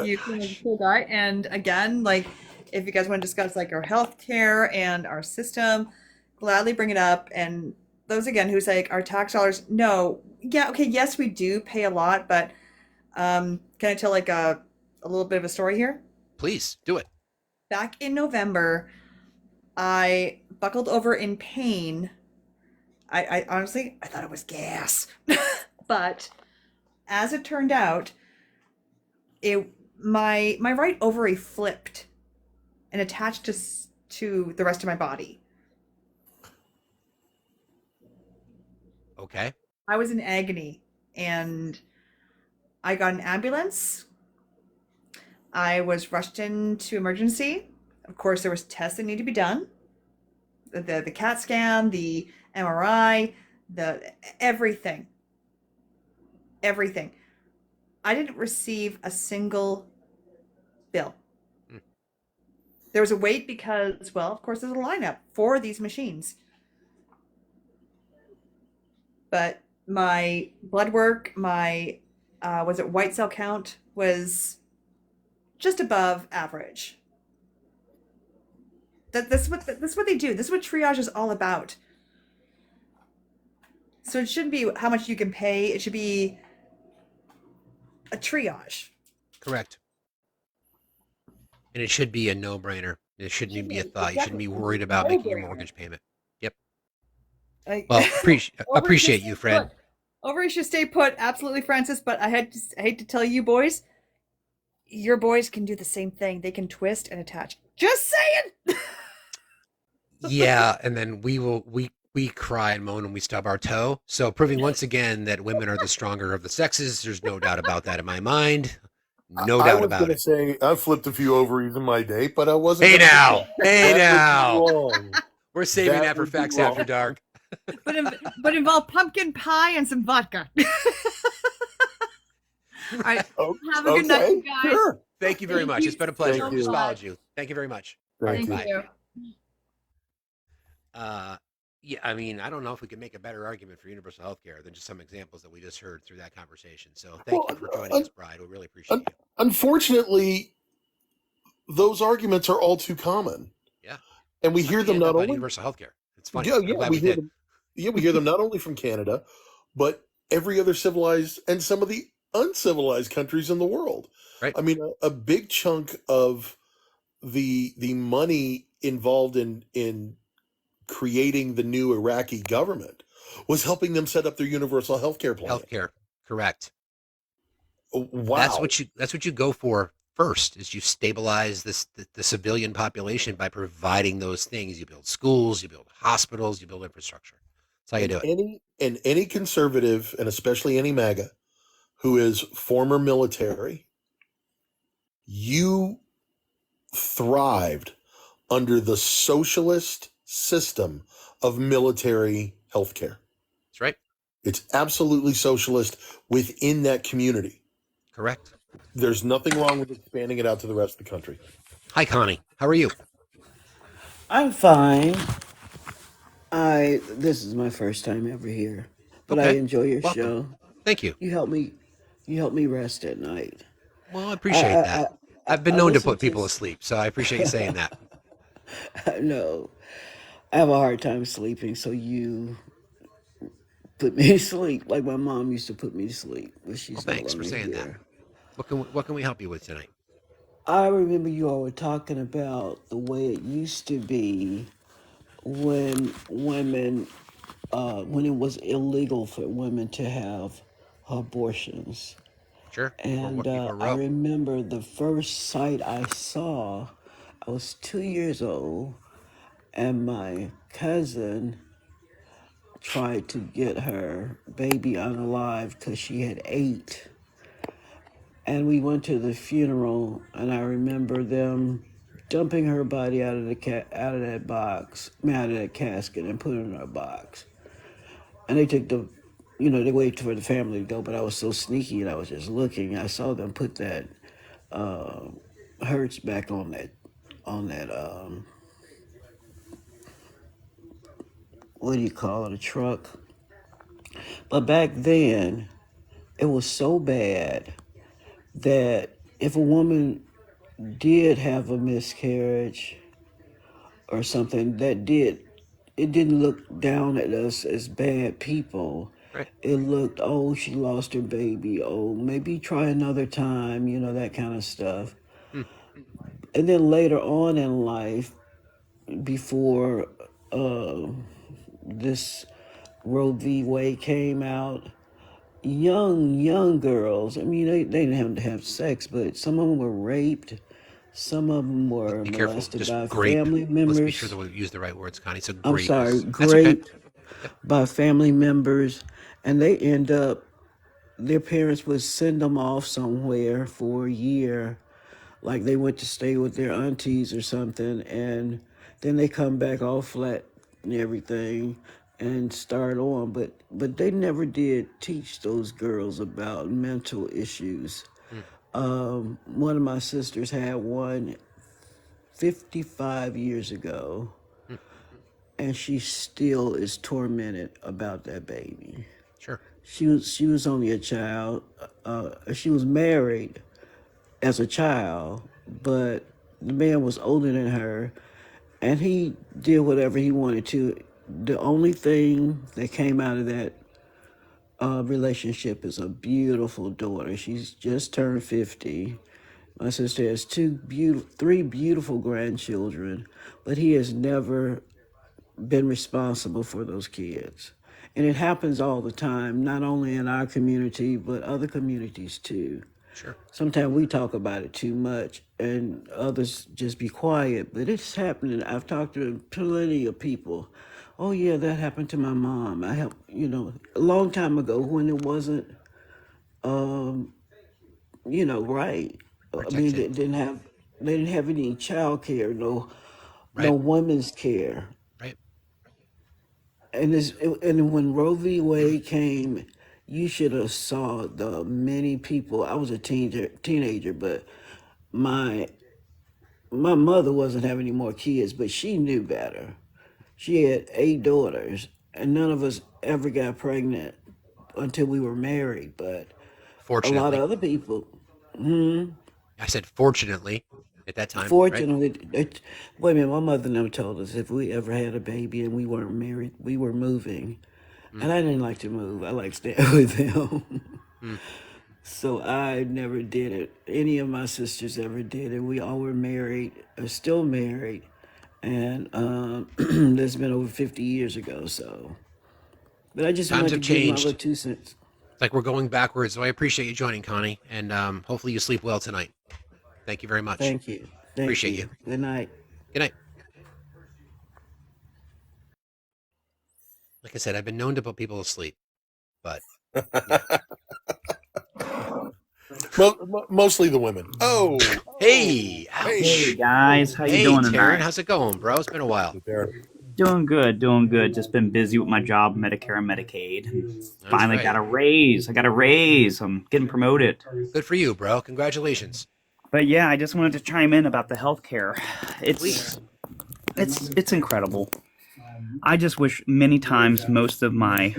You can be a cool guy. And again, like if you guys want to discuss like our healthcare and our system, gladly bring it up. And those again who's like our tax dollars, no, yeah, okay, yes, we do pay a lot, but can I tell like a little bit of a story here? Please do it. Back in November, I buckled over in pain. I honestly I thought it was gas. But as it turned out, my right ovary flipped and attached to the rest of my body. Okay. I was in agony, and I got an ambulance. I was rushed into emergency. Of course, there was tests that need to be done. The CAT scan, the MRI, the everything. Everything. I didn't receive a single bill. There was a wait because, well, of course, there's a lineup for these machines. But my blood work, my was it white cell count was just above average. That's what they do. This is what triage is all about. So it shouldn't be how much you can pay. It should be a triage. Correct. And it should be a no-brainer. It shouldn't even be a thought. You shouldn't be worried about making your mortgage payment. Yep. Well, appreciate you, Fred. Ovary should stay put, absolutely, Francis. But I hate to tell you, boys, your boys can do the same thing. They can twist and attach. Just saying. Yeah, and then we cry and moan when we stub our toe. So proving once again that women are the stronger of the sexes. There's no doubt about that in my mind. No doubt about it. I was going to say I flipped a few ovaries in my day, but I wasn't. Hey now. We're saving that for Facts After Dark. But involve pumpkin pie and some vodka. All right. Have a good night, you guys. Sure. Thank you very much. It's been a pleasure. Just followed you. Thank you very much. Thank you. Yeah, I mean, I don't know if we can make a better argument for universal health care than just some examples that we just heard through that conversation. So thank you for joining us, Bride. We really appreciate you. Unfortunately, those arguments are all too common. Yeah. And we hear them not only universal health care. It's funny. Yeah, we hear them not only from Canada, but every other civilized and some of the uncivilized countries in the world. Right. I mean, a big chunk of the money involved in creating the new Iraqi government was helping them set up their universal health care plan. Healthcare, correct. That's Wow. what you go for first. Is you stabilize the civilian population by providing those things. You build schools, you build hospitals, you build infrastructure. That's how you And do it. any conservative, and especially any MAGA, who is former military, you thrived under the socialist system of military healthcare. That's right. It's absolutely socialist within that community. Correct. There's nothing wrong with expanding it out to the rest of the country. Hi, Connie. How are you? I'm fine. This is my first time ever here, but I Okay. enjoy your Welcome. show. Thank you. You help me you help me rest at night. Well, I I appreciate I that. I, I've been I known to listen put to people asleep, so I appreciate you saying that. no. I have a hard time sleeping, so you put me to sleep like my mom used to put me to sleep, but Well, she's no thanks for longer saying that. here. What can we help you with tonight? I remember you all were talking about the way it used to be when women when it was illegal for women to have abortions. Sure. Before And before I Roe. remember the first sight I saw, I was 2 years old, and my cousin tried to get her baby unalive because she had 8. And we went to the funeral, and I remember them dumping her body out of out of that box, out of that casket, and putting it in a box. And they took they waited for the family to go, but I was so sneaky and I was just looking. I saw them put that uh, Hertz back on that what do you call it, a truck. But back then, it was so bad that if a woman did have a miscarriage or something, it didn't look down at us as bad people. Right. It looked, oh, she lost her baby. Oh, maybe try another time, that kind of stuff. Hmm. And then later on in life, before this Roe v. Wade came out, young girls, I mean, they didn't have to have sex, but some of them were raped. Some of them Let's were be careful. molested Just by grape. family Let's be sure that members. we use the right words, Connie. So I'm grape sorry, is that's okay. raped Yep. by family members, and they end up, their parents would send them off somewhere for a year, like they went to stay with their aunties or something, and then they come back all flat and everything and start on. But they never did teach those girls about mental issues. Hmm. One of my sisters had one 55 years ago, Hmm. and she still is tormented about that baby. Sure. She was only a child. She was married as a child, but the man was older than her, and he did whatever he wanted to. The only thing that came out of that relationship is a beautiful daughter. She's just turned 50. My sister has three beautiful grandchildren, but he has never been responsible for those kids. And it happens all the time, not only in our community, but other communities too. Sure. Sometimes we talk about it too much and others just be quiet, but it's happening. I've talked to plenty of people. Oh, yeah, that happened to my mom. I helped, a long time ago when it wasn't, right. I mean, Protected. they didn't have any child care, no Right. women's care. Right. And when Roe v. Wade came, you should have saw the many people. I was a teenager, but my my mother wasn't having any more kids, but she knew better. She had 8 daughters, and none of us ever got pregnant until we were married. But a lot of Fortunately. other people, I said fortunately at that time, right? fortunately, wait a minute, my mother never told us if we ever had a baby and we weren't married, we were moving. Hmm. And I didn't like to move. I like staying with them. Hmm. So I never did it. Any of my sisters ever did it. We all were married, are still married, and that's been over 50 years ago. So, but I just Times wanted to have give my little changed. 2 cents. It's like we're going backwards. So I appreciate you joining, Connie, and hopefully you sleep well tonight. Thank you very much. Thank you. Thank Appreciate you. you. Good night. Good night. Like I said, I've been known to put people to sleep, but Mostly the women. Oh, hey, ouch. Hey guys, how you Hey, doing Taryn, tonight? how's it going, bro? It's been a while. Doing good, doing good. Just been busy with my job, Medicare and Medicaid. Finally right. got a raise. I got a raise. I'm getting promoted. Good for you, bro. Congratulations. But yeah, I just wanted to chime in about the healthcare. Please. It's incredible. I just wish many times most of my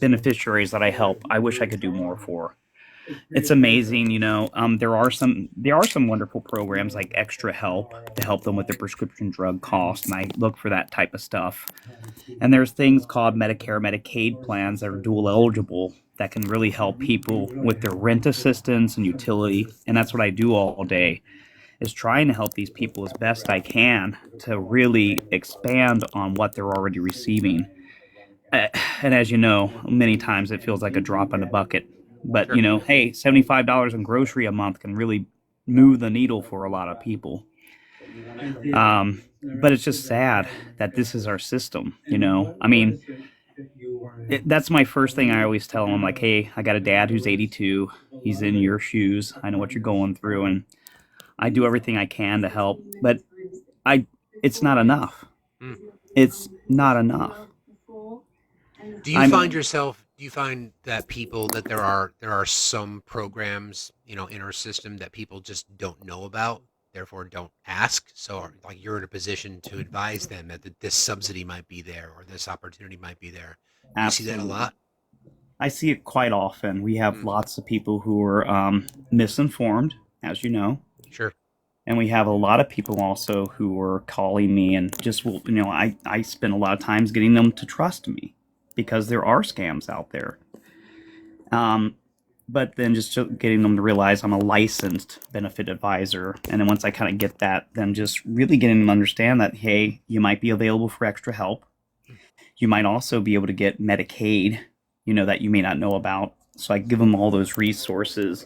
beneficiaries that I help, I wish I could do more for. It's amazing, you know. There are some wonderful programs like Extra Help to help them with their prescription drug costs, and I look for that type of stuff. And there's things called Medicare, Medicaid plans that are dual eligible that can really help people with their rent assistance and utility. And that's what I do all day, is trying to help these people as best I can to really expand on what they're already receiving. And as you know, many times it feels like a drop in the bucket. But, you know, hey, $75 in grocery a month can really move the needle for a lot of people. But it's just sad that this is our system, you know? I mean, that's my first thing I always tell them. I'm like, hey, I got a dad who's 82. He's in your shoes. I know what you're going through. And I do everything I can to help. But it's not enough. It's not enough. Do you find that people that there are some programs, you know, in our system that people just don't know about, therefore don't ask? So like you're in a position to advise them that this subsidy might be there or this opportunity might be there. Do you see that a lot? I see it quite often. We have lots of people who are misinformed, as you know. Sure. And we have a lot of people also who are calling me and just will, you know, I spend a lot of times getting them to trust me because there are scams out there. But then just getting them to realize I'm a licensed benefit advisor. And then once I kind of get that, then just really getting them to understand that, hey, you might be available for extra help. You might also be able to get Medicaid, you know, that you may not know about. So I give them all those resources.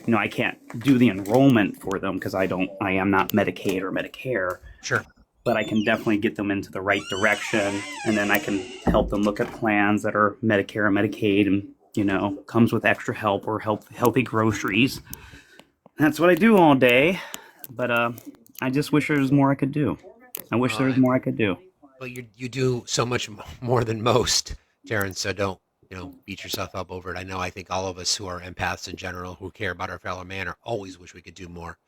You know, I can't do the enrollment for them because I am not Medicaid or Medicare. Sure. But I can definitely get them into the right direction, and then I can help them look at plans that are Medicare and Medicaid, and you know, comes with extra help or healthy groceries. That's what I do all day. But I just wish there was more I could do. I wish there was more I could do. Well, you do so much more than most, Darren. So don't, you know, beat yourself up over it. I think all of us who are empaths in general, who care about our fellow man, are always wish we could do more.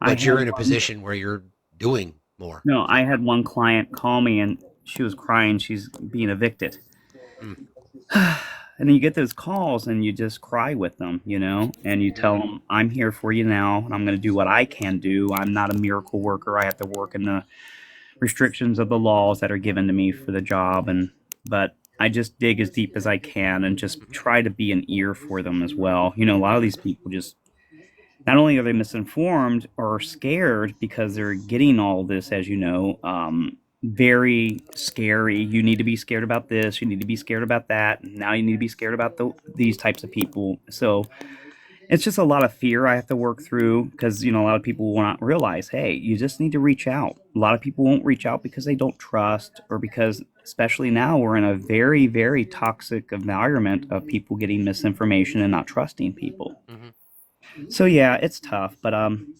But you're in a position where you're doing more. No, I had one client call me and she was crying. She's being evicted. And then you get those calls and you just cry with them, you know, and you tell them, I'm here for you now, and I'm going to do what I can do. I'm not a miracle worker. I have to work in the restrictions of the laws that are given to me for the job. But I just dig as deep as I can and just try to be an ear for them as well. You know, a lot of these people just, not only are they misinformed or scared because they're getting all this, as you know, very scary. You need to be scared about this. You need to be scared about that. Now you need to be scared about these types of people. So it's just a lot of fear I have to work through because, you know, a lot of people will not realize, hey, you just need to reach out. A lot of people won't reach out because they don't trust, or because, especially now, we're in a very, very toxic environment of people getting misinformation and not trusting people. So yeah, it's tough, but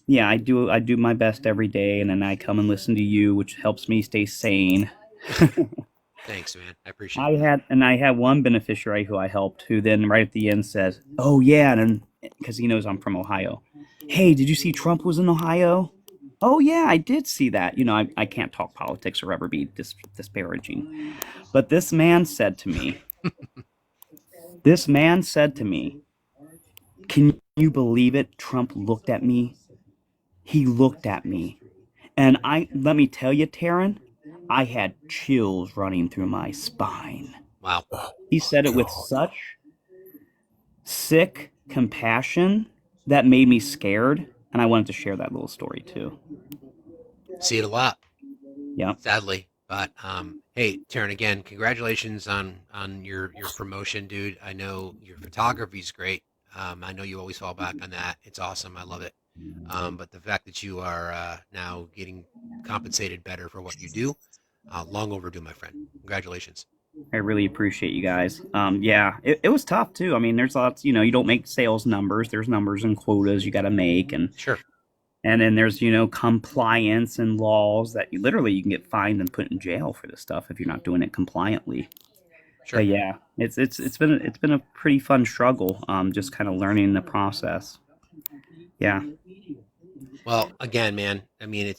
yeah, I do my best every day, and then I come and listen to you, which helps me stay sane. Thanks, man. I appreciate it. I had one beneficiary who I helped, who then right at the end says, "Oh yeah," and because he knows I'm from Ohio. Hey, did you see Trump was in Ohio? Oh yeah, I did see that. You know, I can't talk politics or ever be disparaging, but this man said to me, "Can you believe it? Trump looked at me. He looked at me. And let me tell you, Taryn, I had chills running through my spine." Wow. He said it with such sick compassion that made me scared. And I wanted to share that little story too. See it a lot. Yeah. Sadly. But hey, Taryn, again, congratulations on your promotion, dude. I know your photography's great. I know you always fall back on that. It's awesome. I love it. But the fact that you are now getting compensated better for what you do, long overdue, my friend. Congratulations. I really appreciate you guys. Yeah, it was tough too. I mean, there's lots, you don't make sales numbers. There's numbers and quotas you got to make, and Sure. then there's compliance and laws that you can get fined and put in jail for this stuff if you're not doing it compliantly. Sure. But yeah, it's been a pretty fun struggle. Just kind of learning the process. Yeah. Well, again, man, I mean,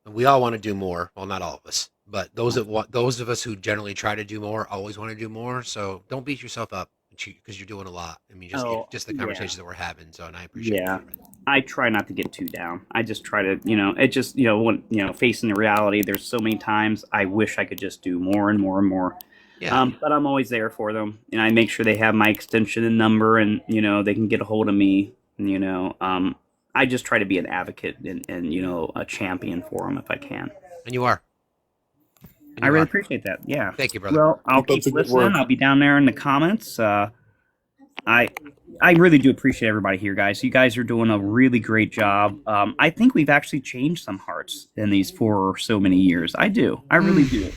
we all want to do more. Well, not all of us, but those of us who generally try to do more always want to do more. So don't beat yourself up because you're doing a lot. I mean, just the conversations that we're having. So, and I appreciate Yeah. that. I try not to get too down. I just try to, when, facing the reality, there's so many times I wish I could just do more and more and more. Yeah. But I'm always there for them, and I make sure they have my extension and number, and they can get a hold of me. And, I just try to be an advocate and a champion for them if I can. And you are. I really appreciate that. Yeah. Thank you, brother. Well, I'll keep listening. I'll be down there in the comments. I really do appreciate everybody here, guys. You guys are doing a really great job. I think we've actually changed some hearts in these for so many years. I do. I really do.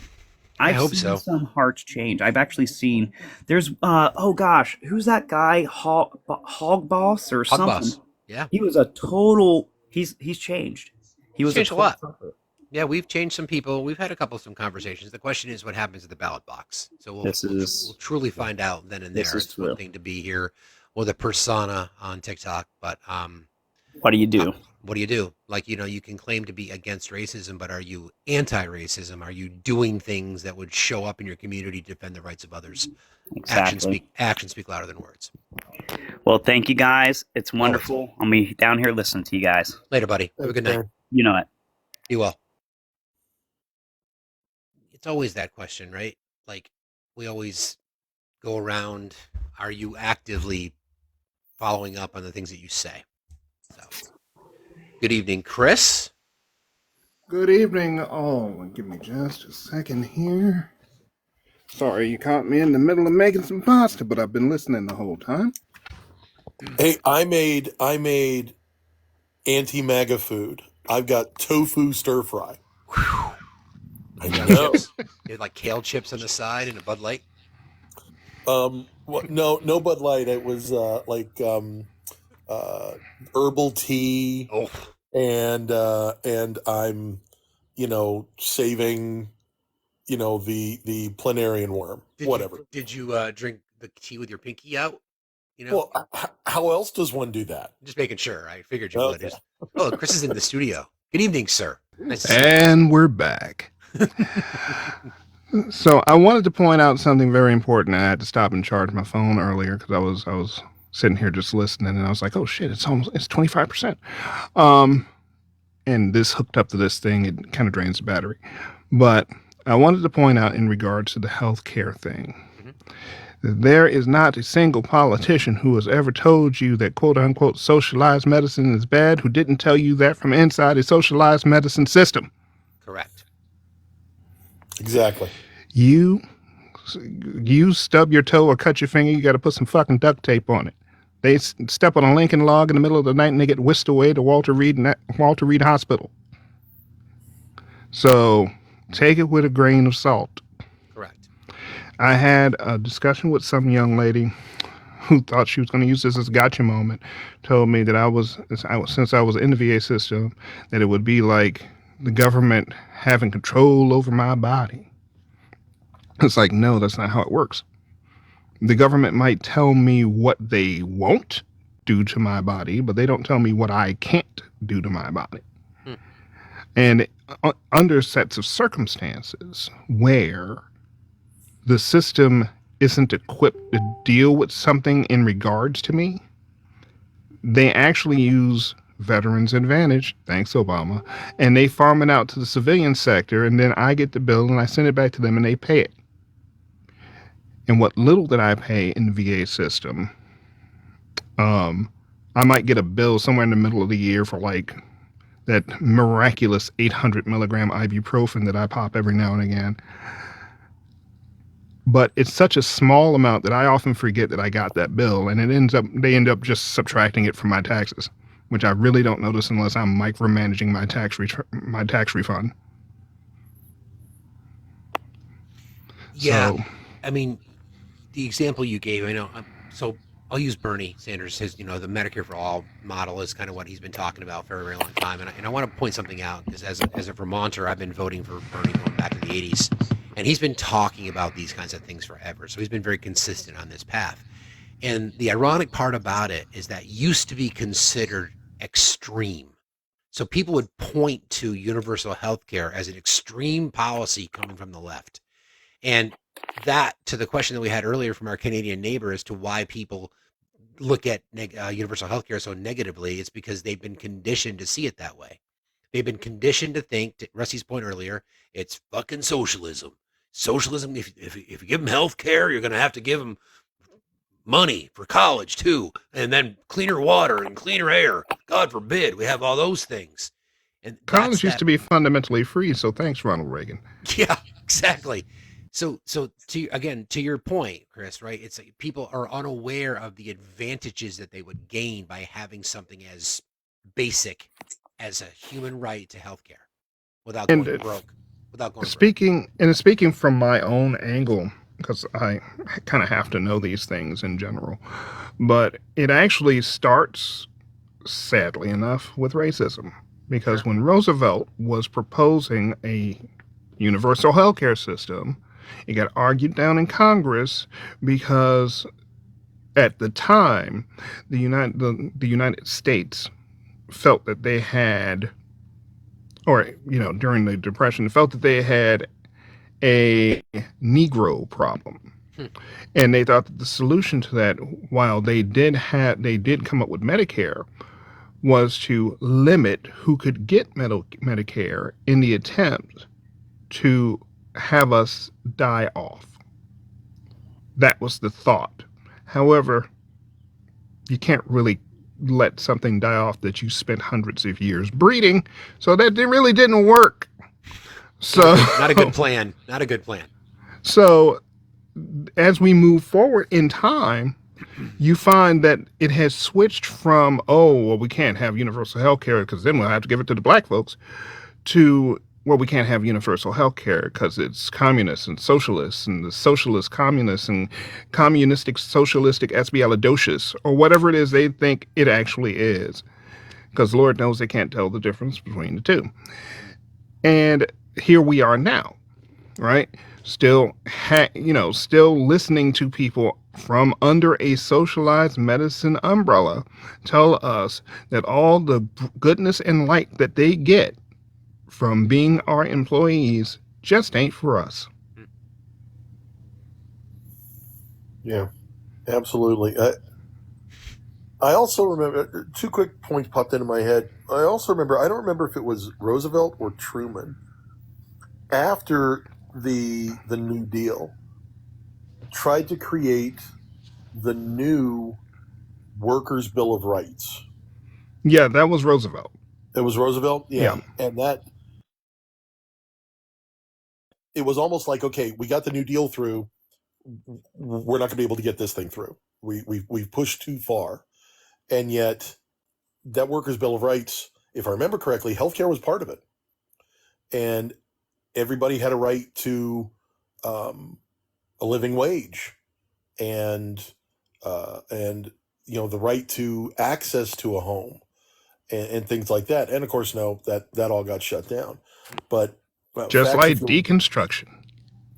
I hope seen so. Some hearts change. I've actually seen. There's oh gosh, who's that guy? Hog Boss or something? Boss. Yeah. He was a total. He's changed. He was changed a total lot. sucker. Yeah, we've changed some people. We've had some conversations. The question is, what happens at the ballot box? So we'll truly find out then and there. It's one thing to be here with a persona on TikTok, but what do you do? What do you do? Like, you can claim to be against racism, but are you anti-racism? Are you doing things that would show up in your community to defend the rights of others? Exactly. Actions speak louder than words. Well, thank you guys. It's wonderful. I'll be down here listening to you guys. Later, buddy. Have a good night. You know it. Be well. It's always that question, right? Like, we always go around, are you actively following up on the things that you say? So, good evening, Chris. Good evening, all. Give me just a second here. Sorry, you caught me in the middle of making some pasta, but I've been listening the whole time. Hey, I made anti-MAGA food. I've got tofu stir fry. Whew. I know. You had like kale chips on the side and a Bud Light. No Bud Light. It was herbal tea. Oh. And I'm, saving, the planarian worm. Whatever. Did you drink the tea with your pinky out? Well, how else does one do that? Just making sure. I figured you would. Oh, Chris is in the studio. Good evening, sir. Nice to see you. And we're back. So I wanted to point out something very important. I had to stop and charge my phone earlier because I was sitting here just listening, and I was like, oh shit, it's 25%. And this hooked up to this thing, it kind of drains the battery. But I wanted to point out in regards to the healthcare thing, that there is not a single politician who has ever told you that quote unquote socialized medicine is bad who didn't tell you that from inside a socialized medicine system. Correct. Exactly. You stub your toe or cut your finger, you got to put some fucking duct tape on it. They step on a Lincoln log in the middle of the night and they get whisked away to Walter Reed Hospital. So take it with a grain of salt. Correct. I had a discussion with some young lady who thought she was going to use this as a gotcha moment. Told me that since I was in the VA system, that it would be like the government having control over my body. It's like, no, that's not how it works. The government might tell me what they won't do to my body, but they don't tell me what I can't do to my body. And under sets of circumstances where the system isn't equipped to deal with something in regards to me, they actually use Veterans Advantage, thanks Obama, and they farm it out to the civilian sector, and then I get the bill and I send it back to them and they pay it. And what little that I pay in the VA system, I might get a bill somewhere in the middle of the year for like that miraculous 800 milligram ibuprofen that I pop every now and again. But it's such a small amount that I often forget that I got that bill, and they end up just subtracting it from my taxes, which I really don't notice unless I'm micromanaging my tax refund. Yeah, So I mean, the example you gave, I know. So I'll use Bernie Sanders. His, the Medicare for All model is kind of what he's been talking about for a very long time. And I want to point something out because as a Vermonter, I've been voting for Bernie going back to the '80s, and he's been talking about these kinds of things forever. So he's been very consistent on this path. And the ironic part about it is that used to be considered extreme. So people would point to universal health care as an extreme policy coming from the left. And that, to the question that we had earlier from our Canadian neighbor as to why people look at universal healthcare so negatively, it's because they've been conditioned to see it that way. They've been conditioned to think, to Rusty's point earlier, it's fucking socialism. Socialism, if you give them health care, you're going to have to give them money for college too, and then cleaner water and cleaner air. God forbid we have all those things. And college used to be fundamentally free, so thanks, Ronald Reagan. Yeah, exactly. So to your point, Chris, right? It's like people are unaware of the advantages that they would gain by having something as basic as a human right to healthcare without going broke. Speaking from my own angle, because I kind of have to know these things in general, but it actually starts, sadly enough, with racism. Because when Roosevelt was proposing a universal healthcare system, it got argued down in Congress because at the time the United States felt that they had, or during the Depression, felt that they had a Negro problem. And they thought that the solution to that, while they did come up with Medicare, was to limit who could get Medicare in the attempt to have us die off. That was the thought. However, you can't really let something die off that you spent hundreds of years breeding, so that really didn't work. So not a good plan. Not a good plan. So as we move forward in time, you find that it has switched from, we can't have universal health care because then we'll have to give it to the black folks, to, we can't have universal health care because it's communists and socialists and the socialist communists and communistic socialistic espialidocious, or whatever it is they think it actually is. Because Lord knows they can't tell the difference between the two. And here we are now, right? Still listening to people from under a socialized medicine umbrella tell us that all the goodness and light that they get from being our employees just ain't for us. Yeah, absolutely. I also remember, two quick points popped into my head. I also remember, I don't remember if it was Roosevelt or Truman, after the New Deal, tried to create the new Workers' Bill of Rights. Yeah, that was Roosevelt. It was Roosevelt? Yeah. And that, it was almost like, okay, we got the New Deal through, we're not going to be able to get this thing through. We've pushed too far. And yet, that Workers' Bill of Rights, if I remember correctly, healthcare was part of it. And everybody had a right to a living wage and the right to access to a home and things like that. And of course, no, that all got shut down. But just like deconstruction.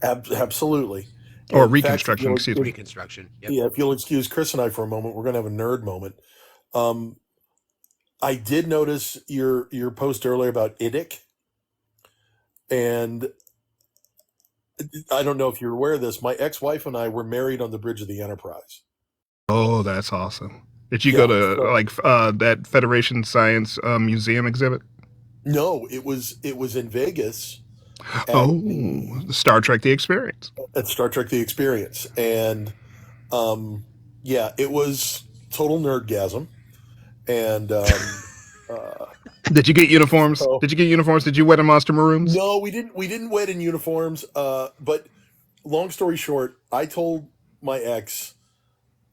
Absolutely. Or reconstruction, excuse me. Reconstruction. Yep. Yeah, if you'll excuse Chris and I for a moment, we're going to have a nerd moment. I did notice your post earlier about IDIC. And I don't know if you're aware of this. My ex-wife and I were married on the bridge of the Enterprise. Oh, that's awesome. Did you go to that Federation Science Museum exhibit? No, it was in Vegas. Star Trek: The Experience. At Star Trek: The Experience. And it was total nerdgasm. And Did you get uniforms? So, Did you get uniforms? Did you wear the monster maroons? no, we didn't. We didn't wed in uniforms. But long story short, I told my ex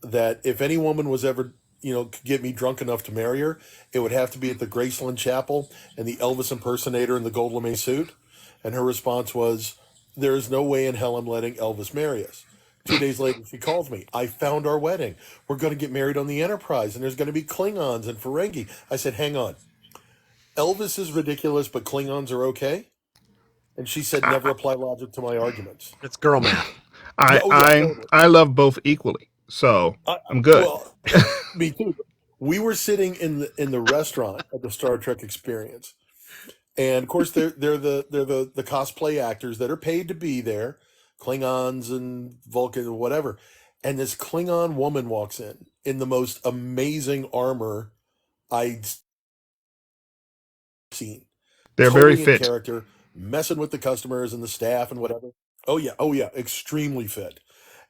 that if any woman was ever, could get me drunk enough to marry her, it would have to be at the Graceland Chapel and the Elvis impersonator in the gold lame suit. And her response was, "There is no way in hell I'm letting Elvis marry us." 2 days later, she calls me. "I found our wedding. We're going to get married on the Enterprise, and there's going to be Klingons and Ferengi." I said, "Hang on. Elvis is ridiculous, but Klingons are okay?" And she said, "Never apply logic to my arguments." It's girl math. Yeah, oh yeah, totally. I love both equally, so I'm good. Well, me too. We were sitting in the restaurant at the Star Trek Experience, and of course they're the cosplay actors that are paid to be there, Klingons and Vulcan and whatever. And this Klingon woman walks in the most amazing armor I'd seen. They're Totally very in fit. character, messing with the customers and the staff and whatever. Oh yeah, extremely fit.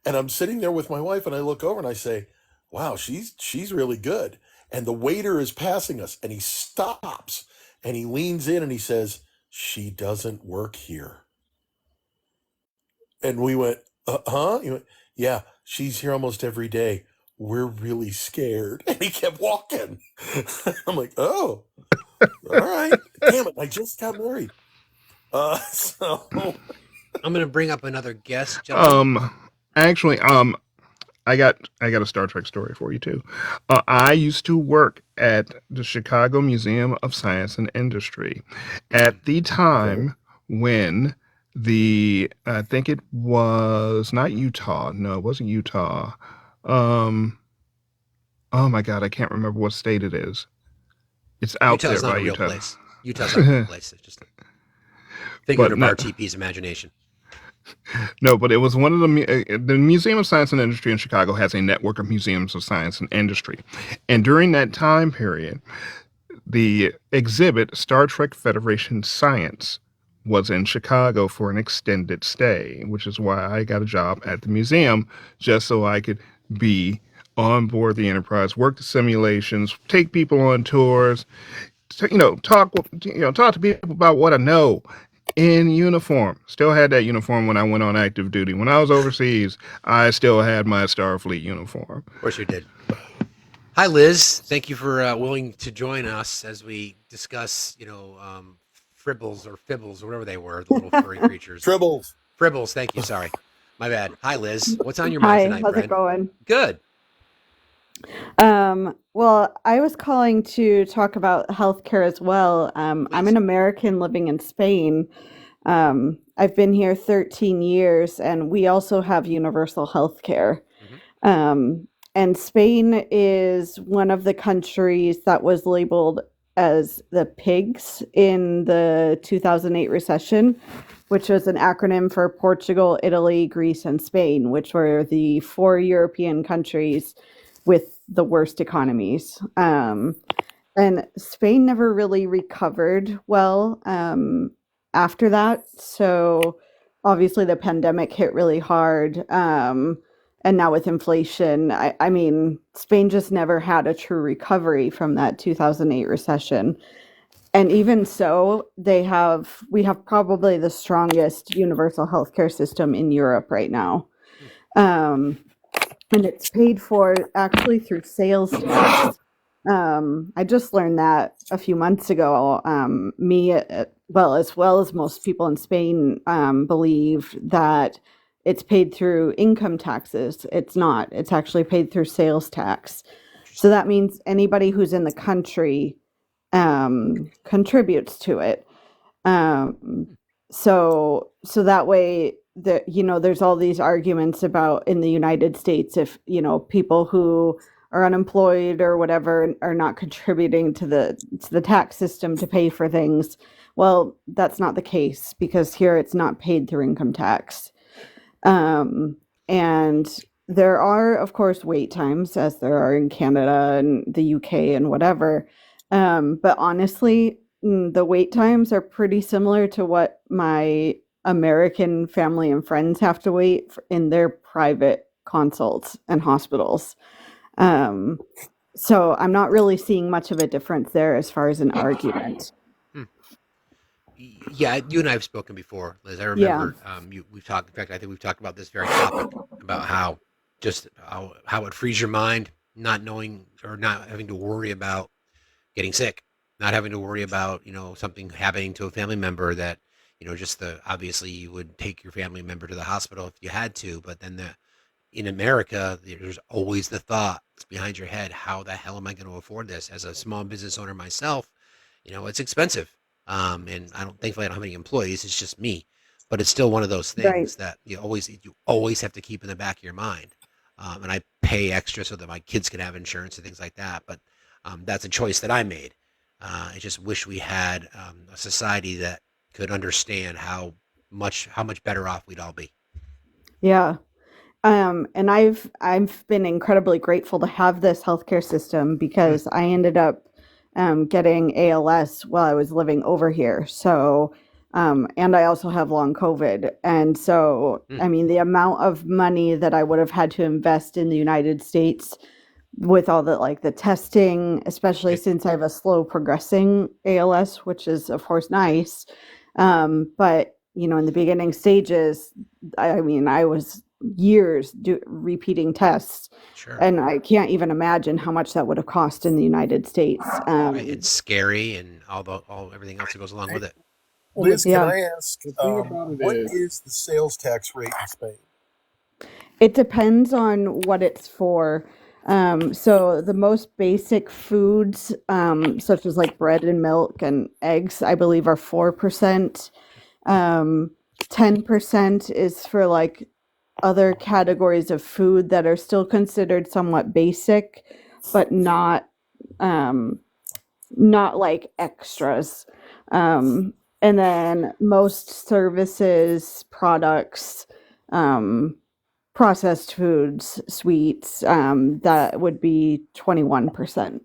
And I'm sitting there with my wife, and I look over and I say, "Wow, she's really good." And the waiter is passing us, and he stops and he leans in and he says, "She doesn't work here." And we went, "Huh?" He went, "Yeah, she's here almost every day. We're really scared." And he kept walking. I'm like, "Oh, all right. Damn it, I just got married." So I'm going to bring up another guest, gentlemen. Actually, I got a Star Trek story for you too. I used to work at the Chicago Museum of Science and Industry at the time when I think it was not Utah. No, it wasn't Utah. Oh my God, I can't remember what state it is. It's out Utah's there not by a real Utah. place. Utah's not a real place. It's just figment of RTP's imagination. No, but it was one of the Museum of Science and Industry in Chicago has a network of museums of science and industry. And during that time period, the exhibit Star Trek Federation Science was in Chicago for an extended stay, which is why I got a job at the museum, just so I could be on board the Enterprise, work the simulations, take people on tours, talk to people about what I know. In uniform. Still had that uniform when I went on active duty. When I was overseas, I still had my Starfleet uniform. Of course you did. Hi, Liz. Thank you for willing to join us as we discuss, fribbles or fibbles, or whatever they were, the little furry creatures. Fribbles. Fribbles. Thank you. Sorry. My bad. Hi, Liz. What's on your mind tonight, how's friend? it going? Good. Well, I was calling to talk about healthcare as well. I'm an American living in Spain. I've been here 13 years, and we also have universal healthcare. And Spain is one of the countries that was labeled as the pigs in the 2008 recession, which was an acronym for Portugal, Italy, Greece, and Spain, which were the 4 European countries with the worst economies. And Spain never really recovered well after that. So obviously the pandemic hit really hard. And now with inflation, I mean, Spain just never had a true recovery from that 2008 recession. And even so, we have probably the strongest universal healthcare system in Europe right now. And it's paid for actually through sales tax. I just learned that a few months ago. As well as most people in Spain, believe that it's paid through income taxes. It's not. It's actually paid through sales tax. So that means anybody who's in the country contributes to it. So that way, there's all these arguments about in the United States, if people who are unemployed or whatever are not contributing to the tax system to pay for things. Well, that's not the case, because here it's not paid through income tax. And there are, of course, wait times, as there are in Canada and the UK and whatever. But honestly, the wait times are pretty similar to what my American family and friends have to wait in their private consults and hospitals. So I'm not really seeing much of a difference there as far as an argument. Yeah, you and I have spoken before, Liz. I Yeah. remember we've talked. In fact, I think we've talked about this very topic about how how it frees your mind, not knowing or not having to worry about getting sick, not having to worry about something happening to a family member that just the obviously you would take your family member to the hospital if you had to, but then in America there's always the thought behind your head, how the hell am I going to afford this? As a small business owner myself, it's expensive. And thankfully I don't have any employees. It's just me, but it's still one of those Right. things that you always have to keep in the back of your mind. And I pay extra so that my kids can have insurance and things like that. But that's a choice that I made. I just wish we had a society that could understand how much better off we'd all be. Yeah. And I've been incredibly grateful to have this healthcare system because I ended up getting ALS while I was living over here. So, and I also have long COVID. And so, I mean, the amount of money that I would have had to invest in the United States with all the testing, especially since I have a slow progressing ALS, which is of course nice. But in the beginning stages, I mean, I was years repeating tests, and I can't even imagine how much that would have cost in the United States. It's scary, and all everything else that goes along with it. Liz, can Yeah. I ask, what is the sales tax rate in Spain? It depends on what it's for. So the most basic foods, such as like bread and milk and eggs, I believe are 4%. 10% is for like other categories of food that are still considered somewhat basic, but not like extras. And then most services, products, processed foods, sweets, that would be 21%.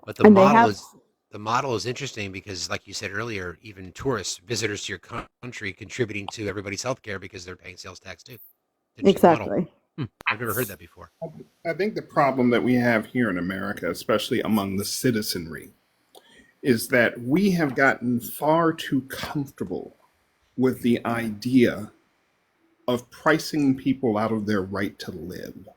But the And they model have, is the model is interesting because, like you said earlier, even tourists, visitors to your country, contributing to everybody's healthcare because they're paying sales tax too. Interesting model. exactly. I've never heard that before. I think the problem that we have here in America, especially among the citizenry, is that we have gotten far too comfortable with the idea of pricing people out of their right to live,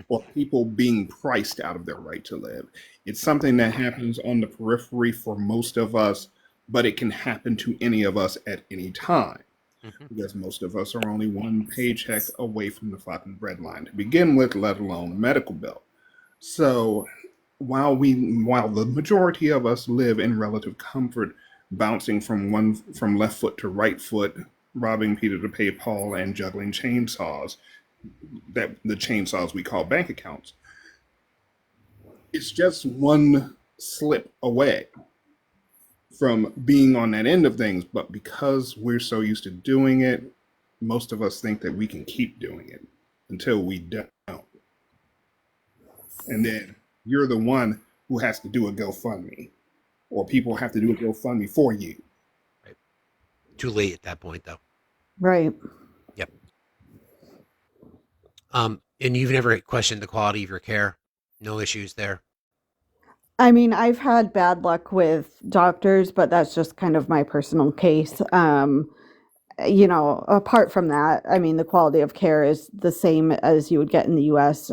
or people being priced out of their right to live. It's something that happens on the periphery for most of us, but it can happen to any of us at any time. Because most of us are only one paycheck away from the fucking breadline to begin with, let alone a medical bill. So while the majority of us live in relative comfort, bouncing from left foot to right foot, robbing Peter to pay Paul, and juggling chainsaws, that the chainsaws we call bank accounts, it's just one slip away from being on that end of things. But because we're so used to doing it, most of us think that we can keep doing it until we don't. And then you're the one who has to do a GoFundMe, or people have to do a GoFundMe for you. Right. Too late at that point, though. Right. Yep. And you've never questioned the quality of your care? No issues there? I mean, I've had bad luck with doctors, but that's just kind of my personal case. Apart from that, I mean, the quality of care is the same as you would get in the US,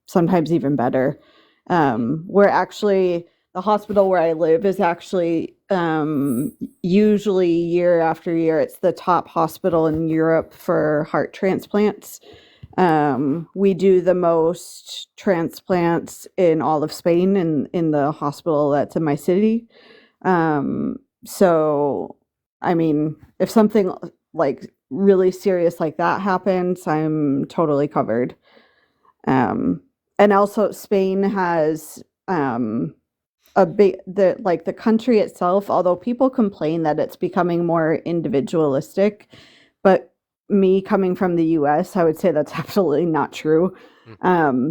sometimes even better. The hospital where I live is actually, usually year after year, it's the top hospital in Europe for heart transplants. We do the most transplants in all of Spain in the hospital that's in my city. So, I mean, if something like really serious like that happens, I'm totally covered. And also Spain has the country itself, although people complain that it's becoming more individualistic, but me coming from the US, I would say that's absolutely not true.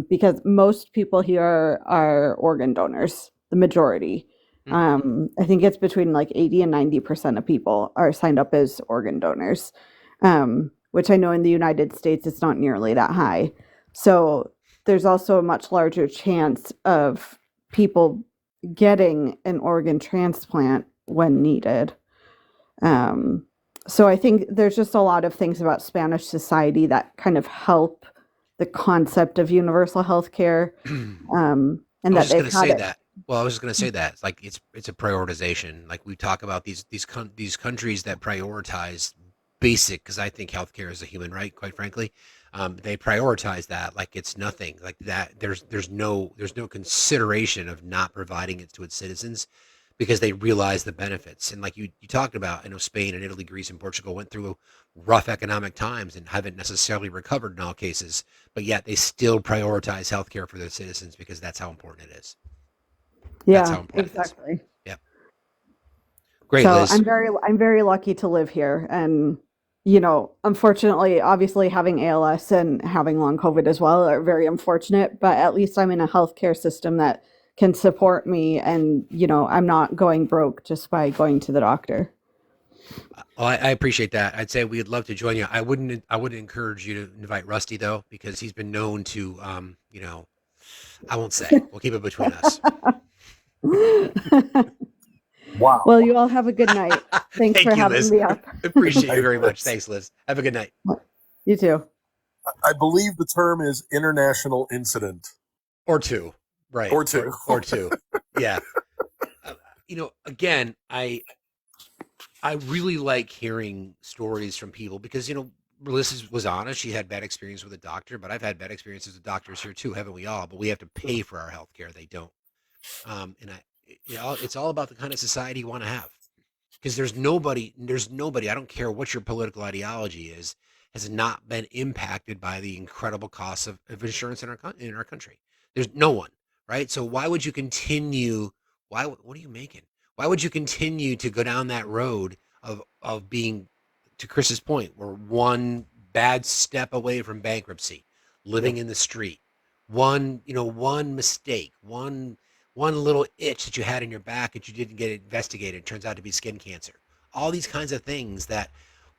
Because most people here are organ donors, the majority. I think it's between like 80 and 90% of people are signed up as organ donors, which I know in the United States it's not nearly that high. So there's also a much larger chance of people getting an organ transplant when needed. So I think there's just a lot of things about Spanish society that kind of help the concept of universal health care. And I was that just they've going to had say it. that. Well, I was just going to say that. It's like it's a prioritization. Like we talk about these countries that prioritize basic, because I think healthcare is a human right. Quite frankly, they prioritize that like it's nothing. Like that, there's no consideration of not providing it to its citizens because they realize the benefits. And like you talked about, I know Spain and Italy, Greece, and Portugal went through rough economic times and haven't necessarily recovered in all cases, but yet they still prioritize healthcare for their citizens because that's how important it is. That's Yeah, how important it is. exactly. Yep. Great, So Liz. I'm very lucky to live here, and you know, unfortunately, obviously having ALS and having long COVID as well are very unfortunate, but at least I'm in a healthcare system that can support me, and you know, I'm not going broke just by going to the doctor. Well, I appreciate that. I'd say we'd love to join you. I wouldn't encourage you to invite Rusty though, because he's been known to, I won't say. We'll keep it between us. Wow. Well, you all have a good night. Thanks Thank for you, having Liz. me up. Appreciate you very much. Thanks, Liz. Have a good night. You too. I believe the term is international incident. Or two. Right. Or two. Or two. Yeah. Again, I really like hearing stories from people because, Melissa was honest. She had bad experience with a doctor, but I've had bad experiences with doctors here too, haven't we all? But we have to pay for our health care. They don't. It's all about the kind of society you want to have. Because there's nobody, I don't care what your political ideology is, has not been impacted by the incredible costs of insurance in our country. There's no one, right? So why would you continue? What are you making? Why would you continue to go down that road of being, to Chris's point, we're one bad step away from bankruptcy, living in the street, one mistake, one little itch that you had in your back that you didn't get investigated turns out to be skin cancer. All these kinds of things that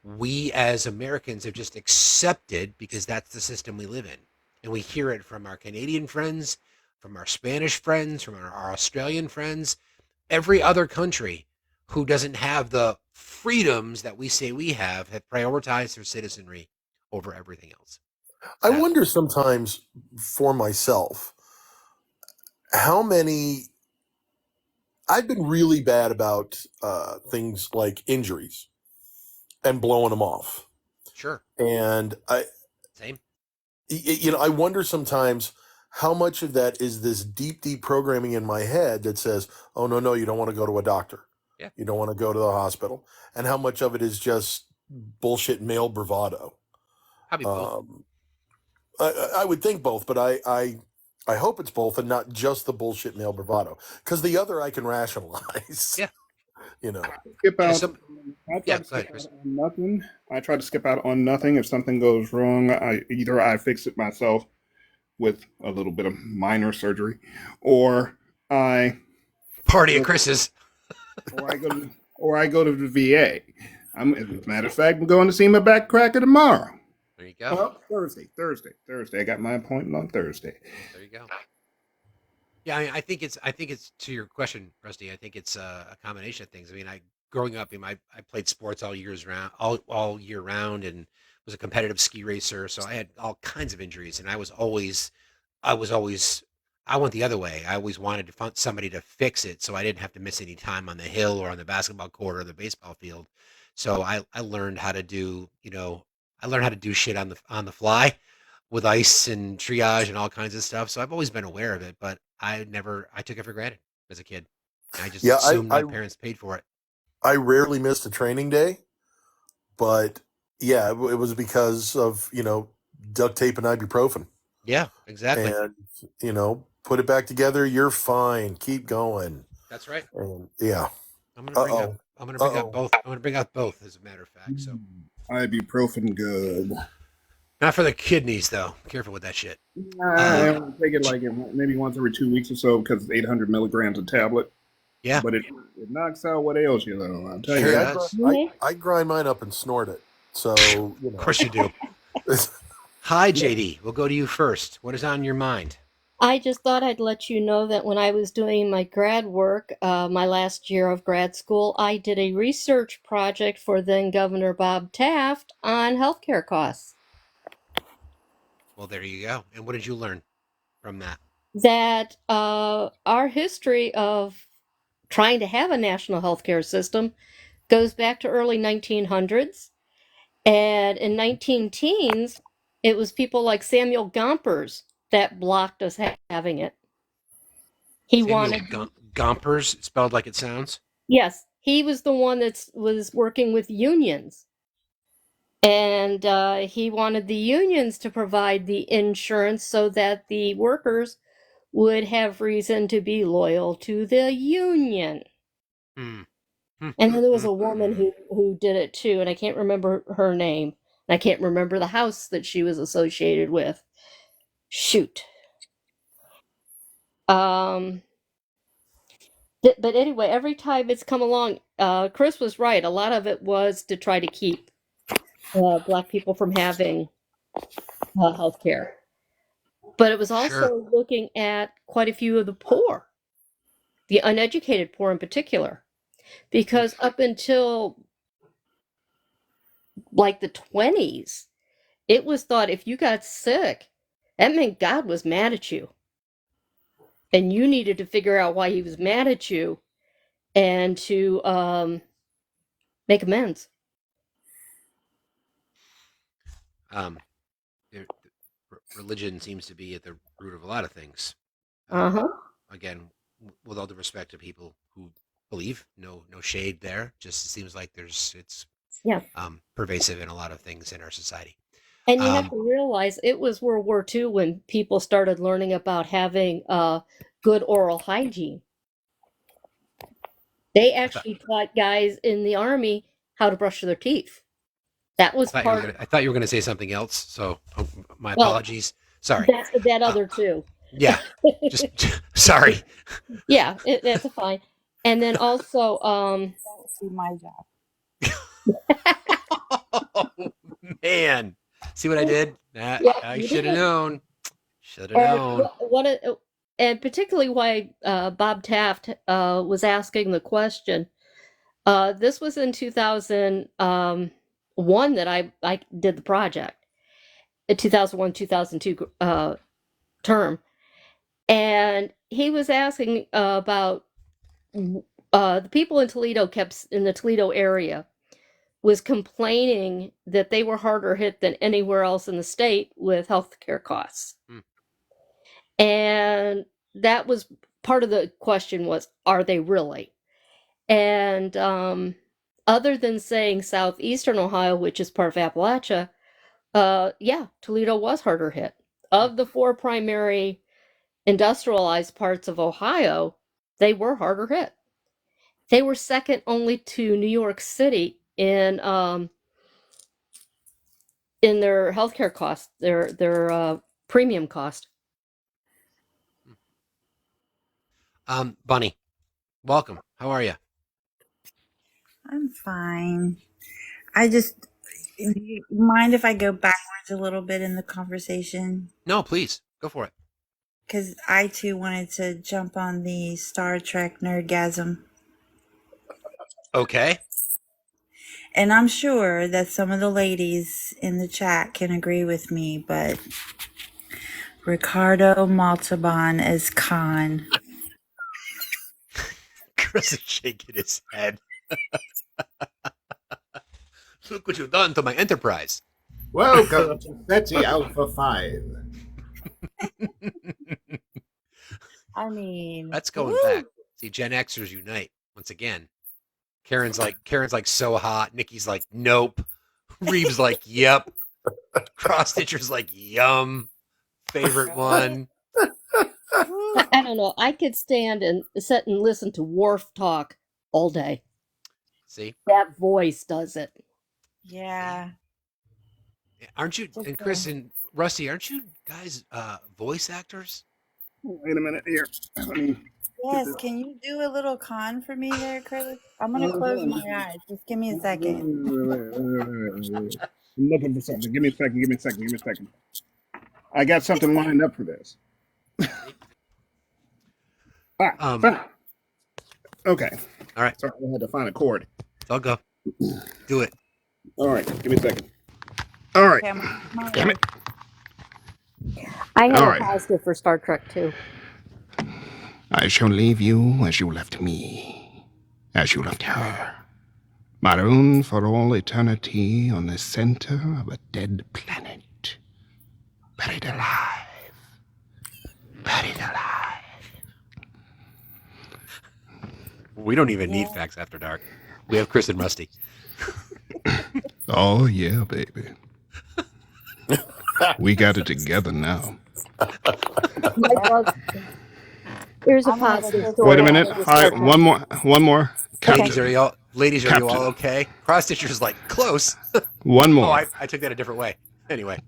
we as Americans have just accepted because that's the system we live in. And we hear it from our Canadian friends, from our Spanish friends, from our Australian friends, every other country who doesn't have the freedoms that we say we have prioritized their citizenry over everything else. I wonder sometimes for myself, how many I've been really bad about things like injuries and blowing them off. Sure. And same. I wonder sometimes how much of that is this deep programming in my head that says, "Oh no, you don't want to go to a doctor. Yeah. You don't want to go to the hospital," and how much of it is just bullshit male bravado. Probably both. I would think both, but I hope it's both and not just the bullshit male bravado, because the other I can rationalize. Yeah. Skip out. I try to skip out on nothing. I try to skip out on nothing. If something goes wrong, I fix it myself with a little bit of minor surgery, or I party at Chris's, or I go to the VA. As a matter of fact, I'm going to see my back cracker tomorrow. There you go. Thursday. I got my appointment on Thursday. There you go. Yeah, I think it's to your question, Rusty. I think it's a combination of things. I mean, growing up, I played sports all year round, and was a competitive ski racer. So I had all kinds of injuries, and I went the other way. I always wanted to find somebody to fix it, so I didn't have to miss any time on the hill or on the basketball court or the baseball field. So I learned how to do, shit on the fly with ice and triage and all kinds of stuff. So I've always been aware of it, but I took it for granted as a kid. I just assumed my parents paid for it. I rarely missed a training day, but yeah, it was because of, duct tape and ibuprofen. Yeah, exactly. And, put it back together. You're fine. Keep going. That's right. And yeah. I'm going to bring out both. I'm going to bring out both, as a matter of fact. So ibuprofen, good. Not for the kidneys, though. Careful with that shit. I take it like maybe once every 2 weeks or so because it's 800 milligrams a tablet. Yeah. But it knocks out what ails you, though. I'll tell Sure you that. I grind mine up and snort it. So, Of course you do. Hi, JD. We'll go to you first. What is on your mind? I just thought I'd let you know that when I was doing my grad work, my last year of grad school, I did a research project for then Governor Bob Taft on healthcare costs. Well, there you go. And what did you learn from that? That our history of trying to have a national healthcare system goes back to early 1900s. And in 19 teens, it was people like Samuel Gompers that blocked us having it. He Samuel wanted Gompers, spelled like it sounds? Yes, he was the one that was working with unions. And he wanted the unions to provide the insurance so that the workers would have reason to be loyal to the union. Hmm. And then there was a woman who did it too, and I can't remember her name. And I can't remember the house that she was associated with. Shoot. But anyway, every time it's come along, Chris was right. A lot of it was to try to keep Black people from having health care. But it was also looking at quite a few of the poor, the uneducated poor in particular. Because up until like the 20s, it was thought if you got sick, that meant God was mad at you. And you needed to figure out why he was mad at you and to make amends. Religion seems to be at the root of a lot of things. Again, with all due respect to people who believe, no shade there. Just seems like it's pervasive in a lot of things in our society. And you have to realize it was World War II when people started learning about having good oral hygiene. They actually taught guys in the army how to brush their teeth. That was I thought you were going to say something else. So my apologies. Sorry. That other too. Yeah. Just sorry. Yeah, that's fine. And then also, that would be my job. Oh, man. See what I did? I should have known. Should have known. And particularly why Bob Taft was asking the question. This was in 2001 that I did the project. 2001, 2002 term. And he was asking about the people in Toledo in the Toledo area was complaining that they were harder hit than anywhere else in the state with healthcare costs. And that was part of the question was, are they really? And other than saying southeastern Ohio, which is part of Appalachia, Toledo was harder hit. Of the 4 primary industrialized parts of Ohio, they were harder hit. They were second only to New York City in their healthcare cost, their premium cost. Bunny, welcome. How are you? I'm fine. Do you mind if I go backwards a little bit in the conversation? No, please. Go for it. Because I too wanted to jump on the Star Trek nerdgasm. Okay. And I'm sure that some of the ladies in the chat can agree with me, but Ricardo Montalban as Khan. Chris is shaking his head. Look what you've done to my enterprise. Welcome to SETI Alpha 5. I mean, that's going back. See, Gen Xers unite once again. Karen's like so hot. Nikki's like nope. Reeves like yep. Cross Stitcher's like yum. Favorite one. I don't know. I could stand and sit and listen to Worf talk all day. See? That voice does it. Yeah. Aren't you, and Chris and Rusty, aren't you guys voice actors? Wait a minute here. Let me Yes, can you do a little con for me there, Chris? I'm gonna close my eyes. Just give me a second. I'm looking for something. Give me a second. Give me a second. Give me a second. I got something lined up for this. Okay. All right. Sorry, I had to find a chord. I'll go. Do it. All right. Give me a second. All right. Okay, Damn it. I have All a right. positive for Star Trek too. I shall leave you as you left me, as you left her, marooned for all eternity on the center of a dead planet, buried alive, buried alive. We don't even need Facts After Dark. We have Chris and Rusty. Oh, yeah, baby. We got it together now. Here's a positive story. Wait a minute. All right, one more. Captain. Ladies, are you all okay? Cross stitcher's like close. One more. Oh, I took that a different way. Anyway,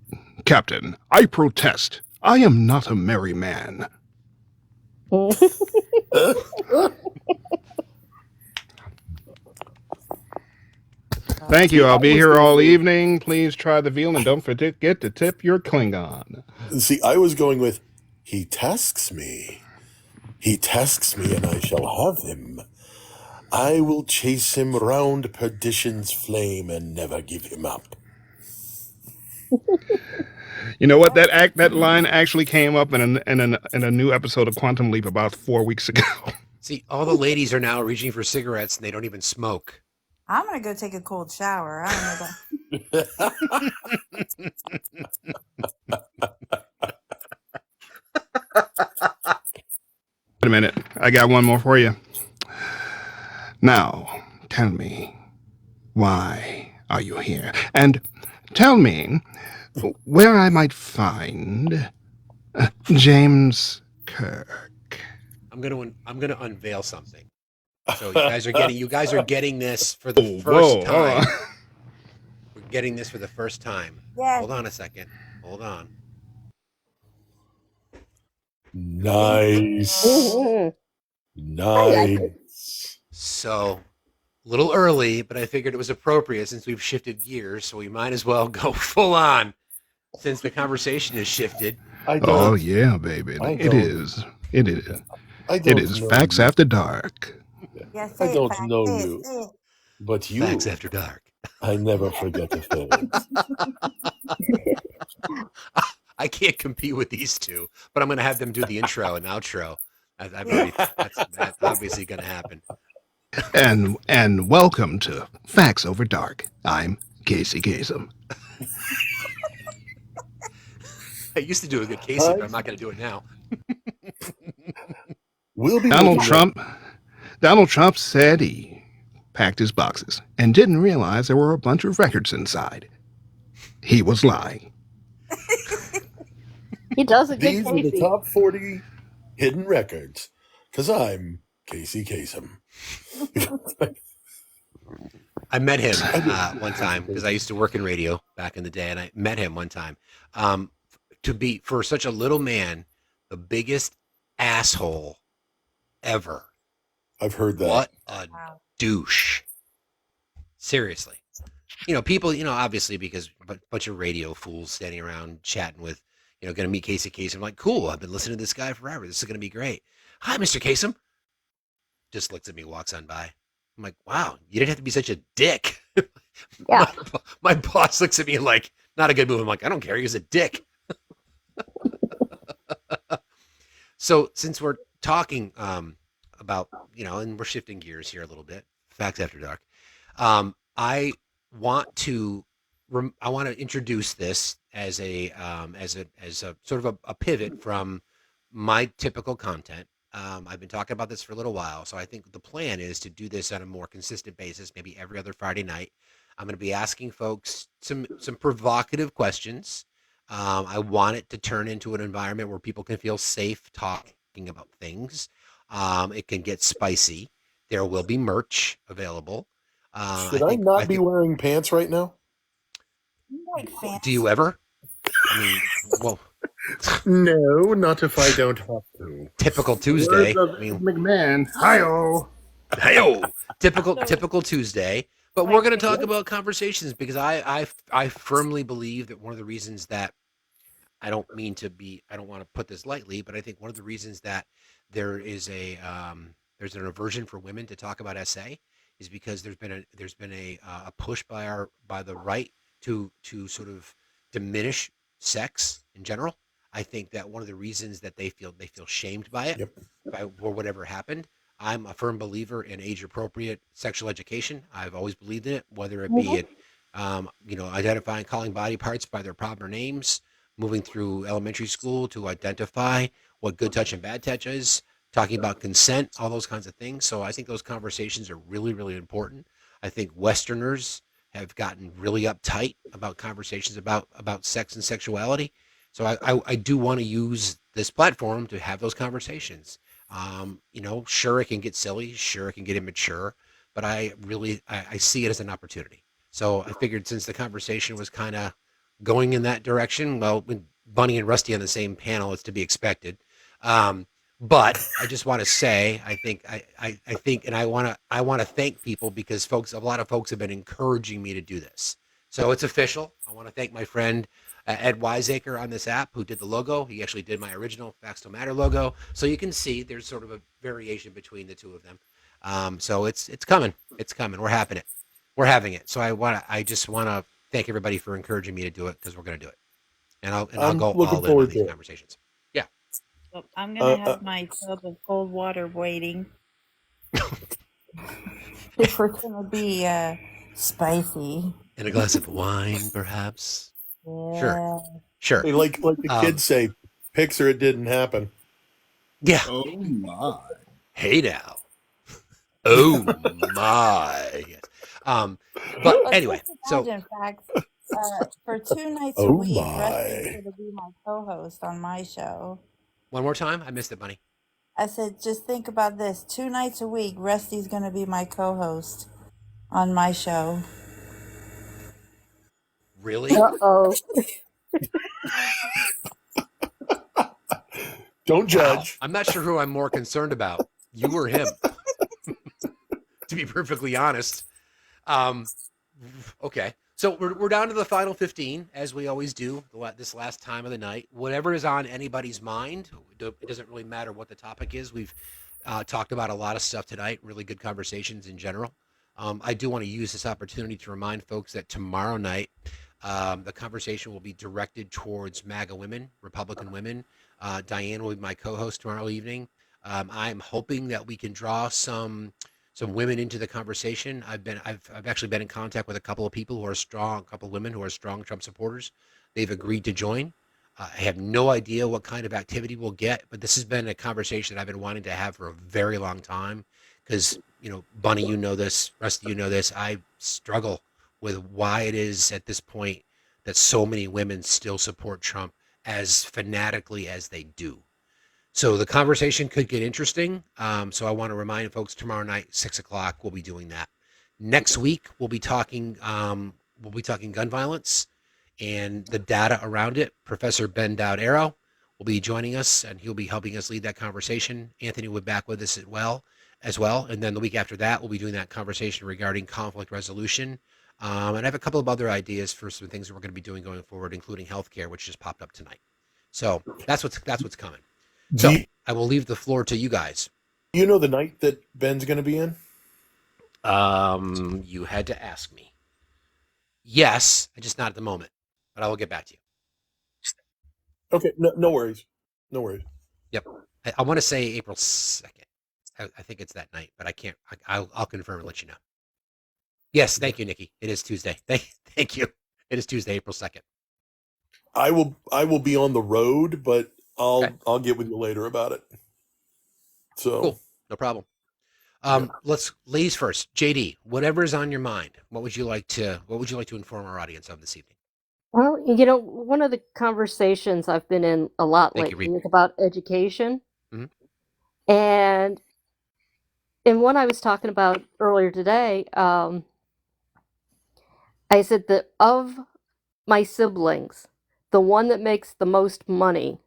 Captain, I protest. I am not a merry man. Thank you. I'll be here all evening. Please try the veal and don't forget to tip your Klingon. See, I was going with, he tasks me. He tasks me and I shall have him. I will chase him round perdition's flame and never give him up. You know what? That line actually came up in a new episode of Quantum Leap about 4 weeks ago. see, all the ladies are now reaching for cigarettes and they don't even smoke. I'm gonna go take a cold shower. I don't know about. Wait a minute. I got one more for you. Now, tell me, why are you here? And tell me where I might find James Kirk. I'm gonna unveil something. So you guys are getting this for the first time. We're getting this for the first time. Yes. Hold on a second. Hold on. Nice. Nice. So, a little early, but I figured it was appropriate since we've shifted gears, so we might as well go full on since the conversation has shifted. Oh, yeah, baby. It is. It is. It is Facts After Dark. Yes, I don't know you, but you. Facts After Dark. I never forget a thing. I can't compete with these two, but I'm going to have them do the intro and outro. That's obviously going to happen. And welcome to Facts Over Dark. I'm Casey Kasem. I used to do a good Casey, but I'm not going to do it now. Donald Trump said he packed his boxes and didn't realize there were a bunch of records inside. He was lying. He does a good These Casey. are the top 40 hidden records, because I'm Casey Kasem. I met him one time because I used to work in radio back in the day, and I met him one time. To be, for such a little man, the biggest asshole ever. I've heard that. What a douche. Seriously. You know, people, obviously because a bunch of radio fools standing around chatting with, going to meet Casey Kasem. I'm like, cool, I've been listening to this guy forever. This is going to be great. Hi, Mr. Kasem. Just looks at me, walks on by. I'm like, wow, you didn't have to be such a dick. Yeah. My boss looks at me like, not a good move. I'm like, I don't care. He was a dick. So since we're talking about, and we're shifting gears here a little bit, Facts After Dark, I want to introduce this as a sort of a pivot from my typical content. I've been talking about this for a little while, so I think the plan is to do this on a more consistent basis, maybe every other Friday night. I'm going to be asking folks some provocative questions. I want it to turn into an environment where people can feel safe talking about things. It can get spicy. There will be merch available. Should I not be wearing pants right now? Do you ever? I mean, well, No, not if I don't have to. Typical Words Tuesday. of I mean, McMahon. Hi-oh. hey-o, typical Tuesday. But we're Like, going to talk about conversations because I firmly believe that one of the reasons that I don't want to put this lightly, but I think one of the reasons that there is there's an aversion for women to talk about SA is because there's been a push by the right to sort of diminish sex in general. I think that one of the reasons that they feel shamed by it, Yep. or whatever happened. I'm a firm believer in age appropriate sexual education. I've always believed in it, whether it be identifying, calling body parts by their proper names, moving through elementary school to identify what good touch and bad touch is, talking about consent, all those kinds of things. So I think those conversations are really, really important. I think Westerners have gotten really uptight about conversations about sex and sexuality. So I do want to use this platform to have those conversations. Sure, it can get silly, sure, it can get immature, but I see it as an opportunity. So I figured since the conversation was kind of going in that direction, well, with Bunny and Rusty on the same panel, it's to be expected. But I just want to say, I think, and I want to thank people because a lot of folks have been encouraging me to do this. So it's official. I want to thank my friend Ed Wiseacre on this app who did the logo. He actually did my original Facts Don't Matter logo. So you can see there's sort of a variation between the two of them. So it's coming. It's coming. We're having it. We're having it. So I just want to thank everybody for encouraging me to do it because we're going to do it, and I'll I'm go looking all in on forward these to it. conversations. Yeah. well, I'm Uh, gonna uh, have my tub of cold water waiting. If we're gonna be spicy. And a glass of wine, perhaps. Sure. Yeah. Sure. hey, like the kids say, pics or it didn't happen. Yeah. Oh my. Hey now. Oh my. Yes. But But anyway, just so imagine, Fact, for 2 nights a Oh week, Rusty's my. gonna be my co-host on my show. one more time. I missed it, Bunny. I said, just think about this: 2 nights a week, Rusty's gonna be my co-host on my show. Really? Uh-oh. Don't Wow. judge. I'm not sure who I'm more concerned about, you or him, to be perfectly honest. Um, okay. So we're down to the final 15, as we always do this last time of the night. Whatever is on anybody's mind, it doesn't really matter what the topic is. We've talked about a lot of stuff tonight, really good conversations in general. I do want to use this opportunity to remind folks that tomorrow night, the conversation will be directed towards MAGA women, Republican women. Diane will be my co-host tomorrow evening. I'm hoping that we can draw some women into the conversation. I've actually been in contact with a couple of people who are strong, a couple of women who are strong Trump supporters. They've agreed to join. I have no idea what kind of activity we'll get, but this has been a conversation that I've been wanting to have for a very long time. Because Bunny, you know this, Rusty, you know this. I struggle with why it is at this point that so many women still support Trump as fanatically as they do. So the conversation could get interesting. So I want to remind folks tomorrow night, 6 o'clock, we'll be doing that. Next week we'll be talking gun violence and the data around it. Professor Ben Dowd Arrow will be joining us, and he'll be helping us lead that conversation. Anthony will be back with us as well. And then the week after that, we'll be doing that conversation regarding conflict resolution. And I have a couple of other ideas for some things that we're going to be doing going forward, including healthcare, which just popped up tonight. So that's what's coming. Do So you, I will leave the floor to you guys. you know the night that Ben's going to be in? You had to ask me. Yes, just not at the moment, but I will get back to you. Okay, no worries. No worries. Yep. I want to say April 2nd. I think it's that night, but I can't. I'll confirm and let you know. Yes, thank you, Nikki. It is Tuesday. Thank you. It is Tuesday, April 2nd. I will be on the road, but Okay. I'll get with you later about it. So Cool. No problem. yeah. Let's ladies first. JD, whatever is on your mind, what would you like to inform our audience of this evening? Well, one of the conversations I've been in a lot Thank you, lately Reed. is about education. Mhm. And in one I was talking about earlier today, I said that of my siblings, the one that makes the most money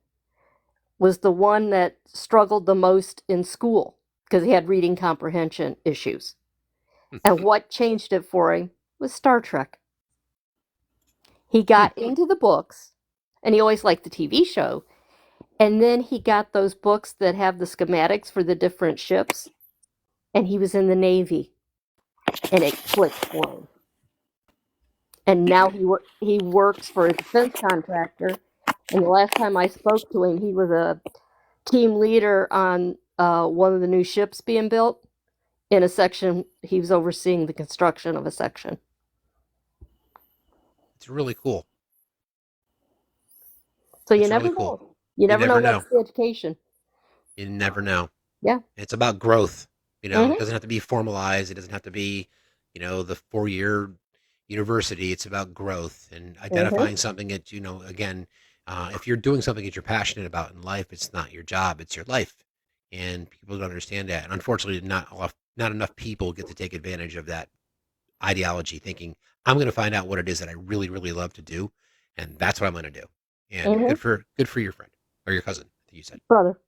was the one that struggled the most in school because he had reading comprehension issues. And what changed it for him was Star Trek. He got into the books, and he always liked the TV show. And then he got those books that have the schematics for the different ships, and he was in the Navy, and it clicked for him. And now he works for a defense contractor. And the last time I spoke to him, he was a team leader on one of the new ships being built. In a section, he was overseeing the construction of a section. It's really cool. So you It's never really know. cool. You never know know. what's the education. You never know. Yeah. It's about growth. You know, Mhm. it doesn't have to be formalized. It doesn't have to be, the 4-year university. It's about growth and identifying something that, again, if you're doing something that you're passionate about in life, it's not your job, it's your life. And people don't understand that. And unfortunately, not enough people get to take advantage of that ideology, thinking, I'm going to find out what it is that I really, really love to do. And that's what I'm going to do. And Mhm. good for your friend or your cousin, I think you said. Brother.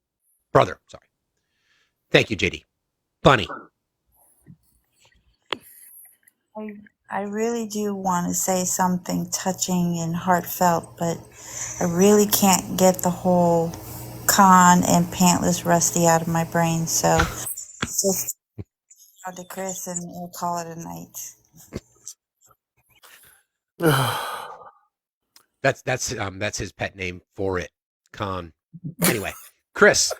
Sorry. Thank you, JD. Bunny. I really do want to say something touching and heartfelt, but I really can't get the whole con and pantless Rusty out of my brain. So just out to Chris and we'll call it a night. That's his pet name for it. Con. Anyway, Chris.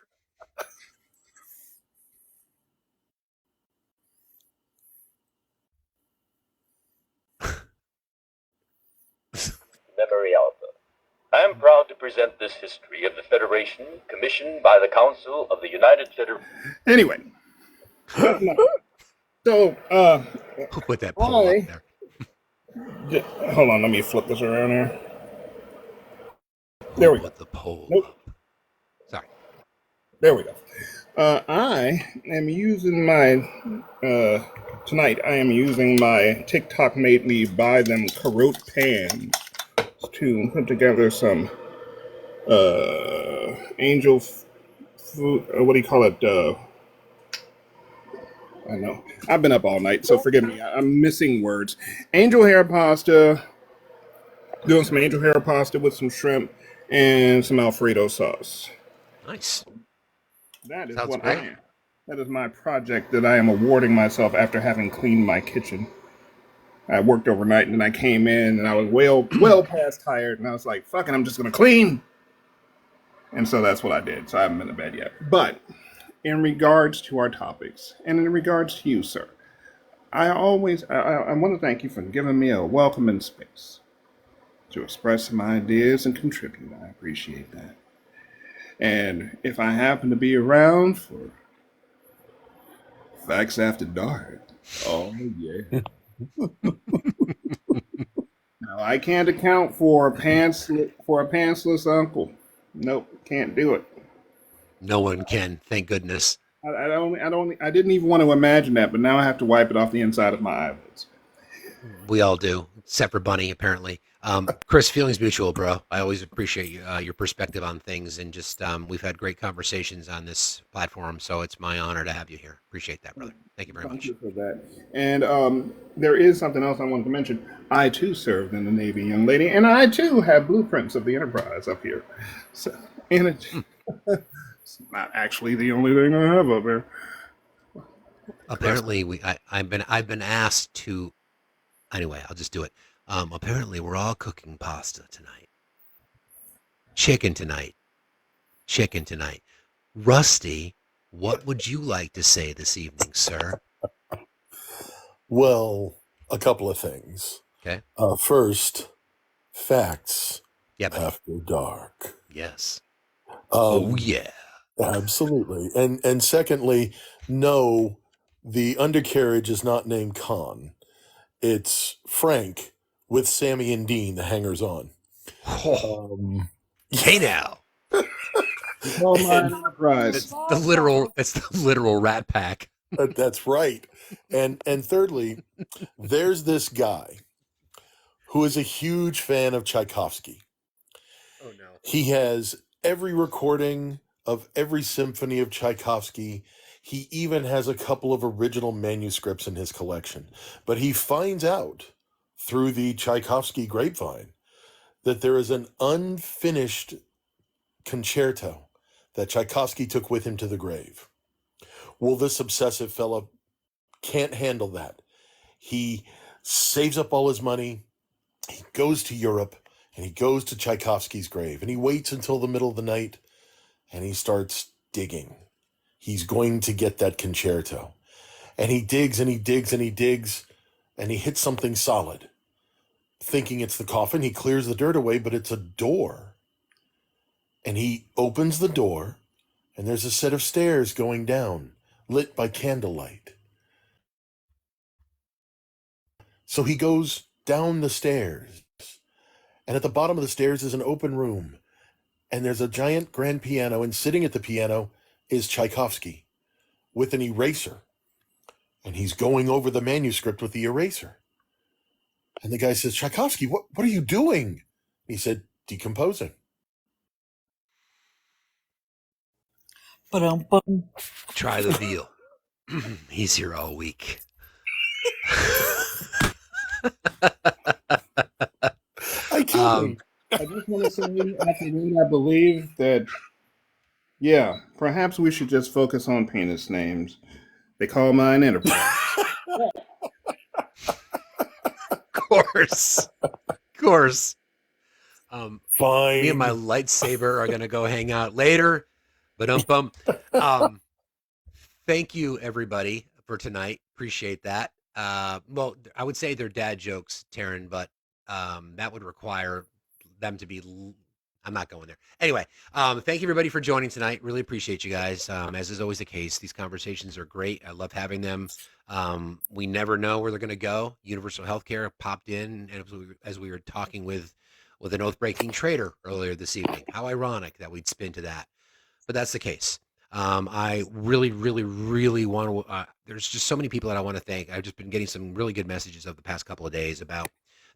Memory Alpha. I am proud to present this history of the Federation commissioned by the Council of the United Federation. Anyway. So, Who put that poll up there? Hold on, let me flip this around here. There we go. Put the poll up. Sorry. There we go. I am using my tonight. I am using my TikTok made me buy them Carote pans to put together some angel food. What do you call it? I know. I've been up all night, so forgive me. I'm missing words. Angel hair pasta. Doing some angel hair pasta with some shrimp and some Alfredo sauce. Nice. That is Sounds what great. I am. That is my project that I am awarding myself after having cleaned my kitchen. I worked overnight and then I came in and I was well past tired and I was like, fuck it, I'm just gonna clean. And so that's what I did. So I haven't been to bed yet. But in regards to our topics and in regards to you, sir, I want to thank you for giving me a welcoming space to express some ideas and contribute. I appreciate that. And if I happen to be around for Facts After Dark, oh yeah. No, I can't account for a pantsless uncle. Nope, can't do it. No one can, thank goodness. I didn't even want to imagine that, but now I have to wipe it off the inside of my eyelids. We all do, except for Bunny, apparently. Chris, feelings mutual, bro. I always appreciate your perspective on things, and just we've had great conversations on this platform, so it's my honor to have you here. Appreciate that, brother. Thank you very much. Thank you for that. And there is something else I wanted to mention. I too served in the Navy, young lady, and I too have blueprints of the Enterprise up here. So, and it's not actually the only thing I have up here. Apparently, I've been asked to. Anyway, I'll just do it. Apparently, we're all cooking pasta tonight. Chicken tonight. Rusty, what would you like to say this evening, sir? Well, a couple of things. Okay. First, facts after dark. Yes. Oh yeah. Absolutely. And secondly, no, the undercarriage is not named Khan. It's Frank with Sammy and Dean, the hangers-on. Hey now. Enterprise. It's the literal Rat Pack. That's right. And thirdly, there's this guy who is a huge fan of Tchaikovsky. Oh no. He has every recording of every symphony of Tchaikovsky. He even has a couple of original manuscripts in his collection. But he finds out through the Tchaikovsky grapevine that there is an unfinished concerto that Tchaikovsky took with him to the grave. Well, this obsessive fellow can't handle that. He saves up all his money, he goes to Europe, and he goes to Tchaikovsky's grave, and he waits until the middle of the night, and he starts digging. He's going to get that concerto. And he digs and he digs and he digs, and he hits something solid. Thinking it's the coffin, he clears the dirt away, but it's a door. And he opens the door, and there's a set of stairs going down, lit by candlelight. So he goes down the stairs, and at the bottom of the stairs is an open room, and there's a giant grand piano, and sitting at the piano is Tchaikovsky with an eraser, and he's going over the manuscript with the eraser. And the guy says, Tchaikovsky, what are you doing? He said, decomposing. Try the veal. He's here all week. I can't. I just want to say, after that, I believe that, yeah, perhaps we should just focus on penis names. They call mine Enterprise. Of course. Fine. Me and my lightsaber are gonna go hang out later. But thank you everybody for tonight. Appreciate that. Well, I would say they're dad jokes, Taryn, but that would require them to be. I'm not going there. Anyway, thank you everybody for joining tonight. Really appreciate you guys. As is always the case, these conversations are great. I love having them. We never know where they're going to go. Universal Healthcare popped in, and as we were talking with an oath-breaking traitor earlier this evening. How ironic that we'd spin to that, but that's the case. I really, really, really want to. There's just so many people that I want to thank. I've just been getting some really good messages over the past couple of days about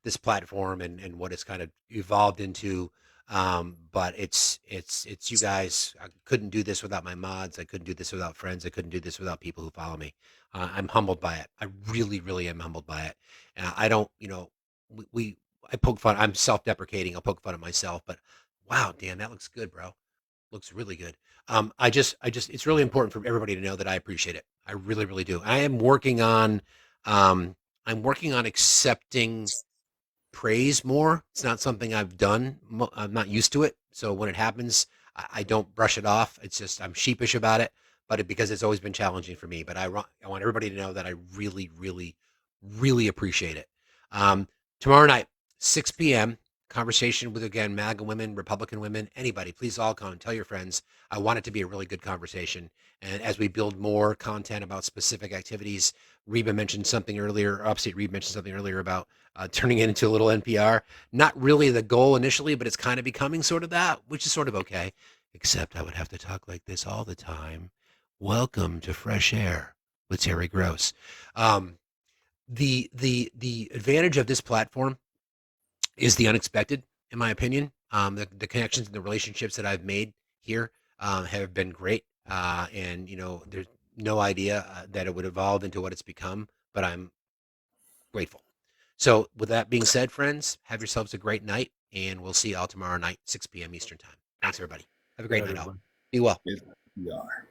this platform and what it's kind of evolved into. But it's you guys. I couldn't do this without my mods. I couldn't do this without friends. I couldn't do this without people who follow me. I'm humbled by it. I really, really am humbled by it. I don't, I poke fun. I'm self-deprecating. I'll poke fun at myself, but wow, Dan, that looks good, bro. Looks really good. It's really important for everybody to know that I appreciate it. I really, really do. I'm working on accepting praise more. It's not something I've done. I'm not used to it. So when it happens, I don't brush it off. It's just, I'm sheepish about it, because it's always been challenging for me. But I want everybody to know that I really, really, really appreciate it. Tomorrow night, 6 p.m., conversation with, again, MAGA women, Republican women, anybody. Please all come. Tell your friends. I want it to be a really good conversation. And as we build more content about specific activities, Reba mentioned something earlier, Upstate Reba mentioned something earlier about turning it into a little NPR. Not really the goal initially, but it's kind of becoming sort of that, which is sort of okay. Except I would have to talk like this all the time. Welcome to Fresh Air with Terry Gross. The advantage of this platform is the unexpected, in my opinion. The connections and the relationships that I've made here have been great. And, there's no idea that it would evolve into what it's become, but I'm grateful. So with that being said, friends, have yourselves a great night, and we'll see you all tomorrow night, 6 p.m. Eastern time. Thanks, everybody. Have a great night, all. Be well. We are.